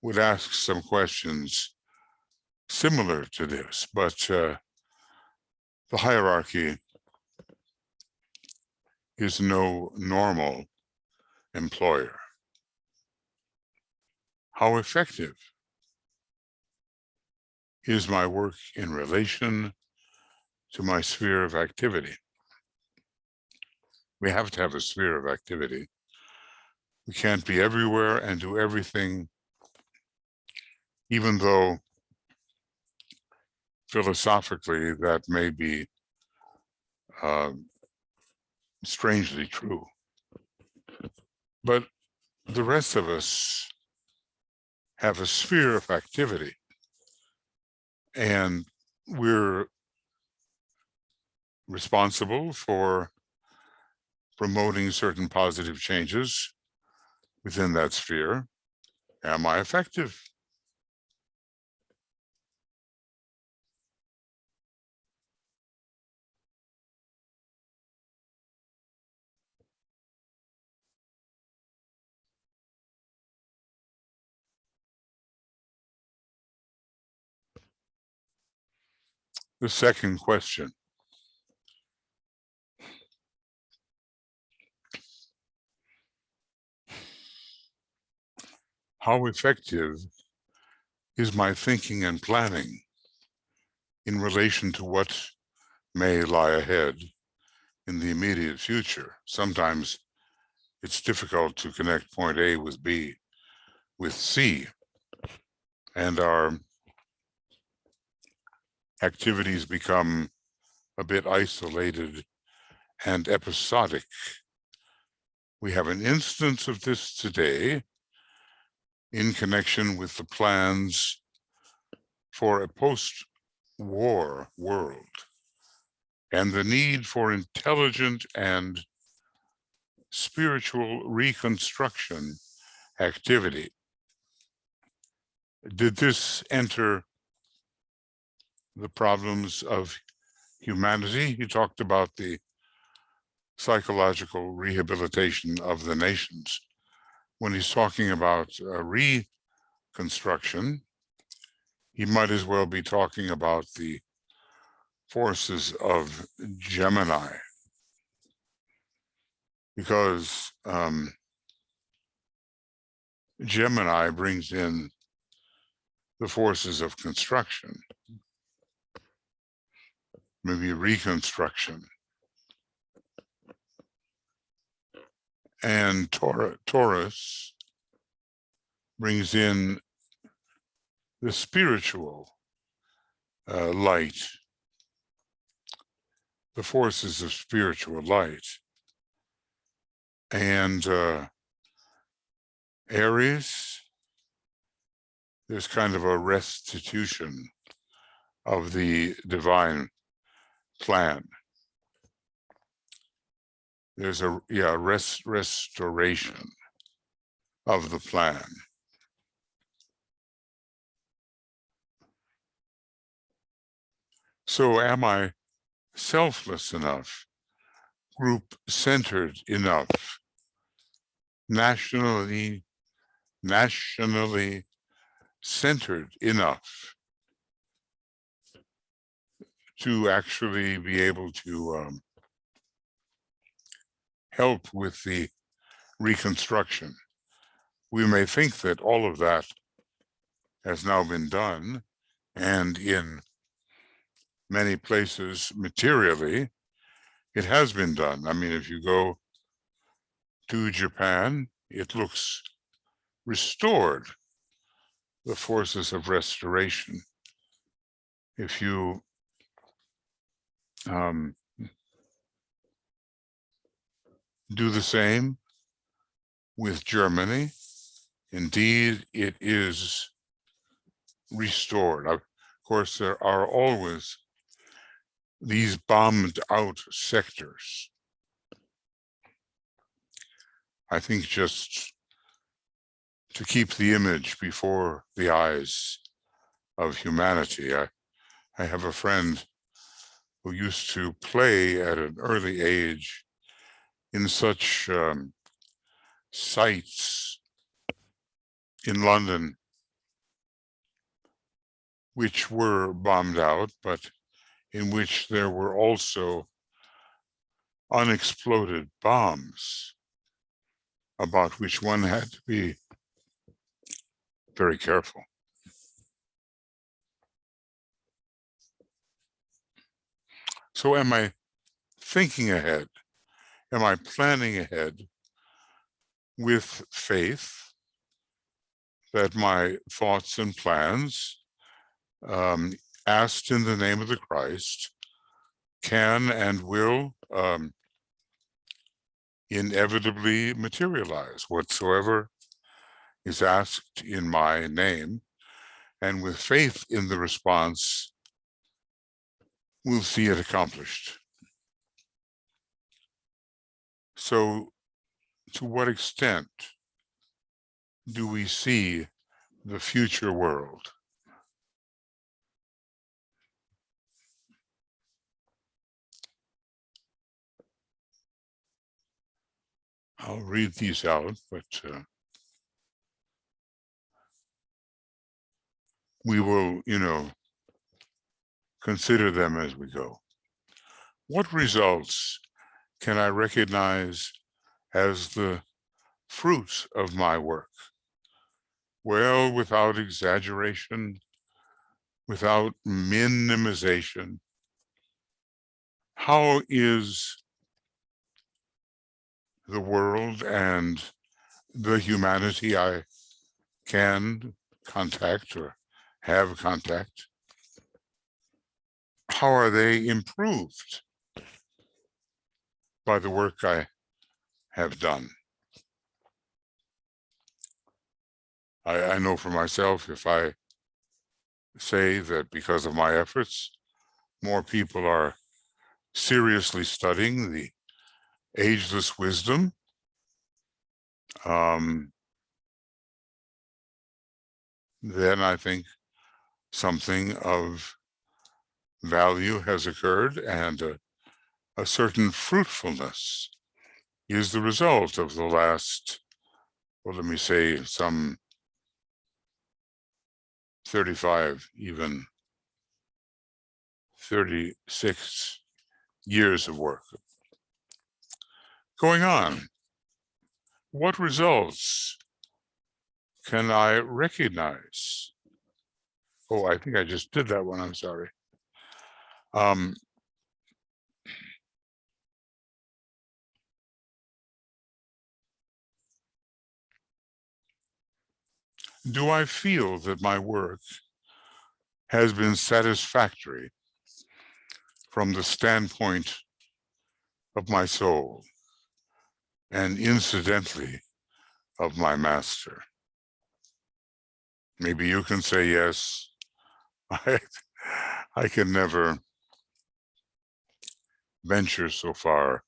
would ask some questions similar to this, but the hierarchy is no normal employer. How effective is my work in relation to my sphere of activity? We have to have a sphere of activity. We can't be everywhere and do everything, even though philosophically that may be strangely true. But the rest of us have a sphere of activity, and we're responsible for promoting certain positive changes within that sphere. Am I effective? The second question: how effective is my thinking and planning in relation to what may lie ahead in the immediate future? Sometimes it's difficult to connect point A with B with C, and our activities become a bit isolated and episodic. We have an instance of this today in connection with the plans for a post-war world and the need for intelligent and spiritual reconstruction activity. Did this enter the problems of humanity? He talked about the psychological rehabilitation of the nations. When he's talking about reconstruction, he might as well be talking about the forces of Gemini, because Gemini brings in the forces of construction, maybe reconstruction. And Taurus brings in the spiritual light, the forces of spiritual light. And Aries, there's kind of a restitution of the divine plan. There's a restoration of the plan. So am I selfless enough, group-centered enough, nationally centered enough to actually be able to help with the reconstruction? We may think that all of that has now been done, and in many places materially it has been done. I mean, if you go to Japan, it looks restored, the forces of restoration. If you do the same with Germany, indeed it is restored. Of course, there are always these bombed out sectors. I think just to keep the image before the eyes of humanity. I have a friend who used to play at an early age in such sites in London which were bombed out, but in which there were also unexploded bombs about which one had to be very careful. So am I thinking ahead? Am I planning ahead with faith that my thoughts and plans, asked in the name of the Christ, can and will inevitably materialize whatsoever is asked in my name, and with faith in the response, we'll see it accomplished. So, to what extent do we see the future world? I'll read these out, but we will, consider them as we go. What results can I recognize as the fruit of my work? Well, without exaggeration, without minimization, how is the world and the humanity I can contact or have contact, how are they improved by the work I have done? I know for myself, if I say that because of my efforts, more people are seriously studying the ageless wisdom, then I think something of value has occurred, and a certain fruitfulness is the result of the last, well, let me say, some 35, even 36 years of work going on. What results can I recognize? Oh, I think I just did that one. I'm sorry. Do I feel that my work has been satisfactory from the standpoint of my soul and incidentally of my master? Maybe you can say yes. I can never venture so far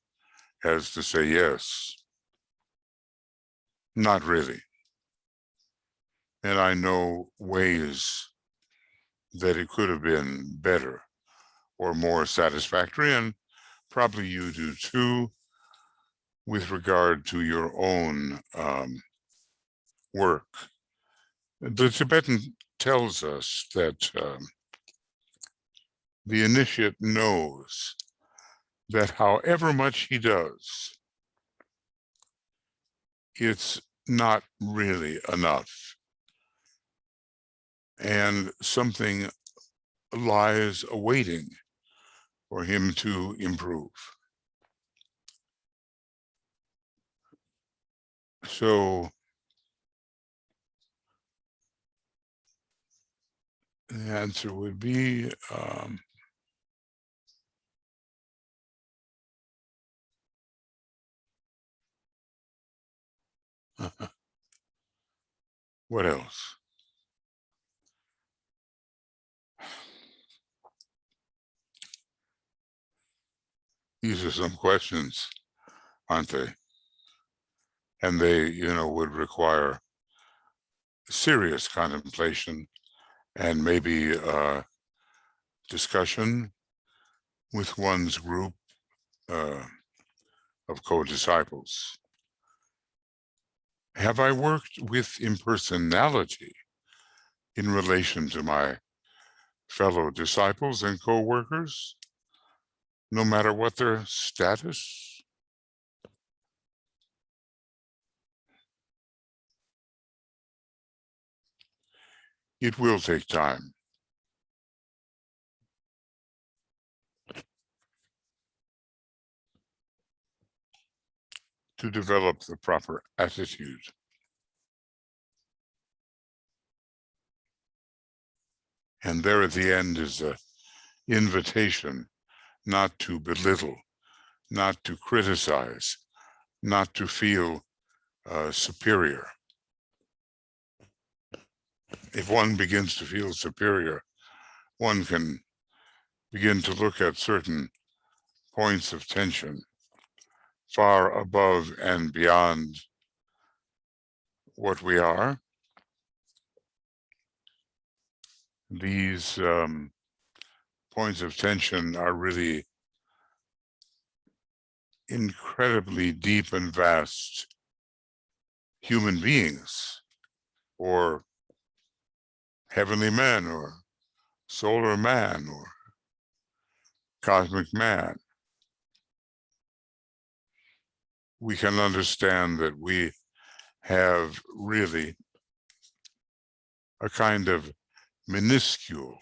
as to say yes. Not really. And I know ways that it could have been better or more satisfactory, and probably you do too, with regard to your own work. The Tibetan tells us that the initiate knows that however much he does, it's not really enough, and something lies awaiting for him to improve. So the answer would be what else? These are some questions, aren't they? And they, would require serious contemplation and maybe discussion with one's group of co-disciples. Have I worked with impersonality in relation to my fellow disciples and co-workers, no matter what their status? It will take time. To develop the proper attitude. And there at the end is an invitation not to belittle, not to criticize, not to feel superior. If one begins to feel superior, one can begin to look at certain points of tension far above and beyond what we are. These points of tension are really incredibly deep and vast human beings, or heavenly man, or solar man, or cosmic man. We can understand that we have really a kind of minuscule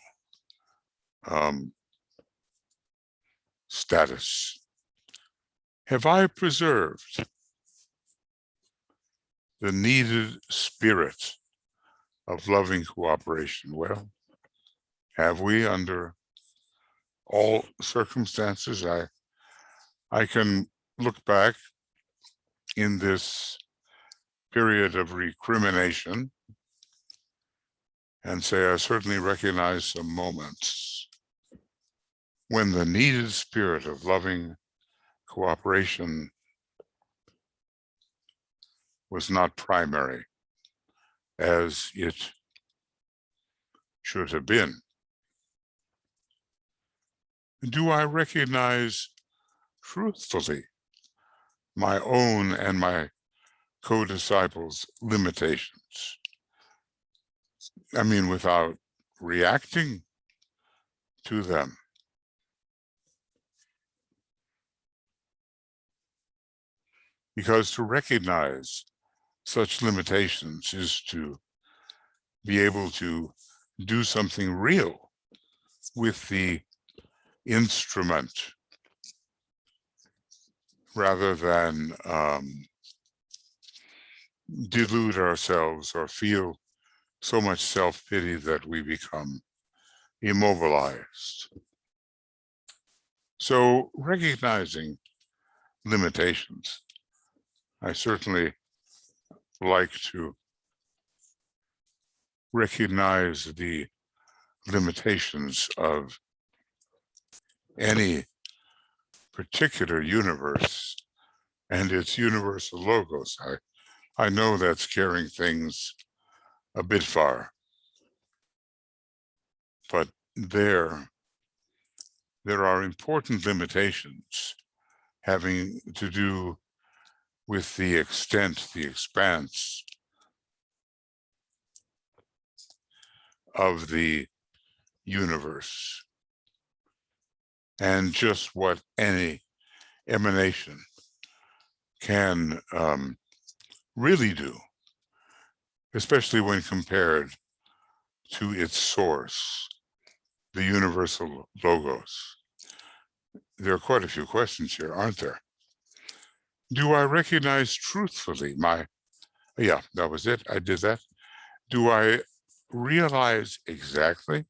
status. Have I preserved the needed spirit of loving cooperation? Well, have we, under all circumstances? I can look back in this period of recrimination and say, I certainly recognize some moments when the needed spirit of loving cooperation was not primary as it should have been. Do I recognize truthfully my own and my co-disciples' limitations? I mean, without reacting to them. Because to recognize such limitations is to be able to do something real with the instrument rather than delude ourselves or feel so much self-pity that we become immobilized. So recognizing limitations, I certainly like to recognize the limitations of any particular universe and its universal logos. I know that's carrying things a bit far, but there are important limitations having to do with the extent, the expanse of the universe, and just what any emanation can really do, especially when compared to its source, the universal logos. There are quite a few questions here, aren't there? Do I recognize truthfully yeah, that was it, I did that. Do I realize exactly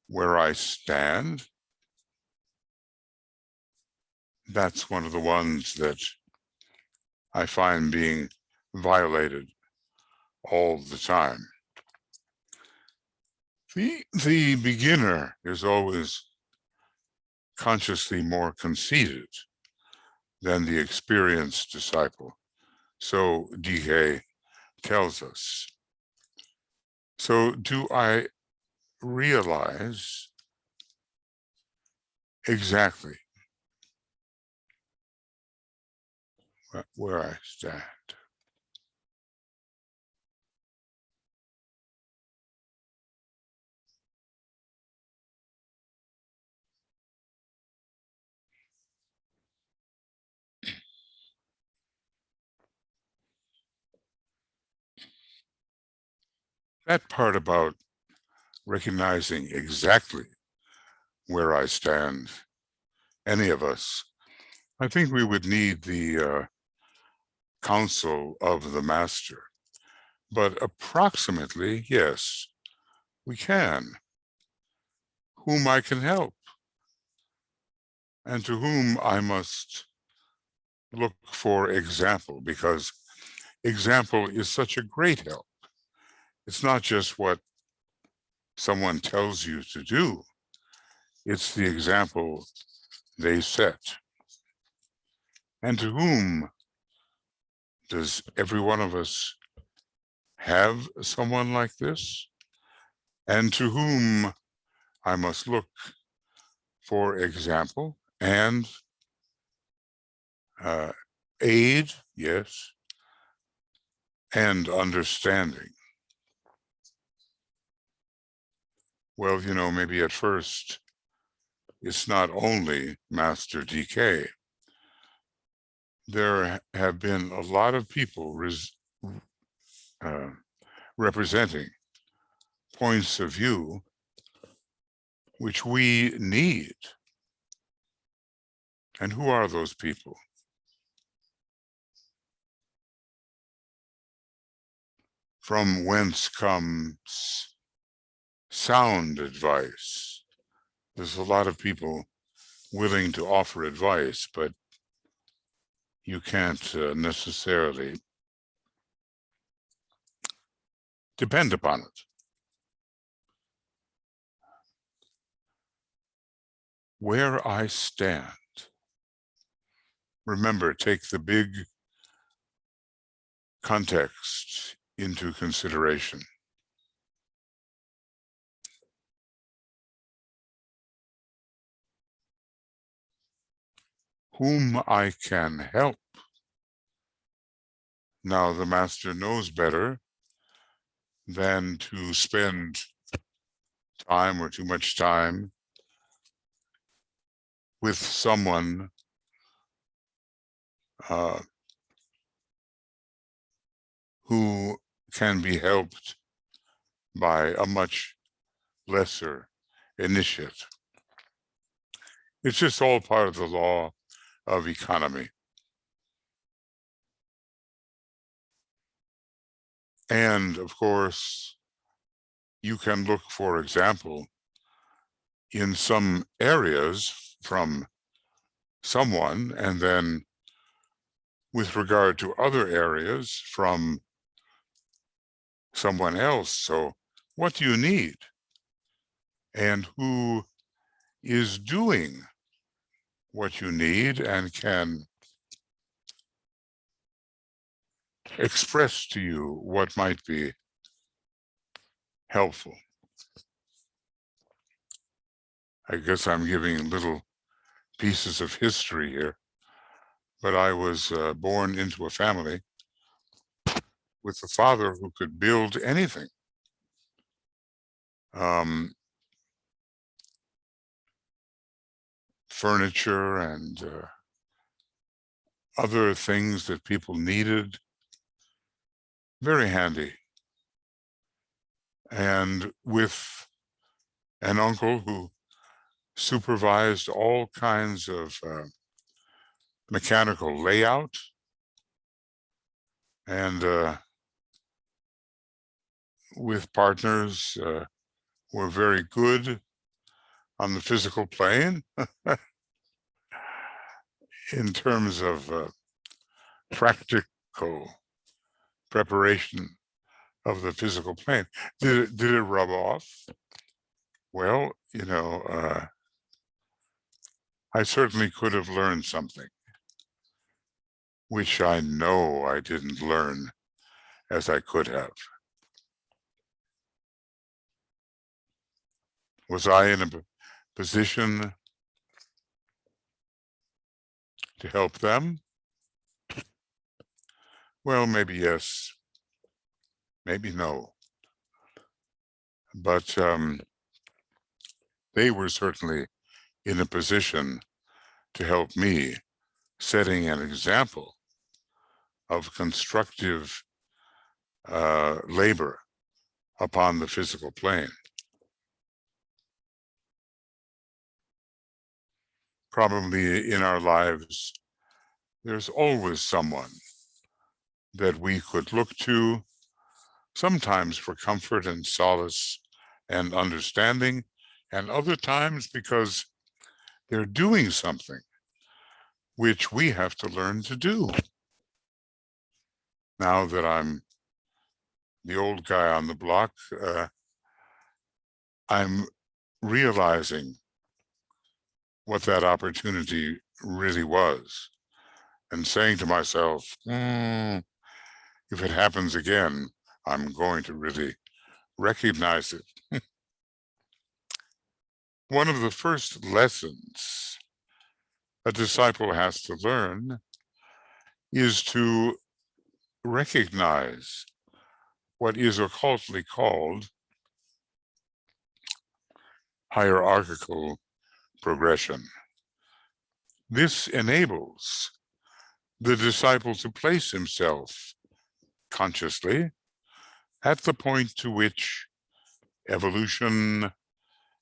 where I stand? That's one of the ones that I find being violated all the time. The beginner is always consciously more conceited than the experienced disciple. So DK tells us. So do I realize exactly where I stand? That part about recognizing exactly where I stand, any of us, I think we would need the counsel of the master. But approximately, yes, we can. Whom I can help, and to whom I must look for example, because example is such a great help. It's not just what someone tells you to do, it's the example they set. And to whom does every one of us have someone like this? And to whom I must look for example and aid, yes, and understanding. Well, you know, maybe at first it's not only Master DK. There have been a lot of people representing points of view which we need. And who are those people? From whence comes sound advice? There's a lot of people willing to offer advice, but you can't necessarily depend upon it. where I stand. Remember, take the big context into consideration. Whom I can help. Now, the master knows better than to spend time or too much time with someone who can be helped by a much lesser initiate. It's just all part of the law of economy. And of course, you can look, for example, in some areas from someone, and then with regard to other areas from someone else. So what do you need? And who is doing what you need and can express to you what might be helpful. I guess I'm giving little pieces of history here, but I was born into a family with a father who could build anything. Furniture and other things that people needed. Very handy. And with an uncle who supervised all kinds of mechanical layout and with partners who were very good on the physical plane in terms of practical preparation of the physical plane. Did it rub off? Well, you know, I certainly could have learned something, which I know I didn't learn as I could have. Was I in a position to help them? Well, maybe yes, maybe no. But they were certainly in a position to help me, setting an example of constructive labor upon the physical plane. Probably in our lives, there's always someone that we could look to, sometimes for comfort and solace and understanding, and other times because they're doing something which we have to learn to do. Now that I'm the old guy on the block, I'm realizing what that opportunity really was and saying to myself, if it happens again, I'm going to really recognize it. One of the first lessons a disciple has to learn is to recognize what is occultly called hierarchical progression. This enables the disciple to place himself consciously at the point to which evolution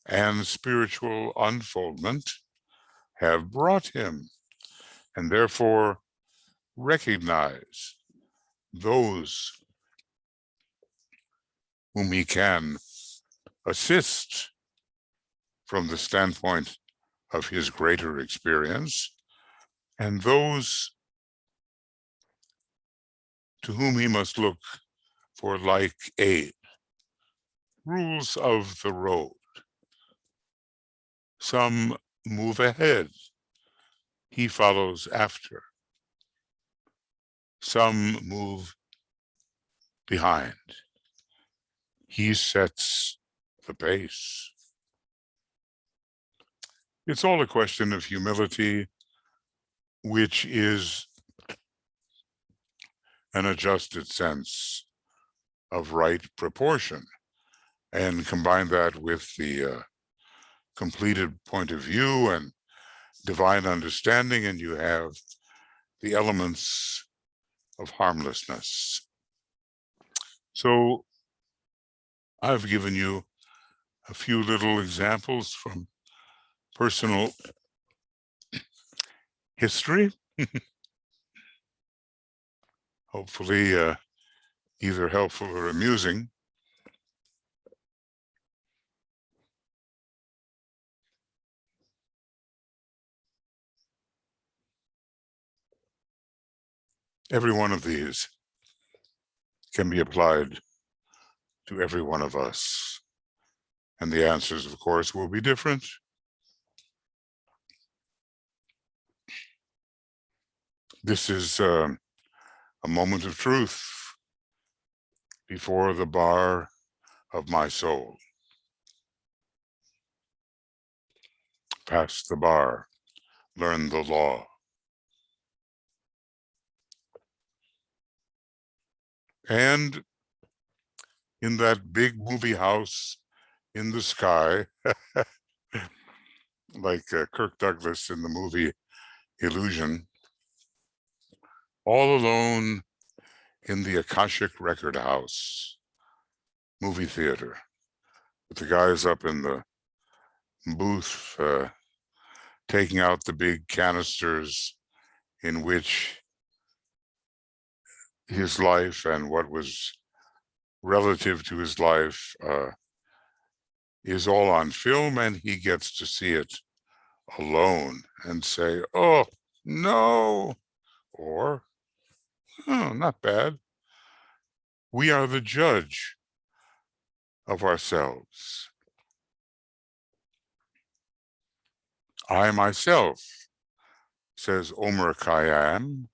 and spiritual unfoldment have brought him, and therefore recognize those whom he can assist from the standpoint of his greater experience, and those to whom he must look for like aid. Rules of the road. Some move ahead. He follows after. Some move behind. He sets the pace. It's all a question of humility, which is an adjusted sense of right proportion. And combine that with the completed point of view and divine understanding, and you have the elements of harmlessness. So I've given you a few little examples from personal history, hopefully either helpful or amusing. Every one of these can be applied to every one of us, and the answers, of course, will be different. This is a moment of truth before the bar of my soul. Pass the bar, learn the law. And in that big movie house in the sky, like Kirk Douglas in the movie Illusion, all alone in the Akashic Record House movie theater, with the guys up in the booth taking out the big canisters in which his life and what was relative to his life is all on film, and he gets to see it alone and say, oh, no, or, oh, not bad. We are the judge of ourselves. I myself, says Omar Khayyam,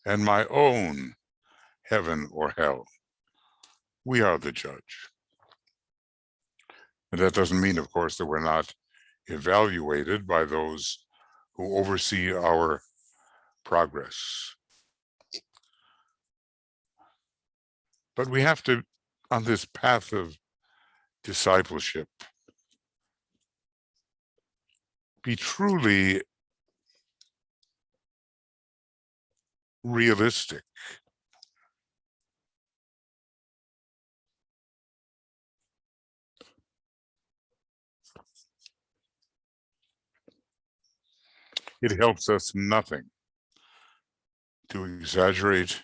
and my own heaven or hell. We are the judge. And that doesn't mean, of course, that we're not evaluated by those who oversee our progress. But we have to, on this path of discipleship, be truly realistic. It helps us nothing to exaggerate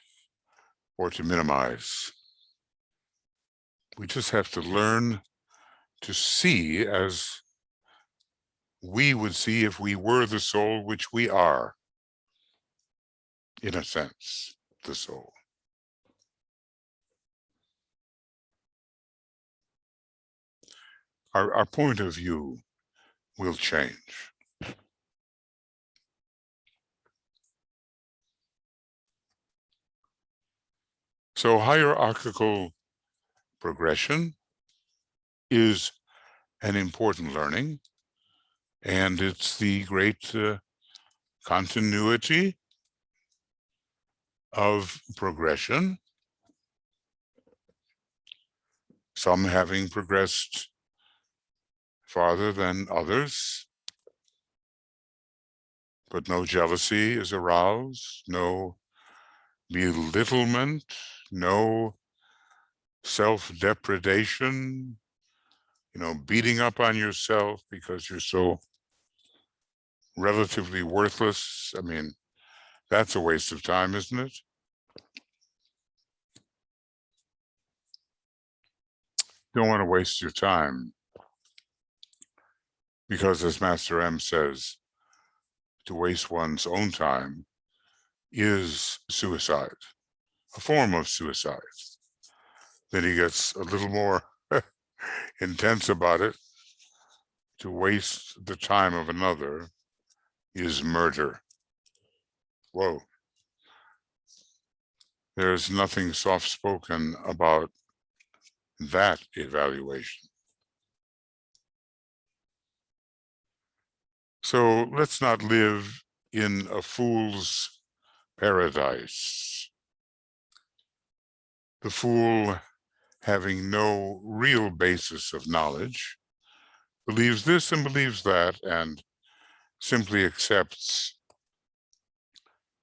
or to minimize. We just have to learn to see as we would see if we were the soul, which we are, in a sense, the soul. Our point of view will change. So hierarchical progression is an important learning, and it's the great continuity of progression, some having progressed farther than others, but no jealousy is aroused, no belittlement, no self-depredation, beating up on yourself because you're so relatively worthless. I mean, that's a waste of time, isn't it? Don't want to waste your time, because as Master M says, to waste one's own time is suicide, a form of suicide. Then he gets a little more intense about it. To waste the time of another is murder. Whoa. There's nothing soft-spoken about that evaluation. So let's not live in a fool's paradise. The fool, having no real basis of knowledge, believes this and believes that, and simply accepts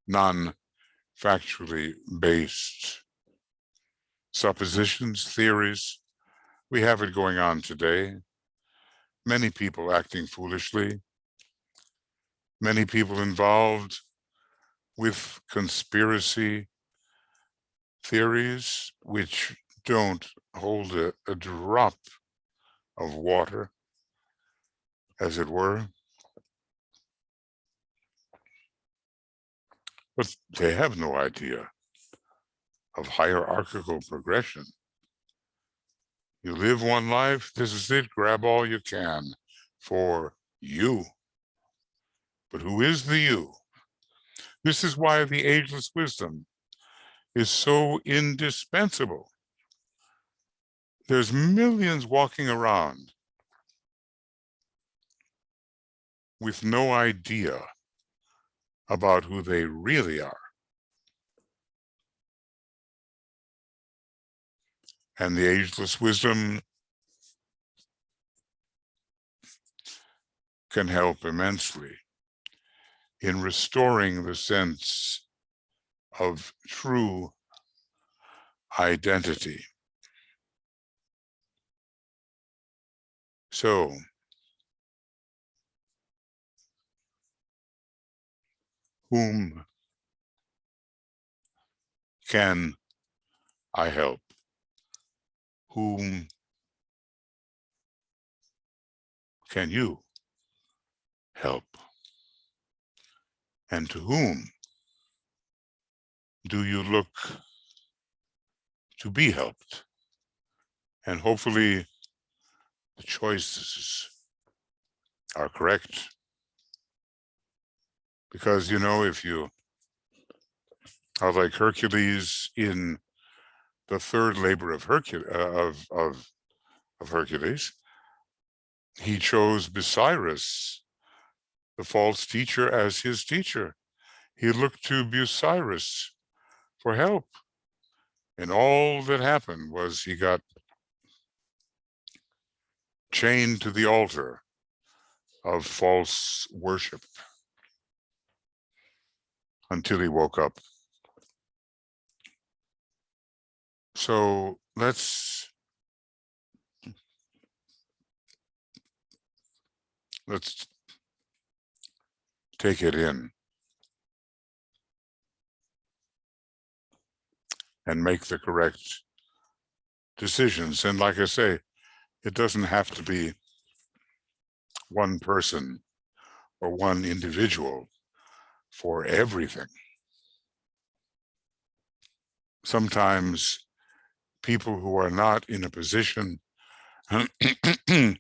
non-factually based suppositions, theories. We have it going on today. Many people acting foolishly, many people involved with conspiracy theories which don't hold a drop of water, as it were. But they have no idea of hierarchical progression. You live one life, this is it, grab all you can for you. But who is the you? This is why the ageless wisdom is so indispensable. There's millions walking around with no idea about who they really are. And the ageless wisdom can help immensely in restoring the sense of true identity. So, whom can I help? Whom can you help? And to whom do you look to be helped? And hopefully the choices are correct. Because, you know, if you are like Hercules in the third labor of Hercules, he chose Busiris, the false teacher, as his teacher. He looked to Busiris for help. And all that happened was he got chained to the altar of false worship until he woke up. So let's take it in and make the correct decisions. And like I say, it doesn't have to be one person or one individual for everything. Sometimes people who are not in a position to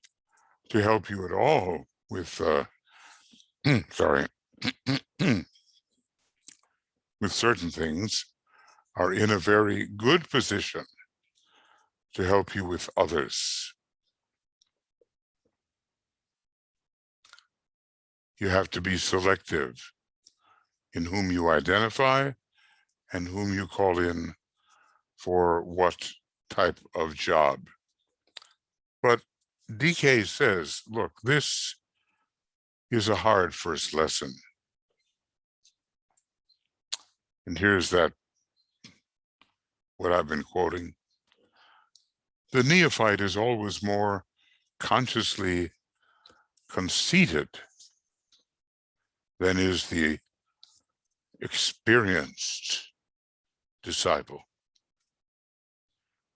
help you at all with, with certain things are in a very good position to help you with others. You have to be selective in whom you identify and whom you call in for what type of job. But DK says, look, this is a hard first lesson. And here's that, what I've been quoting. The neophyte is always more consciously conceited than is the experienced disciple.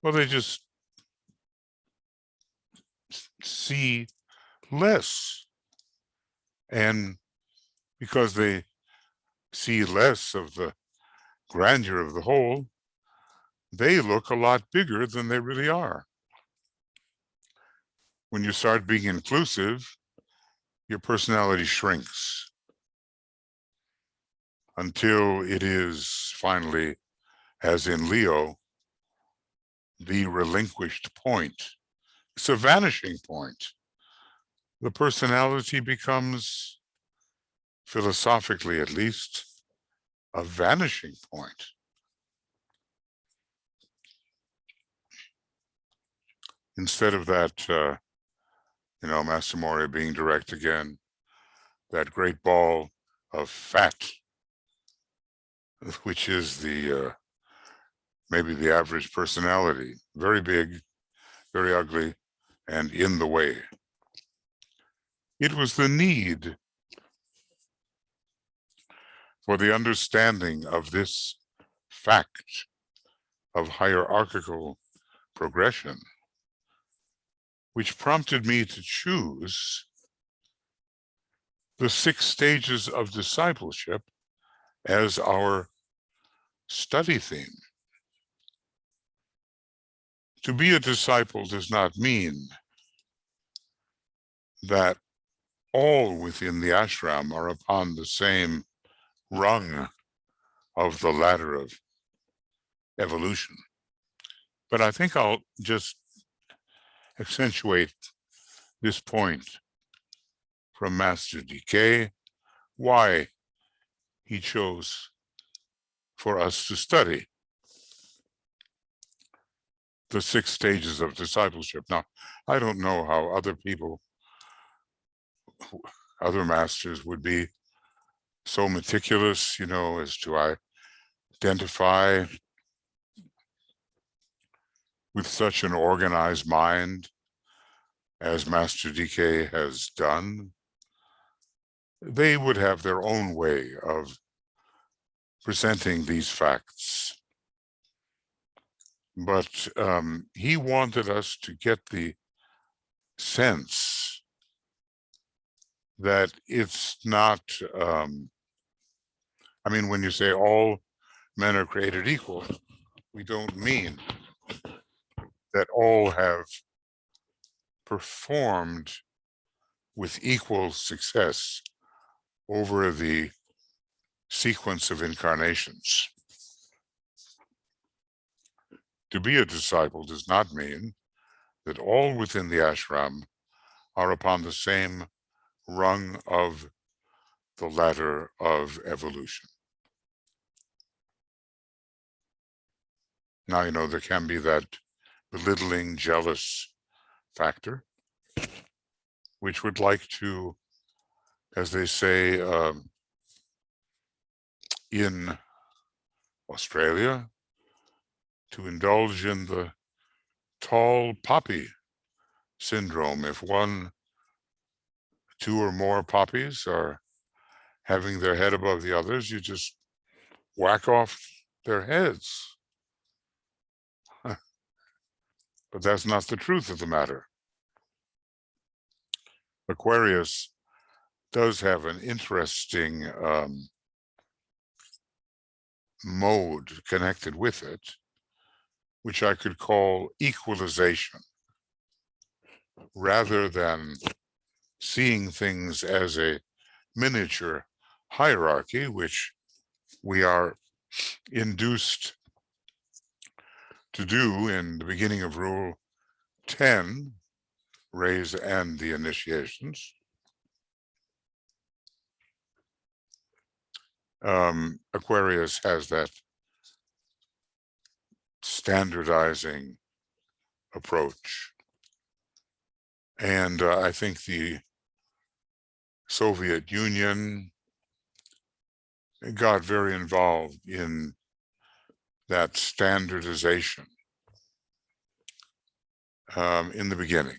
Well, they just see less. And because they see less of the grandeur of the whole, they look a lot bigger than they really are. When you start being inclusive, your personality shrinks until it is finally, as in Leo, the relinquished point. It's a vanishing point. The personality becomes, philosophically at least, a vanishing point. Instead of that, Master Moria being direct again, that great ball of fat, which is the maybe the average personality, very big, very ugly, and in the way. It was the need for the understanding of this fact of hierarchical progression which prompted me to choose the 6 stages of discipleship as our study theme. To be a disciple does not mean that all within the ashram are upon the same rung of the ladder of evolution. But I think I'll just accentuate this point from Master DK, why he chose for us to study the 6 stages of discipleship. Now, I don't know how other people, other masters would be so meticulous, as to identify with such an organized mind as Master DK has done. They would have their own way of presenting these facts. But he wanted us to get the sense that it's not, when you say all men are created equal, we don't mean that all have performed with equal success over the sequence of incarnations. To be a disciple does not mean that all within the ashram are upon the same rung of the ladder of evolution. Now, there can be that belittling, jealous factor, which would like to, as they say in Australia, to indulge in the tall poppy syndrome. If 1, 2 or more poppies are having their head above the others, you just whack off their heads. But that's not the truth of the matter. Aquarius does have an interesting mode connected with it, which I could call equalization, rather than seeing things as a miniature hierarchy, which we are induced to do in the beginning of Rule 10, raise and the initiations. Aquarius has that standardizing approach. And I think the Soviet Union got very involved in that standardization in the beginning.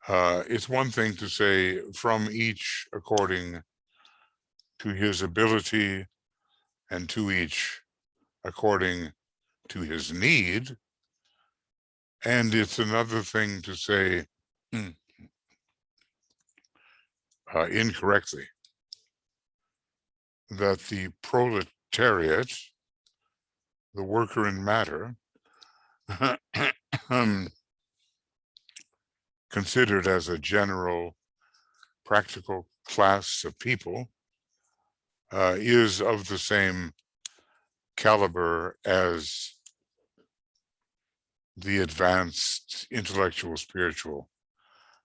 It's one thing to say from each according to his ability and to each according to his need. And it's another thing to say incorrectly that the proletariat, the worker in matter, considered as a general practical class of people is of the same caliber as the advanced intellectual spiritual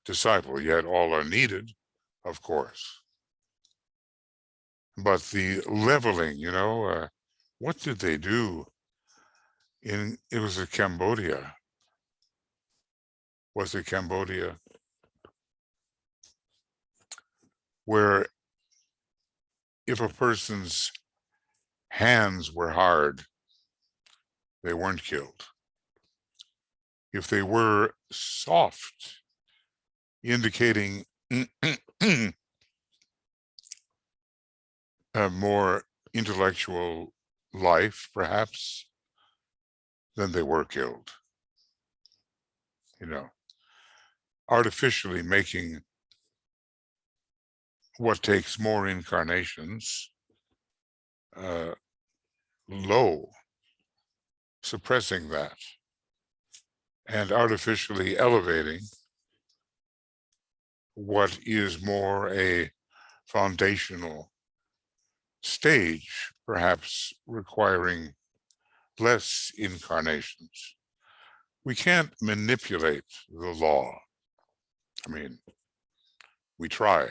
disciple, yet all are needed, of course. But the leveling, what did they do it was Cambodia. Was it Cambodia? Where if a person's hands were hard, they weren't killed. If they were soft, indicating a more intellectual life, perhaps, then they were killed. Artificially making what takes more incarnations low, suppressing that, and artificially elevating what is more a foundational stage, perhaps requiring less incarnations. We can't manipulate the law. I mean, we try,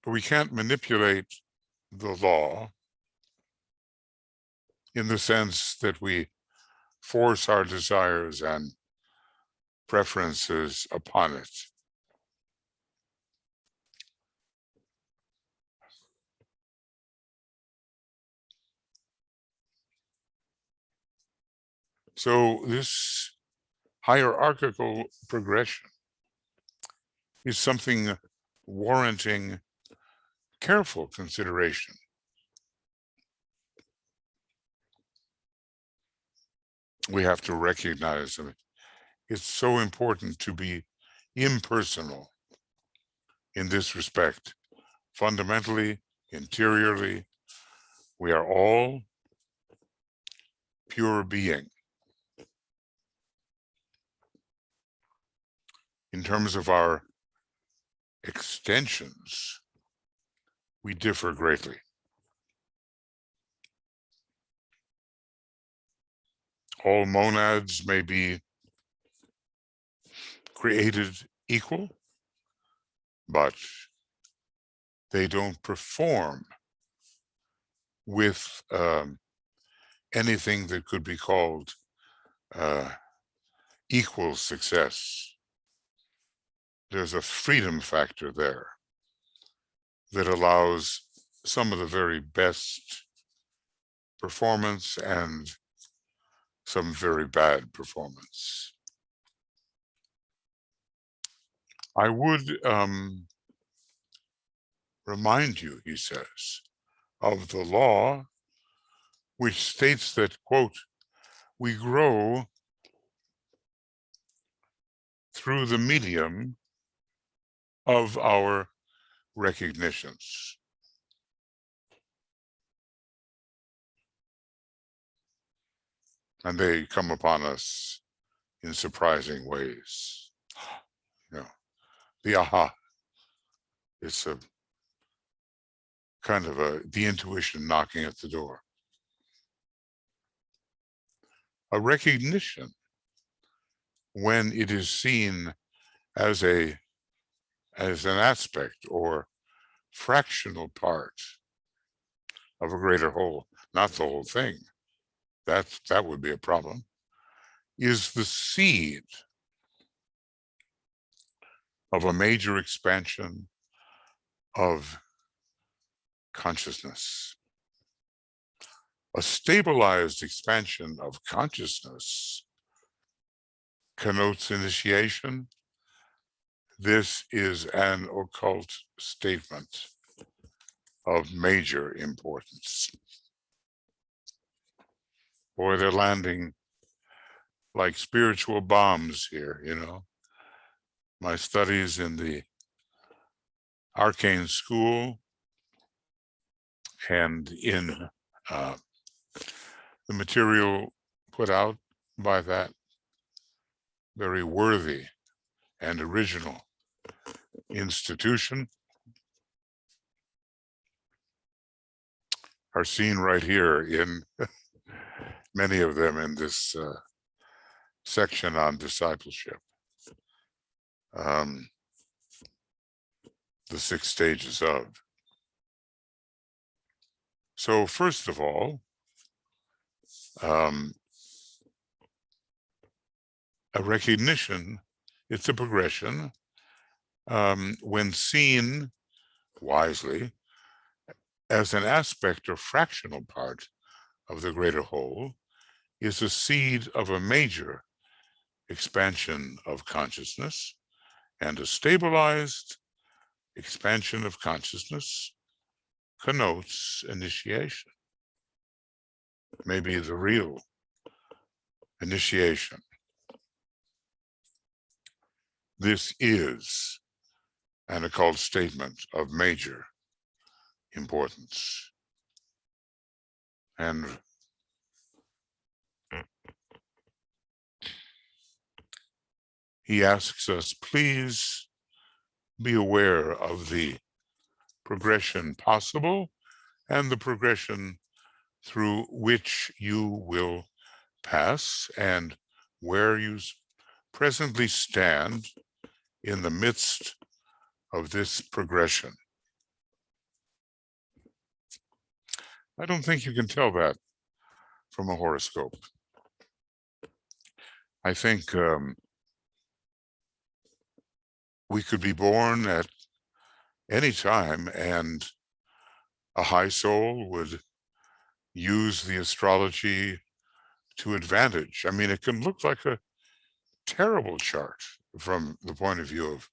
but we can't manipulate the law in the sense that we force our desires and preferences upon it. So this hierarchical progression is something warranting careful consideration. We have to recognize that it's so important to be impersonal in this respect. Fundamentally, interiorly, we are all pure being. In terms of our extensions, we differ greatly. All monads may be created equal, but they don't perform with anything that could be called equal success. There's a freedom factor there that allows some of the very best performance and some very bad performance. I would remind you, he says, of the law which states that, quote, we grow through the medium of our recognitions. And they come upon us in surprising ways. The aha. It's a kind of the intuition knocking at the door. A recognition, when it is seen as an aspect or fractional part of a greater whole, not the whole thing, that would be a problem, is the seed of a major expansion of consciousness. A stabilized expansion of consciousness connotes initiation. This is an occult statement of major importance. Boy, they're landing like spiritual bombs here, My studies in the arcane school and in the material put out by that very worthy and original institution are seen right here in many of them in this section on discipleship. The 6 stages of. So first of all, a recognition, it's a progression, when seen wisely as an aspect or fractional part of the greater whole, is a seed of a major expansion of consciousness, and a stabilized expansion of consciousness connotes initiation, maybe the real initiation. This is an occult statement of major importance. And he asks us, please be aware of the progression possible and the progression through which you will pass, and where you presently stand in the midst of this progression. I don't think you can tell that from a horoscope. I think we could be born at any time, and a high soul would use the astrology to advantage. I mean, it can look like a terrible chart from the point of view of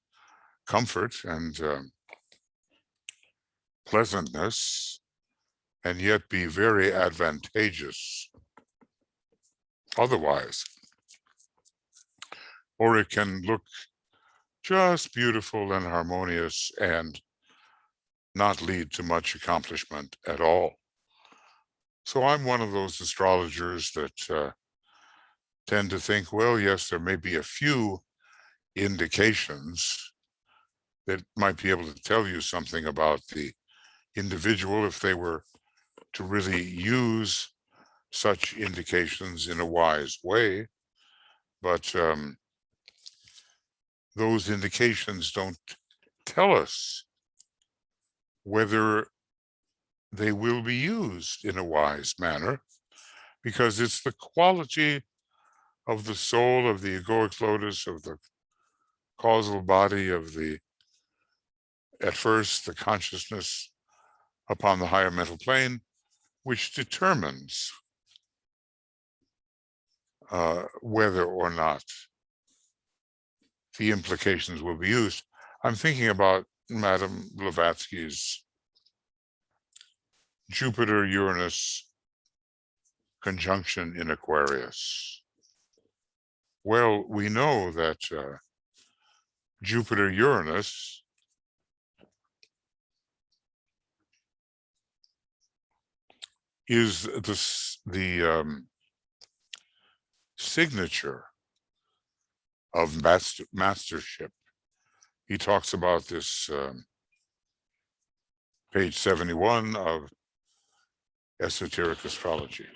comfort and pleasantness, and yet be very advantageous otherwise. Or it can look just beautiful and harmonious and not lead to much accomplishment at all. So I'm one of those astrologers that tend to think, well, yes, there may be a few indications that might be able to tell you something about the individual if they were to really use such indications in a wise way. But those indications don't tell us whether they will be used in a wise manner, because it's the quality of the soul, of the egoic lotus, of the causal body, of the, at first, the consciousness upon the higher mental plane, which determines whether or not the implications will be used. I'm thinking about Madame Blavatsky's Jupiter-Uranus conjunction in Aquarius. Well, we know that Jupiter-Uranus is the signature of mastership. He talks about this page 71 of Esoteric Astrology.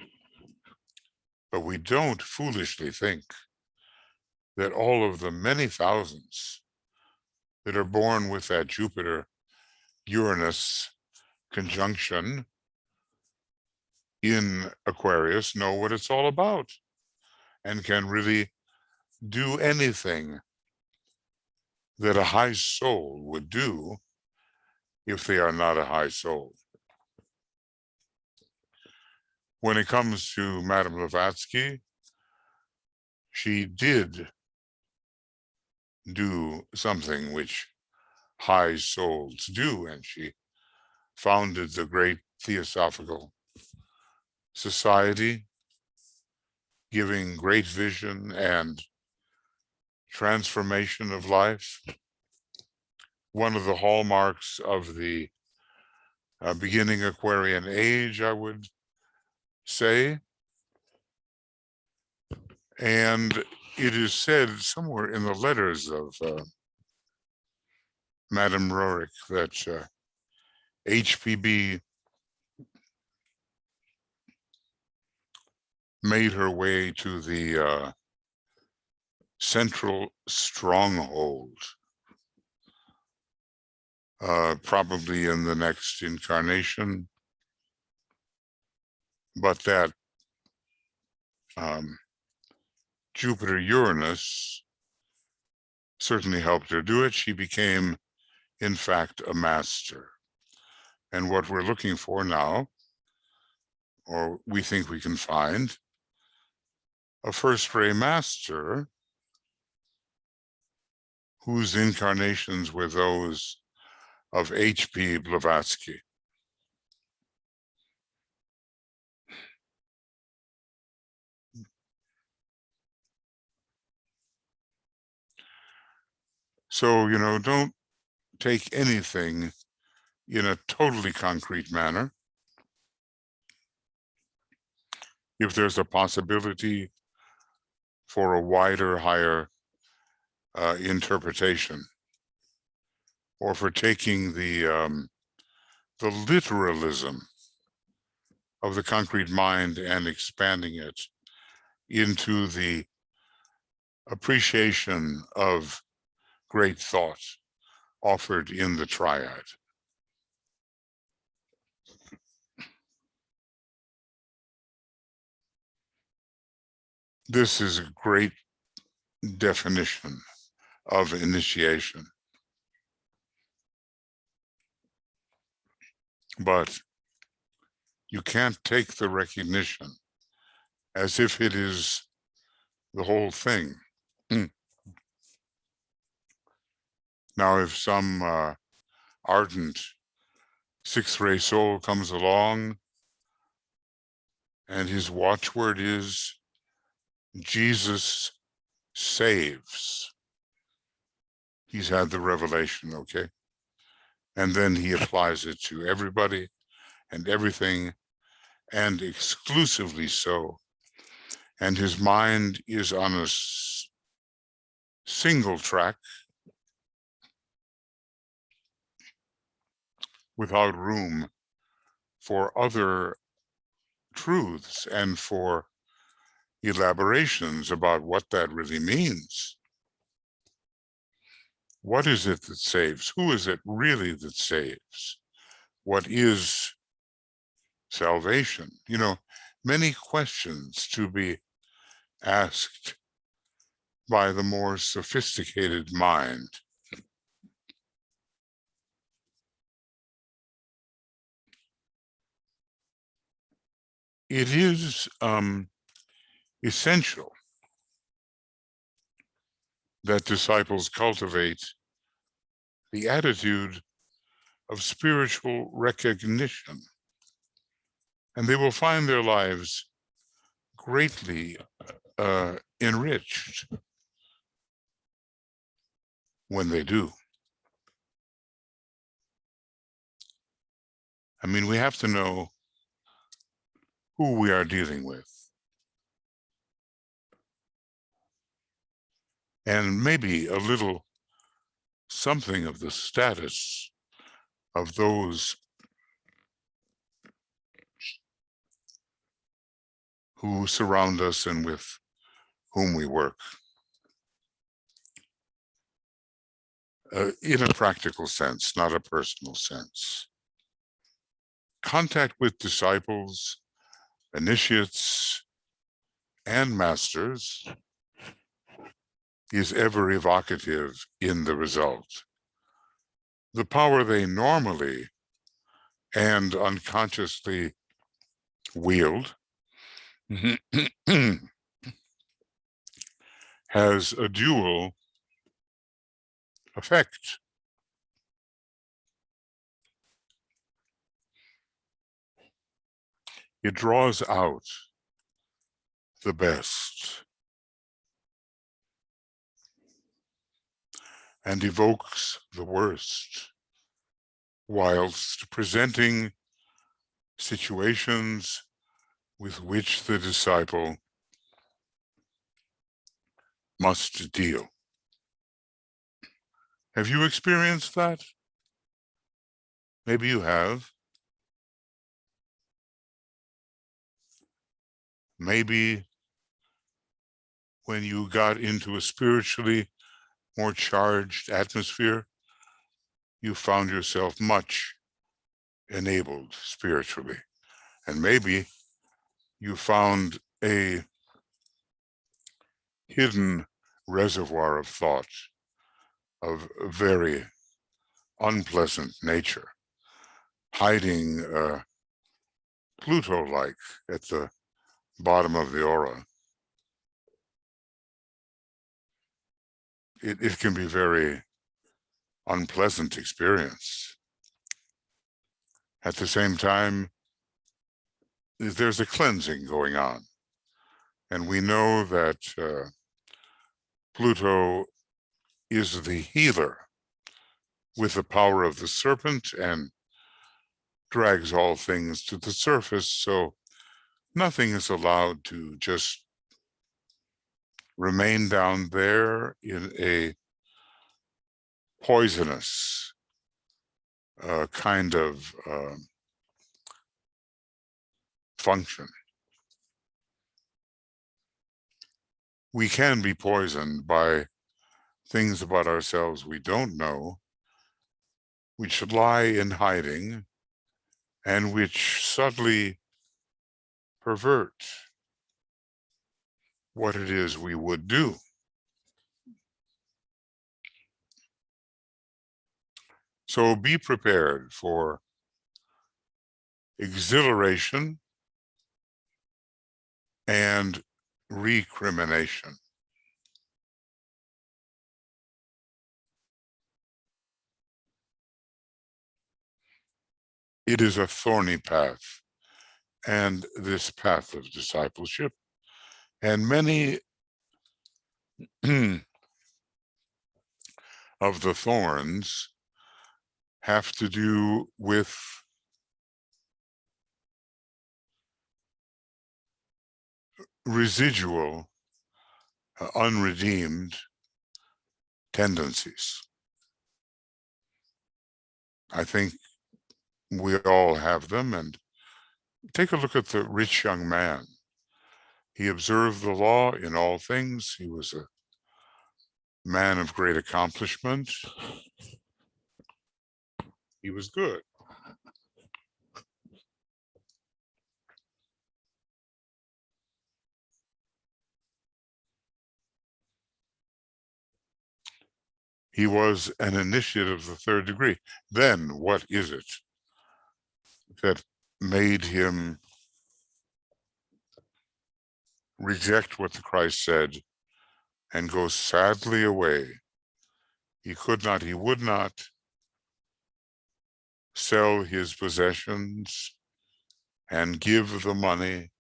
But we don't foolishly think that all of the many thousands that are born with that Jupiter-Uranus conjunction in Aquarius know what it's all about and can really do anything that a high soul would do if they are not a high soul. When it comes to Madame Blavatsky, she did do something which high souls do, and she founded the great Theosophical Society, giving great vision and transformation of life. One of the hallmarks of the beginning Aquarian age, I would say. And it is said somewhere in the letters of Madame Roerich that HPB made her way to the central stronghold, probably in the next incarnation, but that Jupiter-Uranus certainly helped her do it. She became, in fact, a master. And what we're looking for now, or we think we can find, a first-ray master whose incarnations were those of H.P. Blavatsky. So, don't take anything in a totally concrete manner. If there's a possibility for a wider, higher interpretation, or for taking the literalism of the concrete mind and expanding it into the appreciation of great thought offered in the triad. This is a great definition of initiation. But you can't take the recognition as if it is the whole thing. Now, if some ardent sixth-ray soul comes along and his watchword is Jesus saves, he's had the revelation, okay? And then he applies it to everybody and everything, and exclusively so. And his mind is on a single track without room for other truths and for elaborations about what that really means. What is it that saves? Who is it really that saves? What is salvation? Many questions to be asked by the more sophisticated mind. It is essential that disciples cultivate the attitude of spiritual recognition, and they will find their lives greatly enriched when they do. I mean, we have to know who we are dealing with. And maybe a little something of the status of those who surround us and with whom we work. In a practical sense, not a personal sense. Contact with disciples, initiates, and masters is ever evocative in the result. The power they normally and unconsciously wield has a dual effect. It draws out the best and evokes the worst, whilst presenting situations with which the disciple must deal. Have you experienced that? Maybe you have. Maybe when you got into a spiritually more charged atmosphere, you found yourself much enabled spiritually. And maybe you found a hidden reservoir of thought of a very unpleasant nature, hiding Pluto-like at the bottom of the aura. It can be very unpleasant experience. At the same time, there's a cleansing going on. And we know that Pluto is the healer with the power of the serpent and drags all things to the surface. So nothing is allowed to just remain down there in a poisonous kind of function. We can be poisoned by things about ourselves we don't know, which lie in hiding, and which subtly pervert what it is we would do. So be prepared for exhilaration and recrimination. It is a thorny path, and this path of discipleship, and many of the thorns have to do with residual, unredeemed tendencies. I think we all have them, and take a look at the rich young man. He observed the law in all things. He was a man of great accomplishment. He was good. He was an initiate of the third degree. Then what is it that made him reject what the Christ said and go sadly away? He could not, he would not sell his possessions and give the money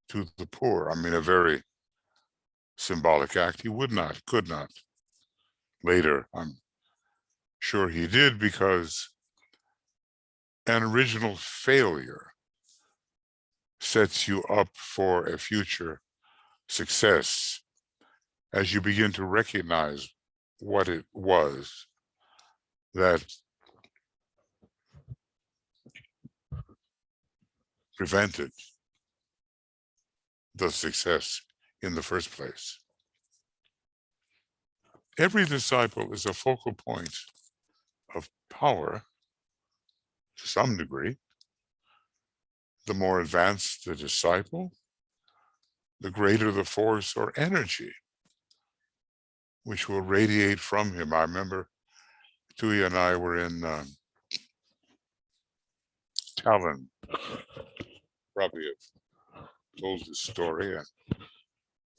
to the poor. I mean, a very symbolic act. He would not, could not. Later, I'm sure he did, because an original failure sets you up for a future success as you begin to recognize what it was that prevented the success in the first place. Every disciple is a focal point of power to some degree. The more advanced the disciple, the greater the force or energy which will radiate from him. I remember Tuya and I were in Tallinn, probably have told this story, and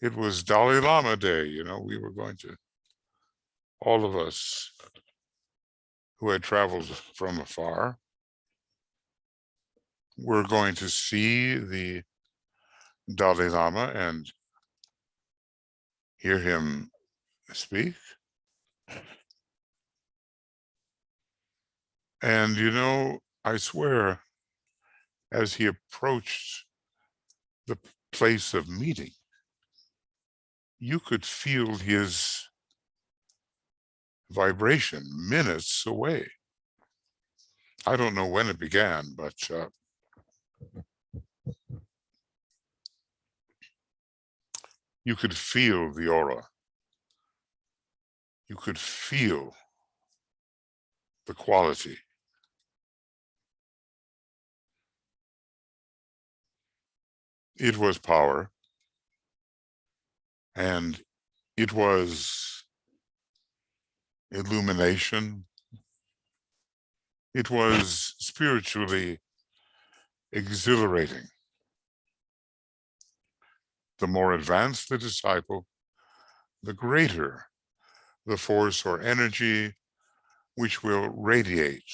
it was Dalai Lama Day. You know, we were going to, all of us who had traveled from afar, were going to see the Dalai Lama and hear him speak. And, you know, I swear, as he approached the place of meeting, you could feel his vibration minutes away. I don't know when it began, but you could feel the aura. You could feel the quality. It was power, and it was illumination. It was spiritually exhilarating. The more advanced the disciple, the greater the force or energy which will radiate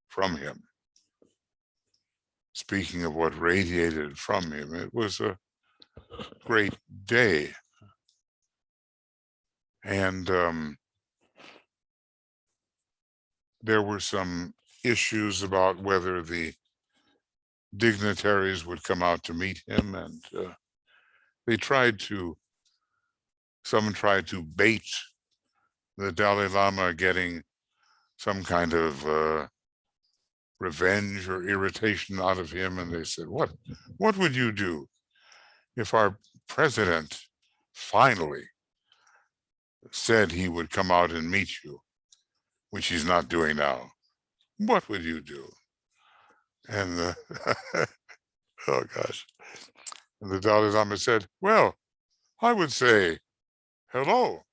from him. Speaking of what radiated from him, it was a great day. And there were some issues about whether the dignitaries would come out to meet him, and someone tried to bait the Dalai Lama getting some kind of revenge or irritation out of him, and they said, what would you do if our president finally said he would come out and meet you, which he's not doing now? What would you do? And oh gosh. And the Dalai Lama said, well, I would say hello.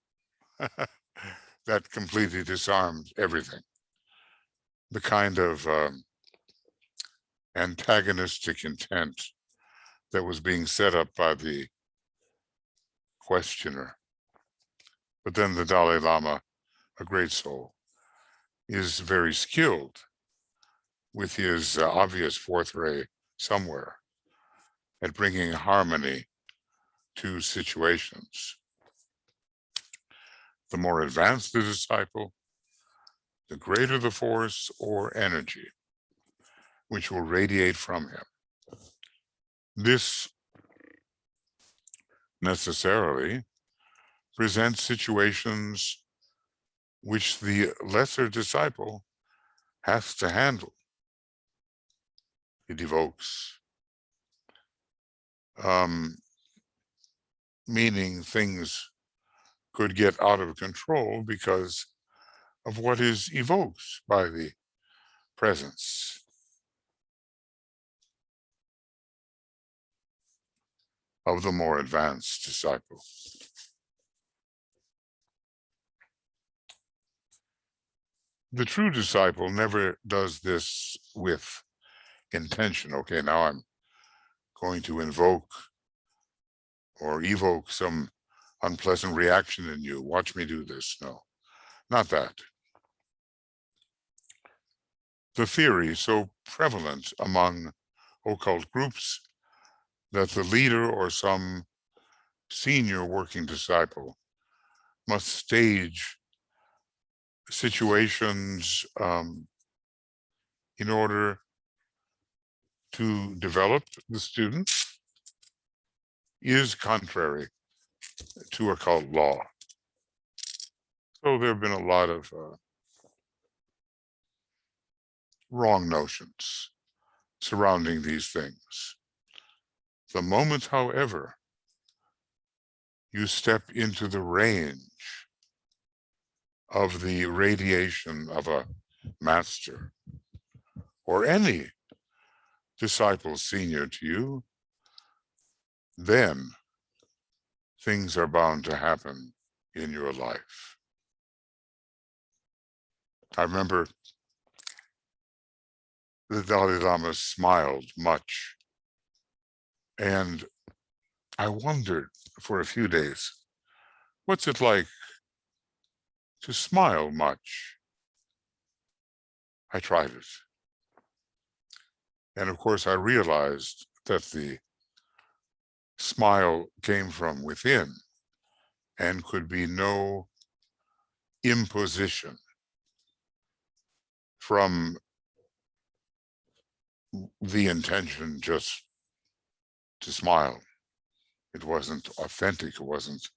That completely disarmed everything. The kind of antagonistic intent that was being set up by the questioner. But then the Dalai Lama, a great soul, is very skilled with his obvious fourth ray somewhere at bringing harmony to situations. The more advanced the disciple, the greater the force or energy which will radiate from him. This necessarily presents situations which the lesser disciple has to handle. It evokes, meaning things could get out of control because of what is evoked by the presence. Of the more advanced disciple. The true disciple never does this with intention. Okay, now I'm going to invoke or evoke some unpleasant reaction in you. Watch me do this. No, not that. The theory so prevalent among occult groups that the leader or some senior working disciple must stage situations in order to develop the student is contrary to occult law. So there have been a lot of wrong notions surrounding these things. The moment, however, you step into the range of the radiation of a master or any disciple senior to you, then things are bound to happen in your life. I remember the Dalai Lama smiled much, and I wondered for a few days, what's it like to smile much? I tried it. And of course, I realized that the smile came from within and could be no imposition from the intention just to smile. It wasn't authentic. It wasn't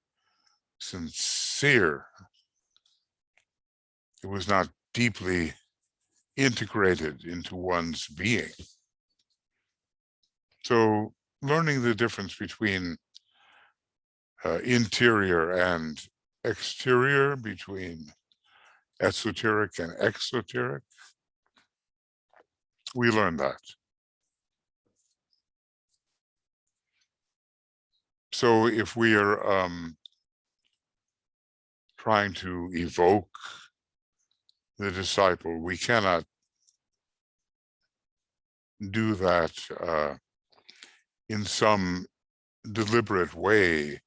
sincere. It was not deeply integrated into one's being. So learning the difference between interior and exterior, between esoteric and exoteric, we learn that. So if we are trying to evoke the disciple, we cannot do that in some deliberate way,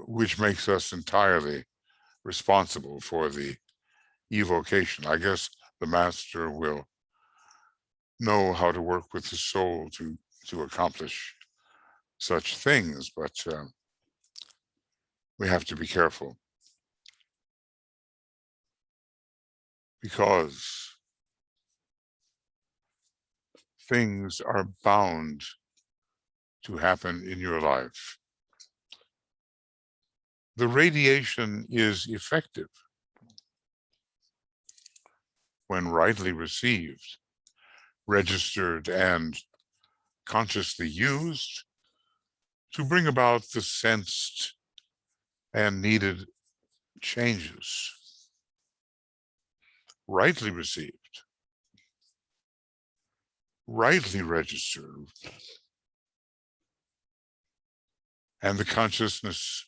which makes us entirely responsible for the evocation. I guess the master will know how to work with the soul to accomplish such things, but we have to be careful, because things are bound to happen in your life. The radiation is effective when rightly received, registered, and consciously used to bring about the sensed and needed changes. Rightly received, rightly registered, and the consciousness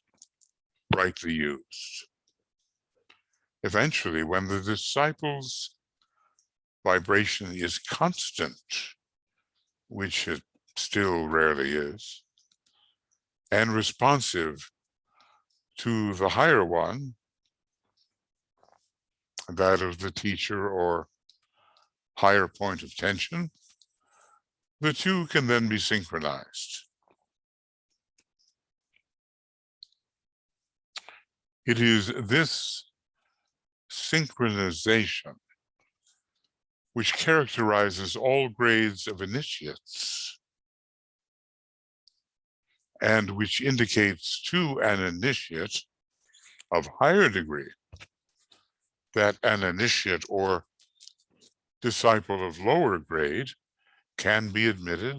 rightly used. Eventually, when the disciple's vibration is constant, which it still rarely is, and responsive to the higher one, that of the teacher or higher point of tension, the two can then be synchronized. It is this synchronization which characterizes all grades of initiates, and which indicates to an initiate of higher degree that an initiate or disciple of lower grade can be admitted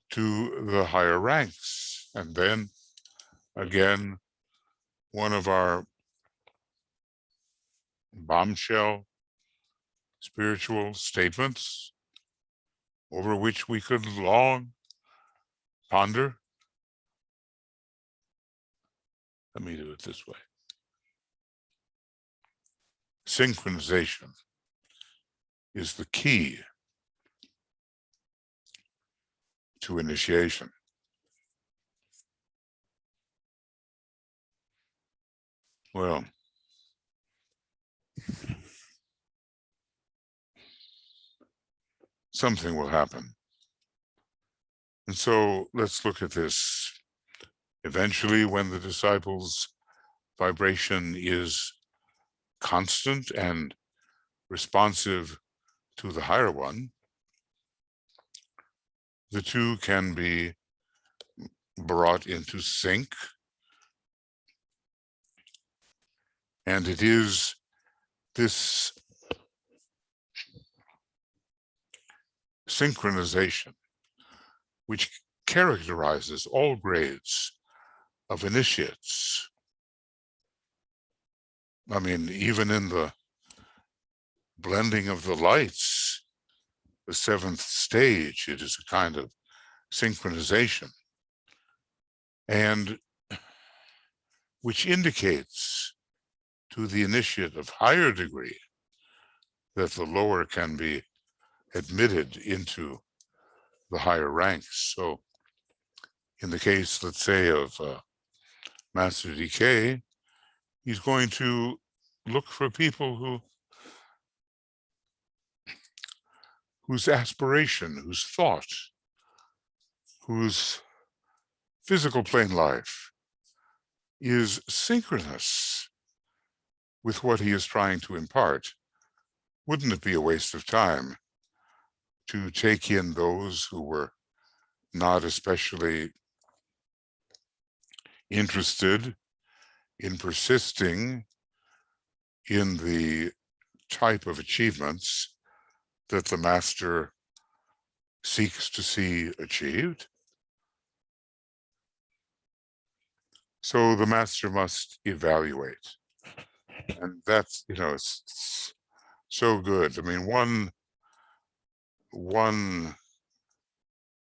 to the higher ranks. And then again, one of our bombshell spiritual statements over which we could long ponder. Let me do it this way. Synchronization is the key to initiation. Well, something will happen. And so let's look at this. Eventually, when the disciple's vibration is constant and responsive to the higher one, the two can be brought into sync. And it is this synchronization which characterizes all grades of initiates. I mean, even in the blending of the lights, the seventh stage, it is a kind of synchronization, and which indicates to the initiate of higher degree that the lower can be admitted into the higher ranks. So in the case, let's say, of Master DK, he's going to look for people whose aspiration, whose thought, whose physical plane life is synchronous with what he is trying to impart. Wouldn't it be a waste of time to take in those who were not especially interested in persisting in the type of achievements that the master seeks to see achieved. So the master must evaluate. And that's, it's so good. I mean, one,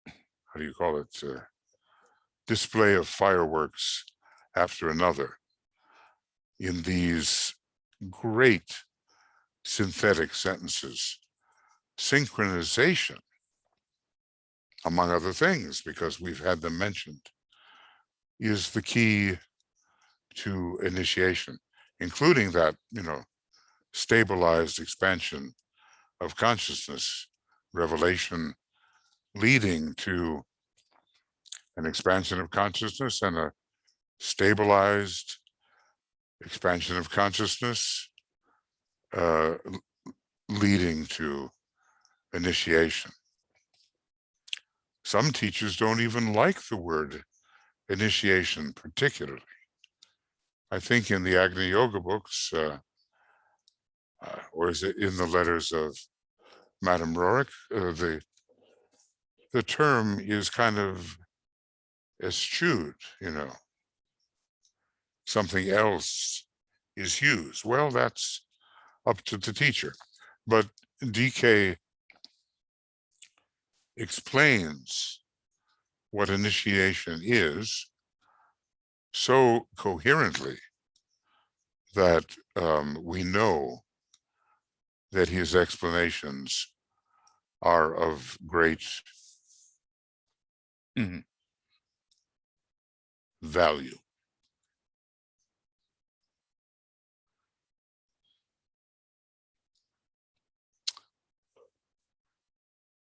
how do you call it? Display of fireworks after another in these great synthetic sentences. Synchronization, among other things, because we've had them mentioned, is the key to initiation, including that, stabilized expansion of consciousness, revelation leading to an expansion of consciousness and a stabilized expansion of consciousness, leading to initiation. Some teachers don't even like the word initiation particularly. I think in the Agni Yoga books, or is it in the letters of Madame Roerich, the term is kind of eschewed, something else is used. Well, that's up to the teacher. But DK explains what initiation is so coherently that we know that his explanations are of great value.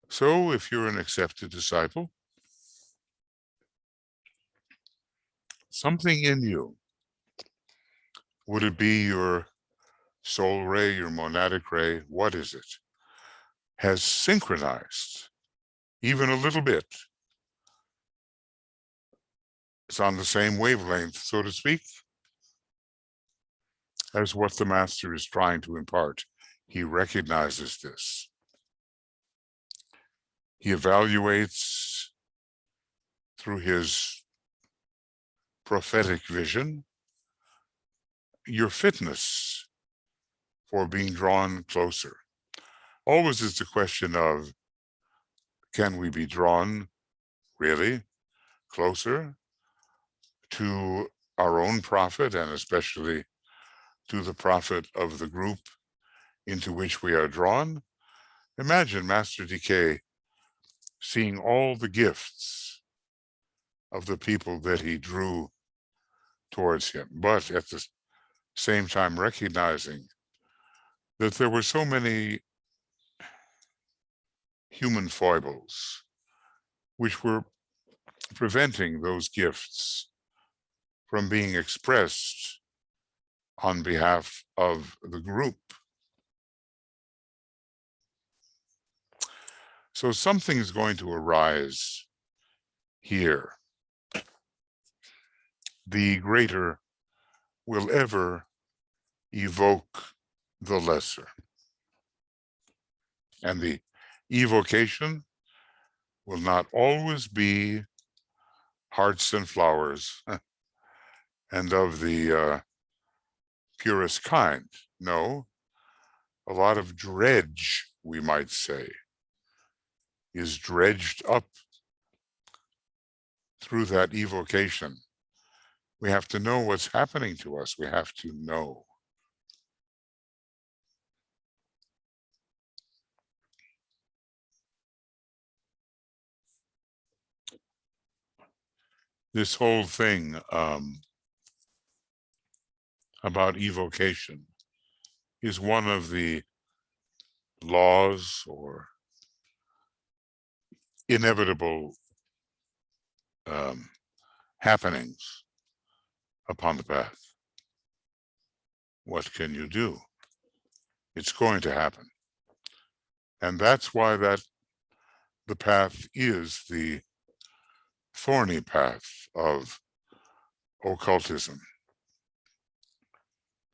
So if you're an accepted disciple, something in you, would it be your soul ray, your monadic ray, what is it, has synchronized even a little bit. It's on the same wavelength, so to speak, as what the master is trying to impart. He recognizes this. He evaluates through his prophetic vision your fitness for being drawn closer. Always it's a question of, can we be drawn really closer to our own profit, and especially to the profit of the group into which we are drawn? Imagine Master DK seeing all the gifts of the people that he drew towards him, but at the same time recognizing that there were so many human foibles which were preventing those gifts from being expressed on behalf of the group. So something's going to arise here. The greater will ever evoke the lesser. And the evocation will not always be hearts and flowers and of the purest kind. No, a lot of dredge, we might say, is dredged up through that evocation. We have to know what's happening to us. We have to know. This whole thing about evocation is one of the laws or inevitable happenings upon the path. What can you do? It's going to happen. And that's why the path is the thorny path of occultism,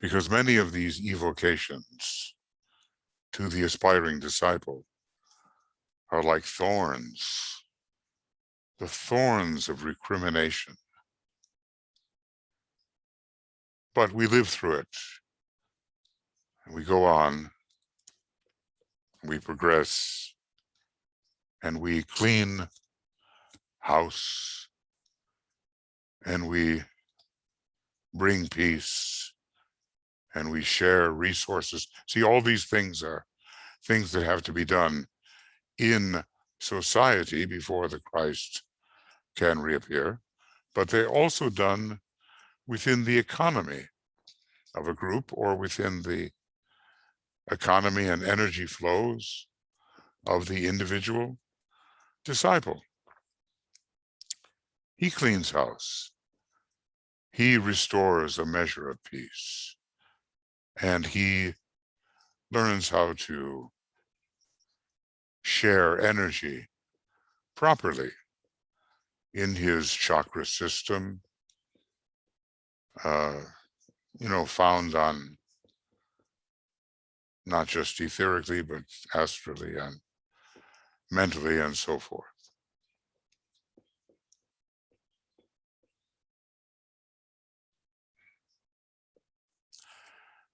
because many of these evocations to the aspiring disciple are like thorns, the thorns of recrimination. But we live through it, and we go on, and we progress, and we clean house, and we bring peace, and we share resources. See, all these things are things that have to be done in society before the Christ can reappear, but they're also done within the economy of a group or within the economy and energy flows of the individual disciple. He cleans house. He restores a measure of peace. And he learns how to share energy properly in his chakra system, found on not just etherically, but astrally and mentally and so forth.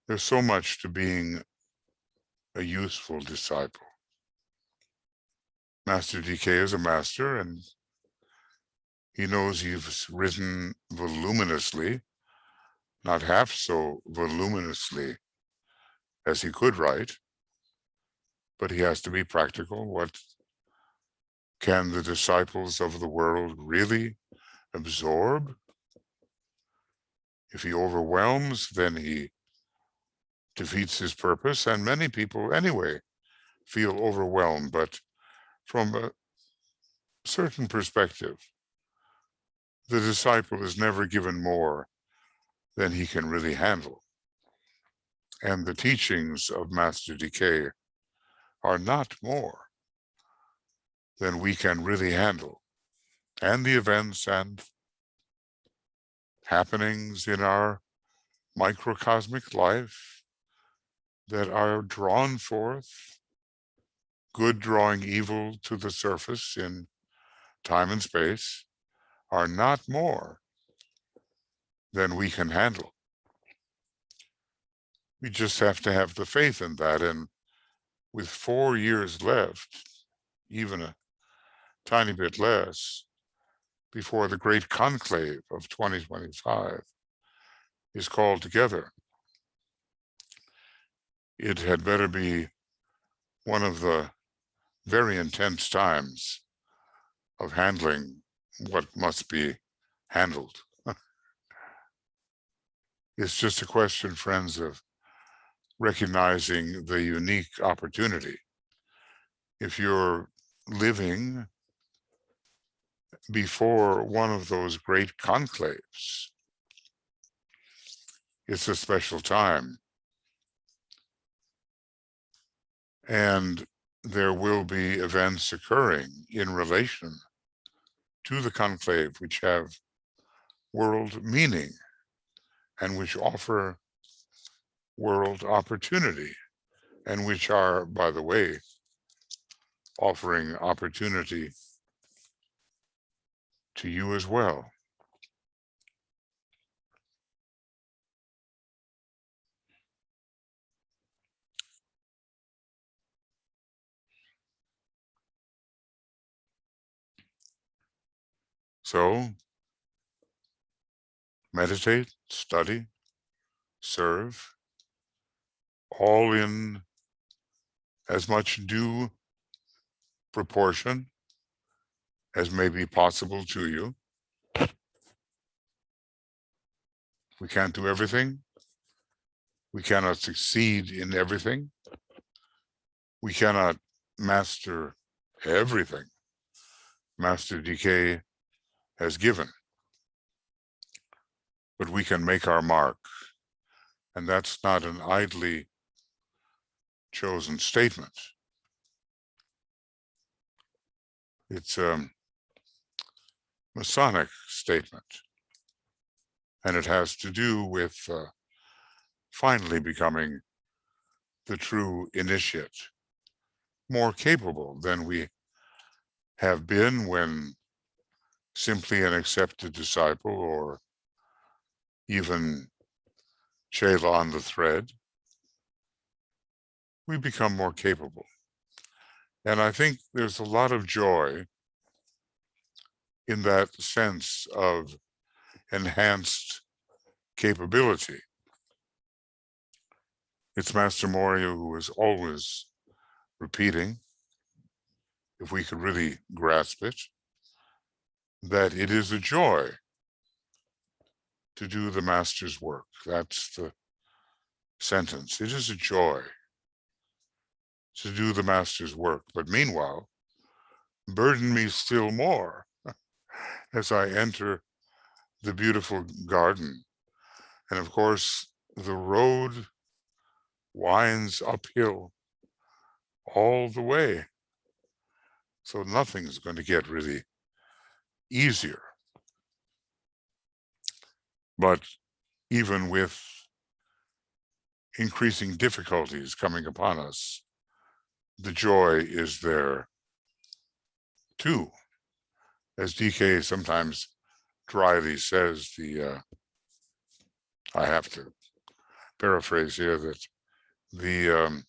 There's so much to being a useful disciple. Master DK is a master, and he knows he's written voluminously, not half so voluminously as he could write, but he has to be practical. What can the disciples of the world really absorb? If he overwhelms, then he defeats his purpose, and many people anyway feel overwhelmed, but from a certain perspective, the disciple is never given more than he can really handle. And the teachings of Master DK are not more than we can really handle. And the events and happenings in our microcosmic life that are drawn forth, good drawing evil to the surface in time and space, are not more than we can handle. We just have to have the faith in that. And with 4 years left, even a tiny bit less, before the great conclave of 2025 is called together, it had better be one of the very intense times of handling what must be handled. It's just a question, friends, of recognizing the unique opportunity. If you're living before one of those great conclaves, it's a special time. And there will be events occurring in relation to the conclave which have world meaning and which offer world opportunity, and which are, by the way, offering opportunity to you as well. So, meditate, study, serve, all in as much due proportion as may be possible to you. We can't do everything. We cannot succeed in everything. We cannot master everything Master DK has given. But we can make our mark. And that's not an idly chosen statement. It's Masonic statement, and it has to do with finally becoming the true initiate, more capable than we have been when simply an accepted disciple, or even Chela on the thread. We become more capable. And I think there's a lot of joy in that sense of enhanced capability. It's Master Moria who is always repeating, if we could really grasp it, that it is a joy to do the Master's work. That's the sentence. It is a joy to do the Master's work, but meanwhile, burden me still more as I enter the beautiful garden. And of course, the road winds uphill all the way. So nothing's going to get really easier. But even with increasing difficulties coming upon us, the joy is there too. As DK sometimes dryly says, I have to paraphrase here, that the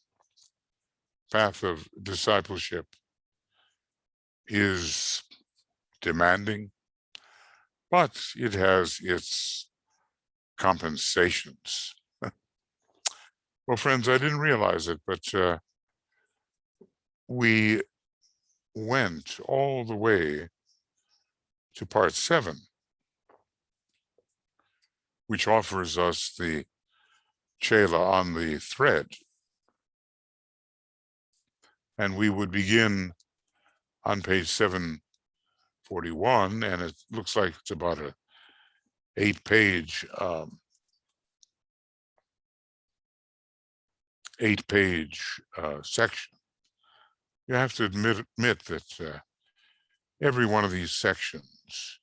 path of discipleship is demanding, but it has its compensations. Well, friends, I didn't realize it, but we went all the way to part 7, which offers us the Chela on the thread. And we would begin on page 741, and it looks like it's about a 8-page section. You have to admit that every one of these sections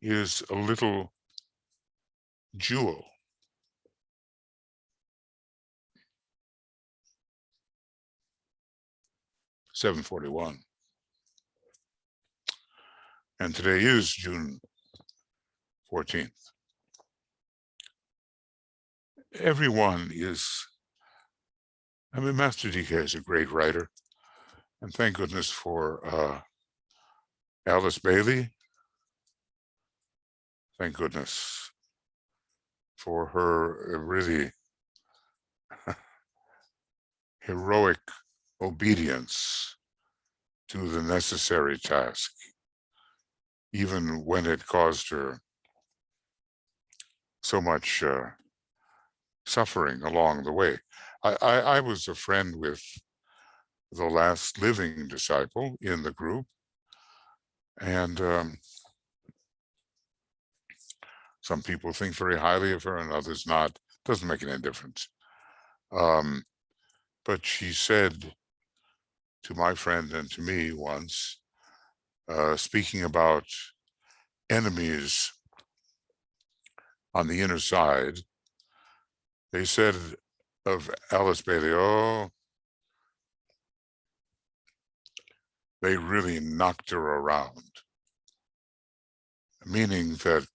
is a little jewel. (741). And today is June 14th. Everyone is, I mean, Master DK is a great writer, and thank goodness for Alice Bailey. Thank goodness for her really heroic obedience to the necessary task, even when it caused her so much suffering along the way. I was a friend with the last living disciple in the group, and some people think very highly of her and others not. Doesn't make any difference. But she said to my friend and to me once, speaking about enemies on the inner side, they said of Alice Bailey, oh, they really knocked her around, meaning that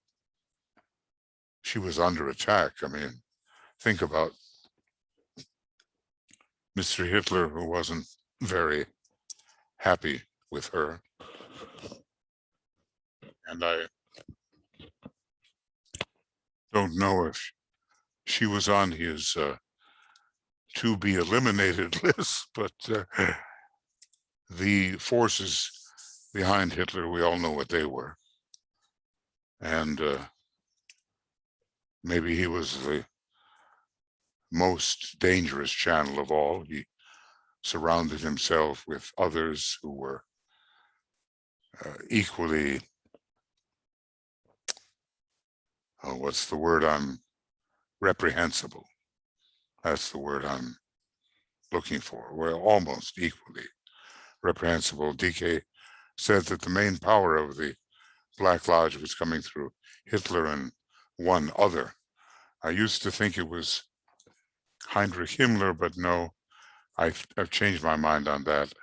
she was under attack. I mean, think about Mr. Hitler, who wasn't very happy with her. And I don't know if she was on his to be eliminated list, but the forces behind Hitler, we all know what they were. And maybe he was the most dangerous channel of all. He surrounded himself with others who were equally, what's the word reprehensible. That's the word I'm looking for. We're almost equally reprehensible. DK said that the main power of the Black Lodge was coming through Hitler and one other. I used to think it was Heinrich Himmler, but no, I've changed my mind on that.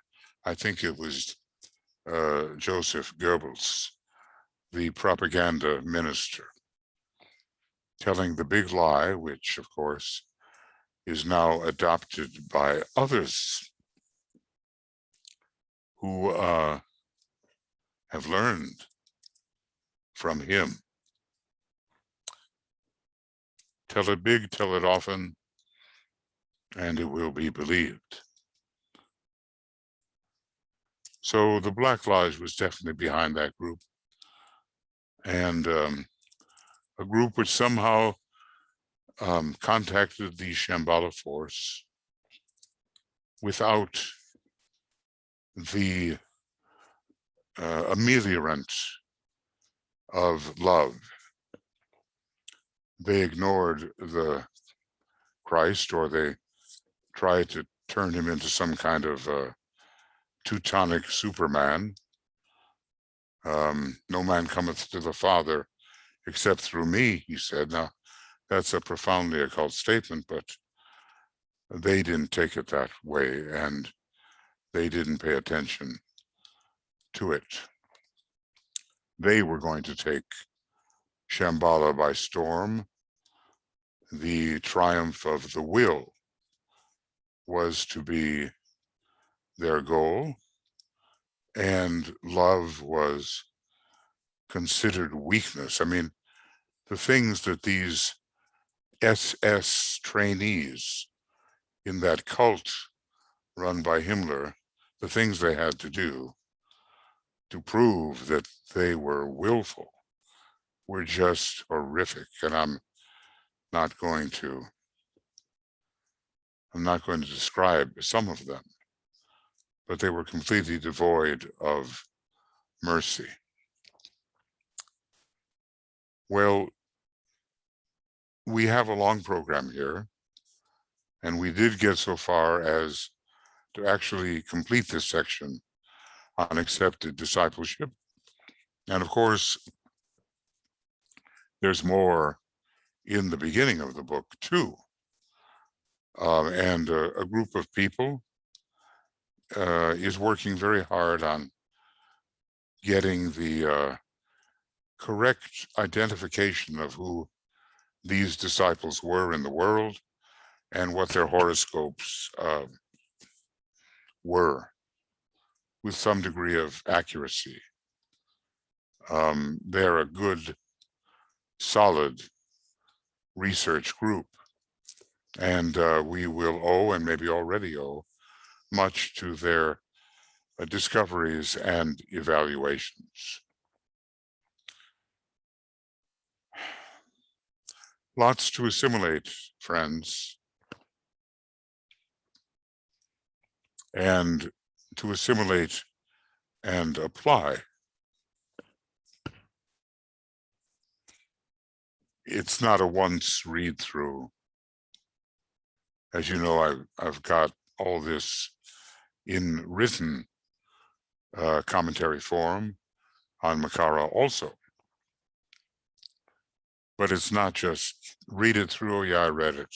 I think it was Joseph Goebbels, the propaganda minister, telling the big lie, which of course is now adopted by others who have learned from him. Tell it big, tell it often, and it will be believed. So the Black Lodge was definitely behind that group, and a group which somehow contacted the Shamballa force without the ameliorant of love. They ignored the Christ, or they tried to turn him into some kind of Teutonic Superman. No man cometh to the Father except through me, he said. Now, that's a profoundly occult statement, but they didn't take it that way, and they didn't pay attention to it. They were going to take Shamballa by storm. The triumph of the will was to be their goal, and love was considered weakness. I mean, the things that these SS trainees in that cult run by Himmler, the things they had to do to prove that they were willful were just horrific. And I'm not going to describe some of them, but they were completely devoid of mercy. Well, we have a long program here, and we did get so far as to actually complete this section on accepted discipleship. And of course, there's more in the beginning of the book too. And a group of people is working very hard on getting the correct identification of who these disciples were in the world and what their horoscopes were, with some degree of accuracy. They're a good, solid research group, and we will owe, and maybe already owe, much to their discoveries and evaluations. Lots to assimilate, friends, and to assimilate and apply. It's not a once read through. As you know, I've got all this in written commentary form on Makara also. But it's not just read it through, oh yeah, I read it.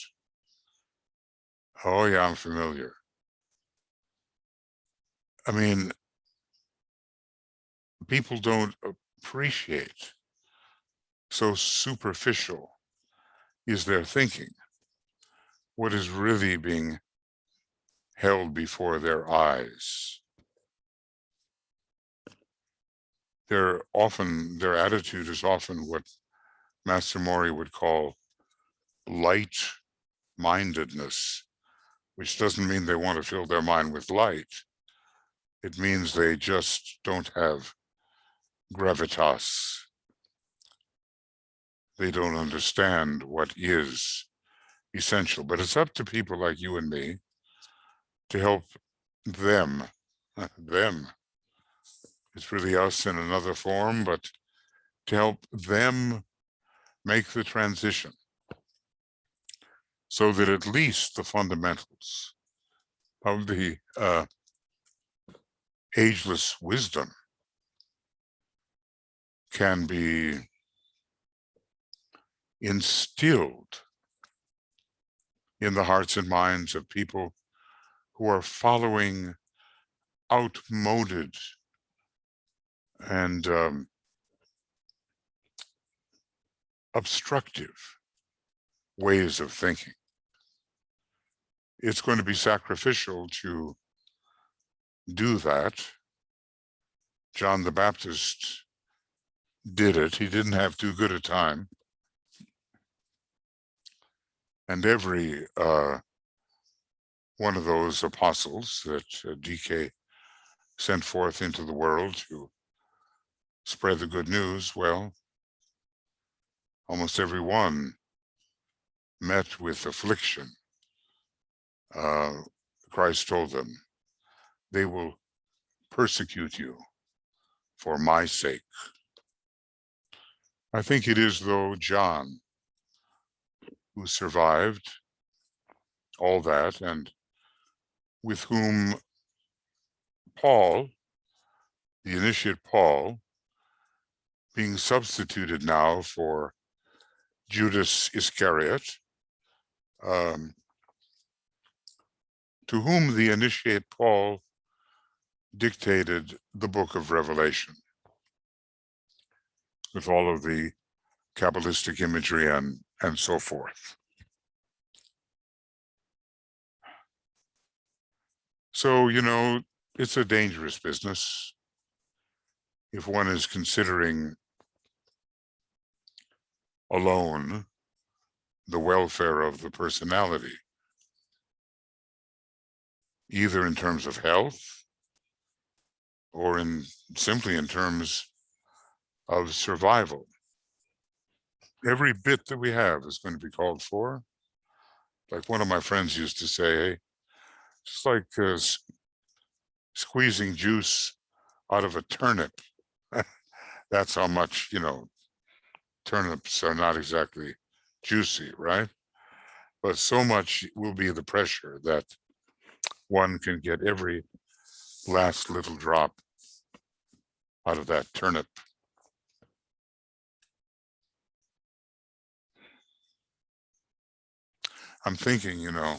Oh yeah, I'm familiar. I mean, people don't appreciate so superficial is their thinking, what is really being held before their eyes. Their attitude is often what Master Mori would call light-mindedness, which doesn't mean they want to fill their mind with light. It means they just don't have gravitas. They don't understand what is essential. But it's up to people like you and me to help them. It's really us in another form, but to help them make the transition so that at least the fundamentals of the ageless wisdom can be instilled in the hearts and minds of people who are following outmoded and obstructive ways of thinking. It's going to be sacrificial to do that. John the Baptist did it. He didn't have too good a time. And every one of those apostles that DK sent forth into the world to spread the good news, well, almost every one met with affliction. Christ told them, they will persecute you for my sake. I think it is, though, John who survived all that, and with whom Paul, the initiate Paul, being substituted now for Judas Iscariot, to whom the initiate Paul dictated the book of Revelation with all of the Kabbalistic imagery and so forth. So, you know, it's a dangerous business if one is considering alone the welfare of the personality, either in terms of health or simply in terms of survival. Every bit that we have is going to be called for. Like one of my friends used to say, hey, just like squeezing juice out of a turnip. That's how much, you know, turnips are not exactly juicy, right? But so much will be the pressure that one can get every last little drop out of that turnip. I'm thinking, you know,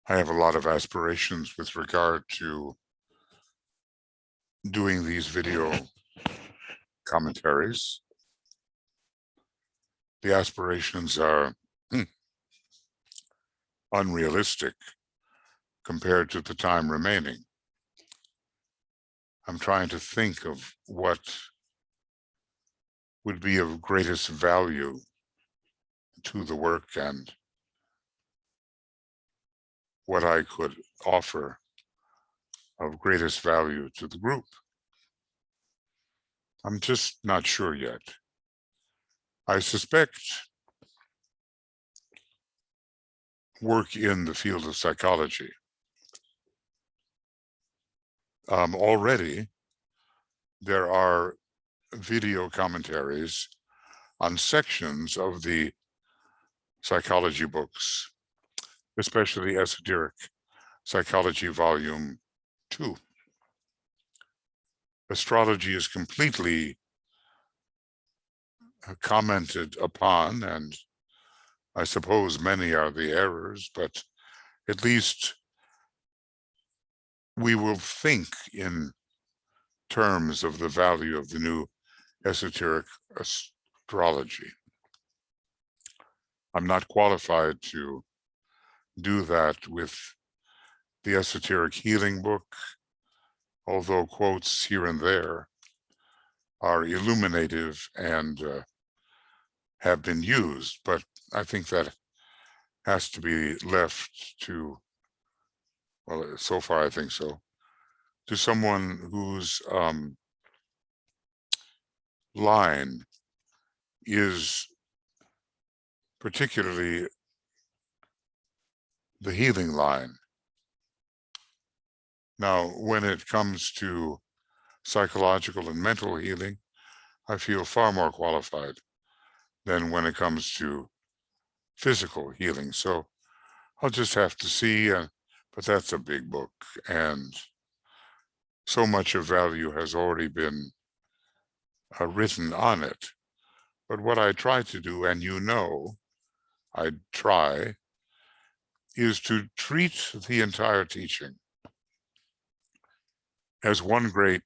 I have a lot of aspirations with regard to doing these video commentaries. The aspirations are unrealistic compared to the time remaining. I'm trying to think of what would be of greatest value to the work and what I could offer of greatest value to the group. I'm just not sure yet. I suspect work in the field of psychology. Already, there are video commentaries on sections of the psychology books, especially Esoteric Psychology Volume 2. Astrology is completely commented upon, and I suppose many are the errors, but at least we will think in terms of the value of the new esoteric astrology. I'm not qualified to do that with the esoteric healing book, although quotes here and there are illuminative and have been used, but I think that has to be left to, well, so far I think so, to someone whose line is particularly the healing line. Now, when it comes to psychological and mental healing, I feel far more qualified than when it comes to physical healing. So I'll just have to see, but that's a big book, and so much of value has already been written on it. But what I try to do, and I try, is to treat the entire teaching as one great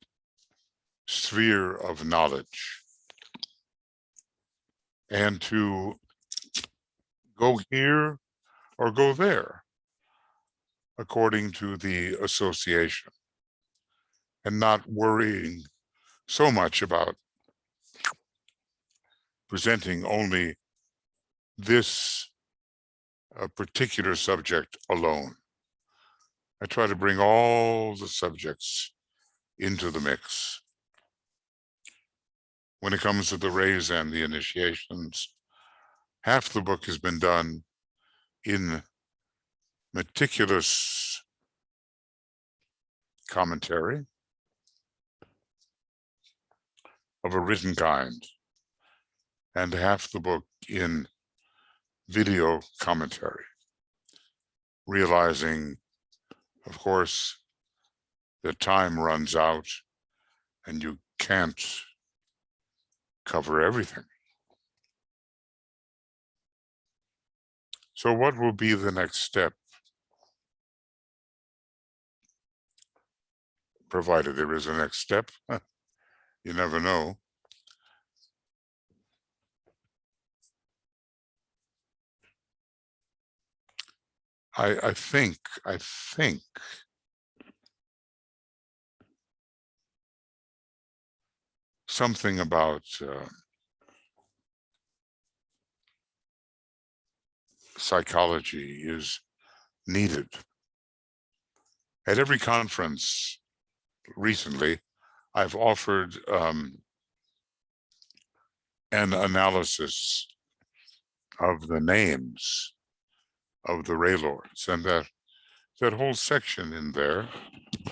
sphere of knowledge, and to go here or go there according to the association, and not worrying so much about presenting only this particular subject alone. I try to bring all the subjects into the mix. When it comes to the rays and the initiations, half the book has been done in meticulous commentary of a written kind, and half the book in video commentary, realizing, of course, that time runs out and you can't cover everything. So what will be the next step? Provided there is a next step, you never know. I think something about psychology is needed. At every conference recently, I've offered an analysis of the names of the Ray Lords, and that whole section in there,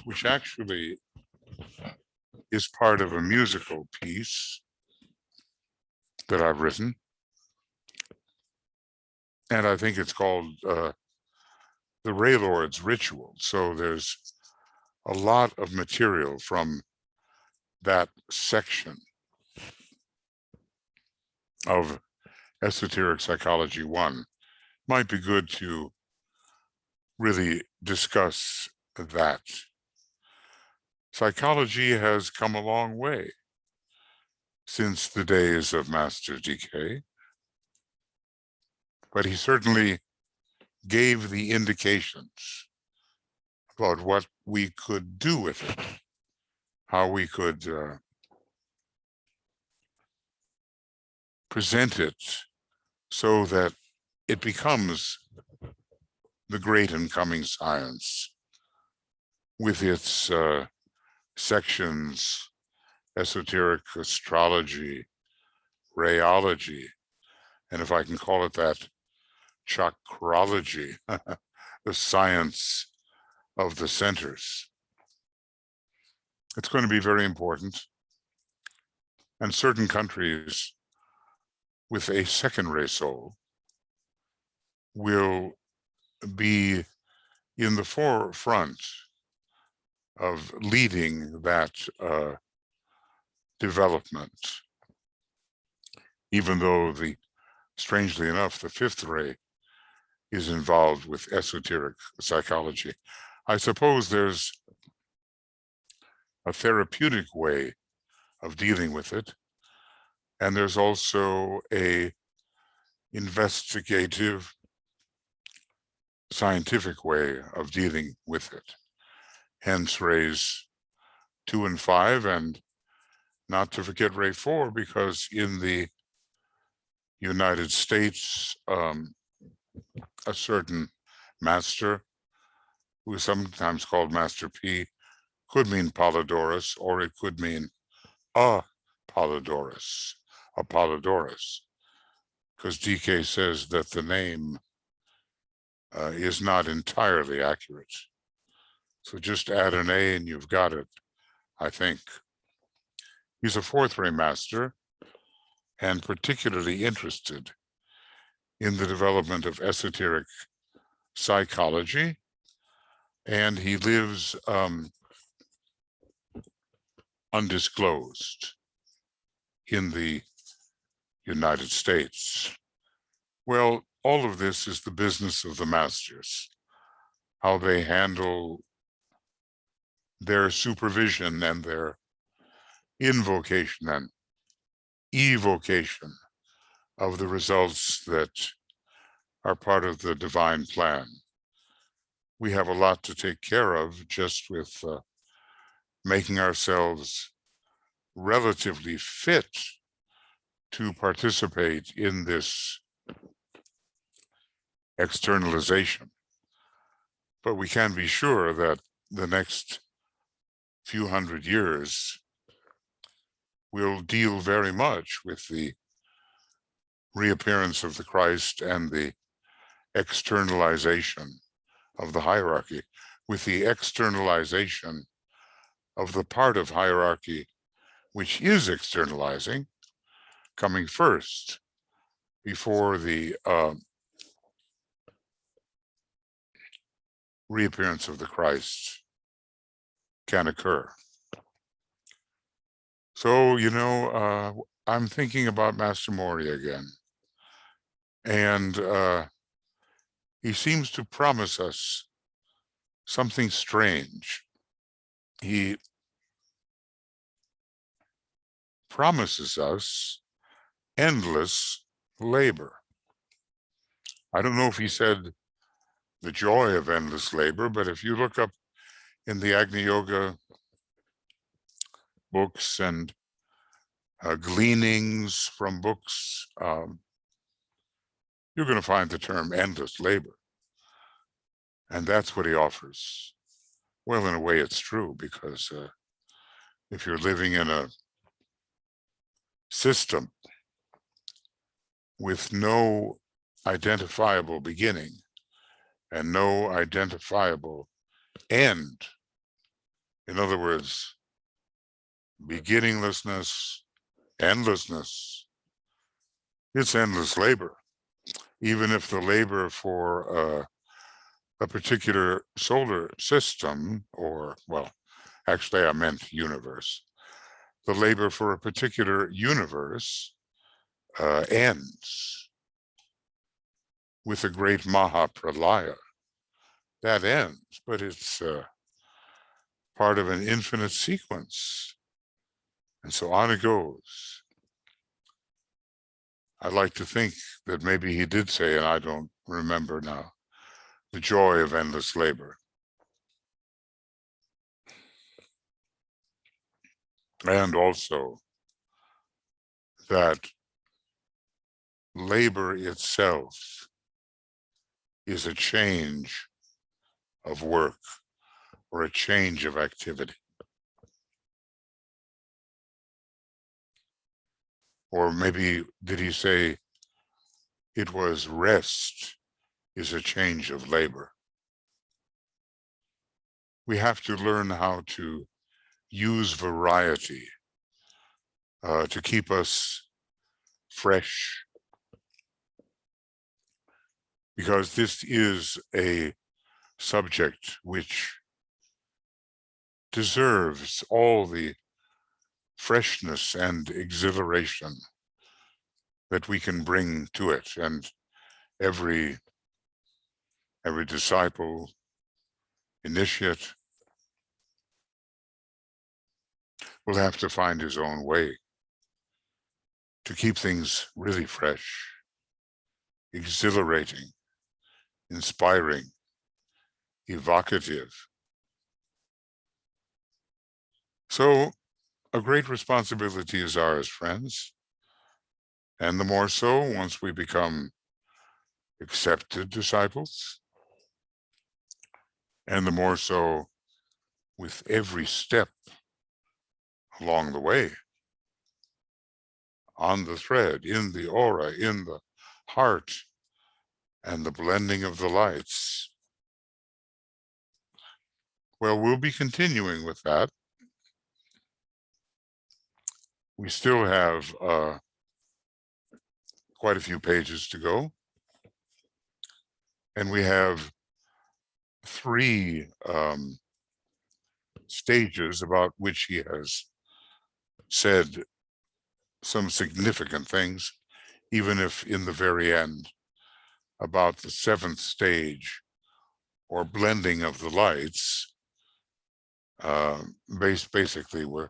which actually is part of a musical piece that I've written, and I think it's called the Ray Lords Ritual. So there's a lot of material from that section of Esoteric Psychology 1. Might be good to really discuss that. Psychology has come a long way since the days of Master DK, but he certainly gave the indications about what we could do with it, how we could present it so that it becomes the great and coming science with its sections, esoteric astrology, rayology, and if I can call it that, chakrology, the science of the centers. It's going to be very important. And certain countries with a second ray soul will be in the forefront of leading that development, even though strangely enough, the fifth ray is involved with esoteric psychology. I suppose there's a therapeutic way of dealing with it, and there's also a investigative, scientific way of dealing with it. Hence rays 2 and 5, and not to forget ray 4, because in the United States, a certain master, who is sometimes called Master P, could mean Polydorus, or it could mean Apollodorus, because DK says that the name is not entirely accurate. So just add an A and you've got it, I think. He's a fourth ray master and particularly interested in the development of esoteric psychology. And he lives undisclosed in the United States. Well, all of this is the business of the masters, how they handle their supervision and their invocation and evocation of the results that are part of the divine plan. We have a lot to take care of just with making ourselves relatively fit to participate in this externalization. But we can be sure that the next few hundred years will deal very much with the reappearance of the Christ and the externalization of the hierarchy, with the externalization of the part of hierarchy which is externalizing coming first before the reappearance of the Christ can occur. So, I'm thinking about Master Mori again, and he seems to promise us something strange. He promises us endless labor. I don't know if he said the joy of endless labor, but if you look up in the Agni Yoga books and gleanings from books, you're going to find the term endless labor. And that's what he offers. Well, in a way, it's true, because if you're living in a system with no identifiable beginning and no identifiable end, in other words, beginninglessness, endlessness, it's endless labor. Even if the labor for a particular solar system, or, well, actually I meant universe, the labor for a particular universe ends with a great Mahapralaya. That ends, but it's part of an infinite sequence. And so on it goes. I'd like to think that maybe he did say, and I don't remember now, the joy of endless labor. And also that labor itself is a change of work or a change of activity. Or maybe did he say it was rest is a change of labor? We have to learn how to use variety to keep us fresh, because this is a subject which deserves all the freshness and exhilaration that we can bring to it. And every disciple, initiate, will have to find his own way to keep things really fresh, exhilarating, inspiring, evocative. So a great responsibility is ours, friends. And the more so once we become accepted disciples, and the more so with every step along the way, on the thread, in the aura, in the heart, and the blending of the lights. Well, we'll be continuing with that. We still have quite a few pages to go. And we have 3 stages about which he has said some significant things, even if in the very end, about the seventh stage or blending of the lights. Basically, we're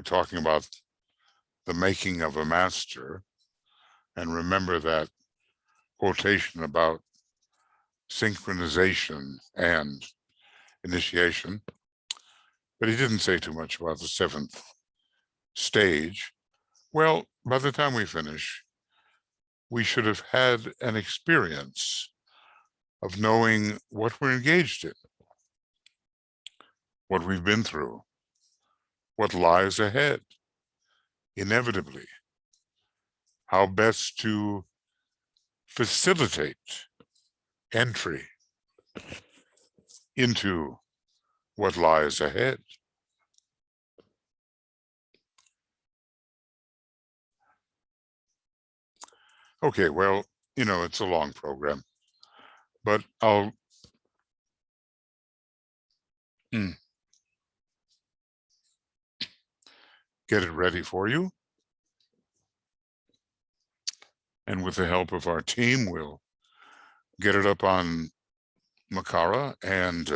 talking about the making of a master. And remember that quotation about synchronization and initiation. But he didn't say too much about the seventh stage. Well, by the time we finish, we should have had an experience of knowing what we're engaged in, what we've been through, what lies ahead, inevitably, how best to facilitate entry into what lies ahead. Okay, well, it's a long program, but I'll get it ready for you. And with the help of our team, we'll get it up on Makara, and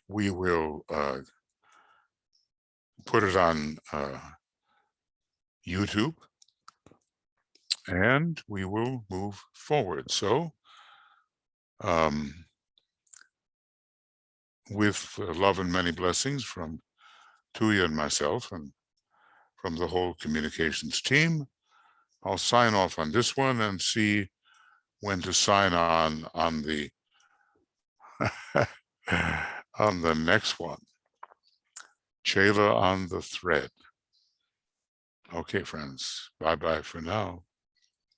we will put it on YouTube, and we will move forward. So, with love and many blessings from Tuya and myself, and from the whole communications team, I'll sign off on this one and see when to sign on the on the next one. Chela on the thread. Okay, friends. Bye-bye for now.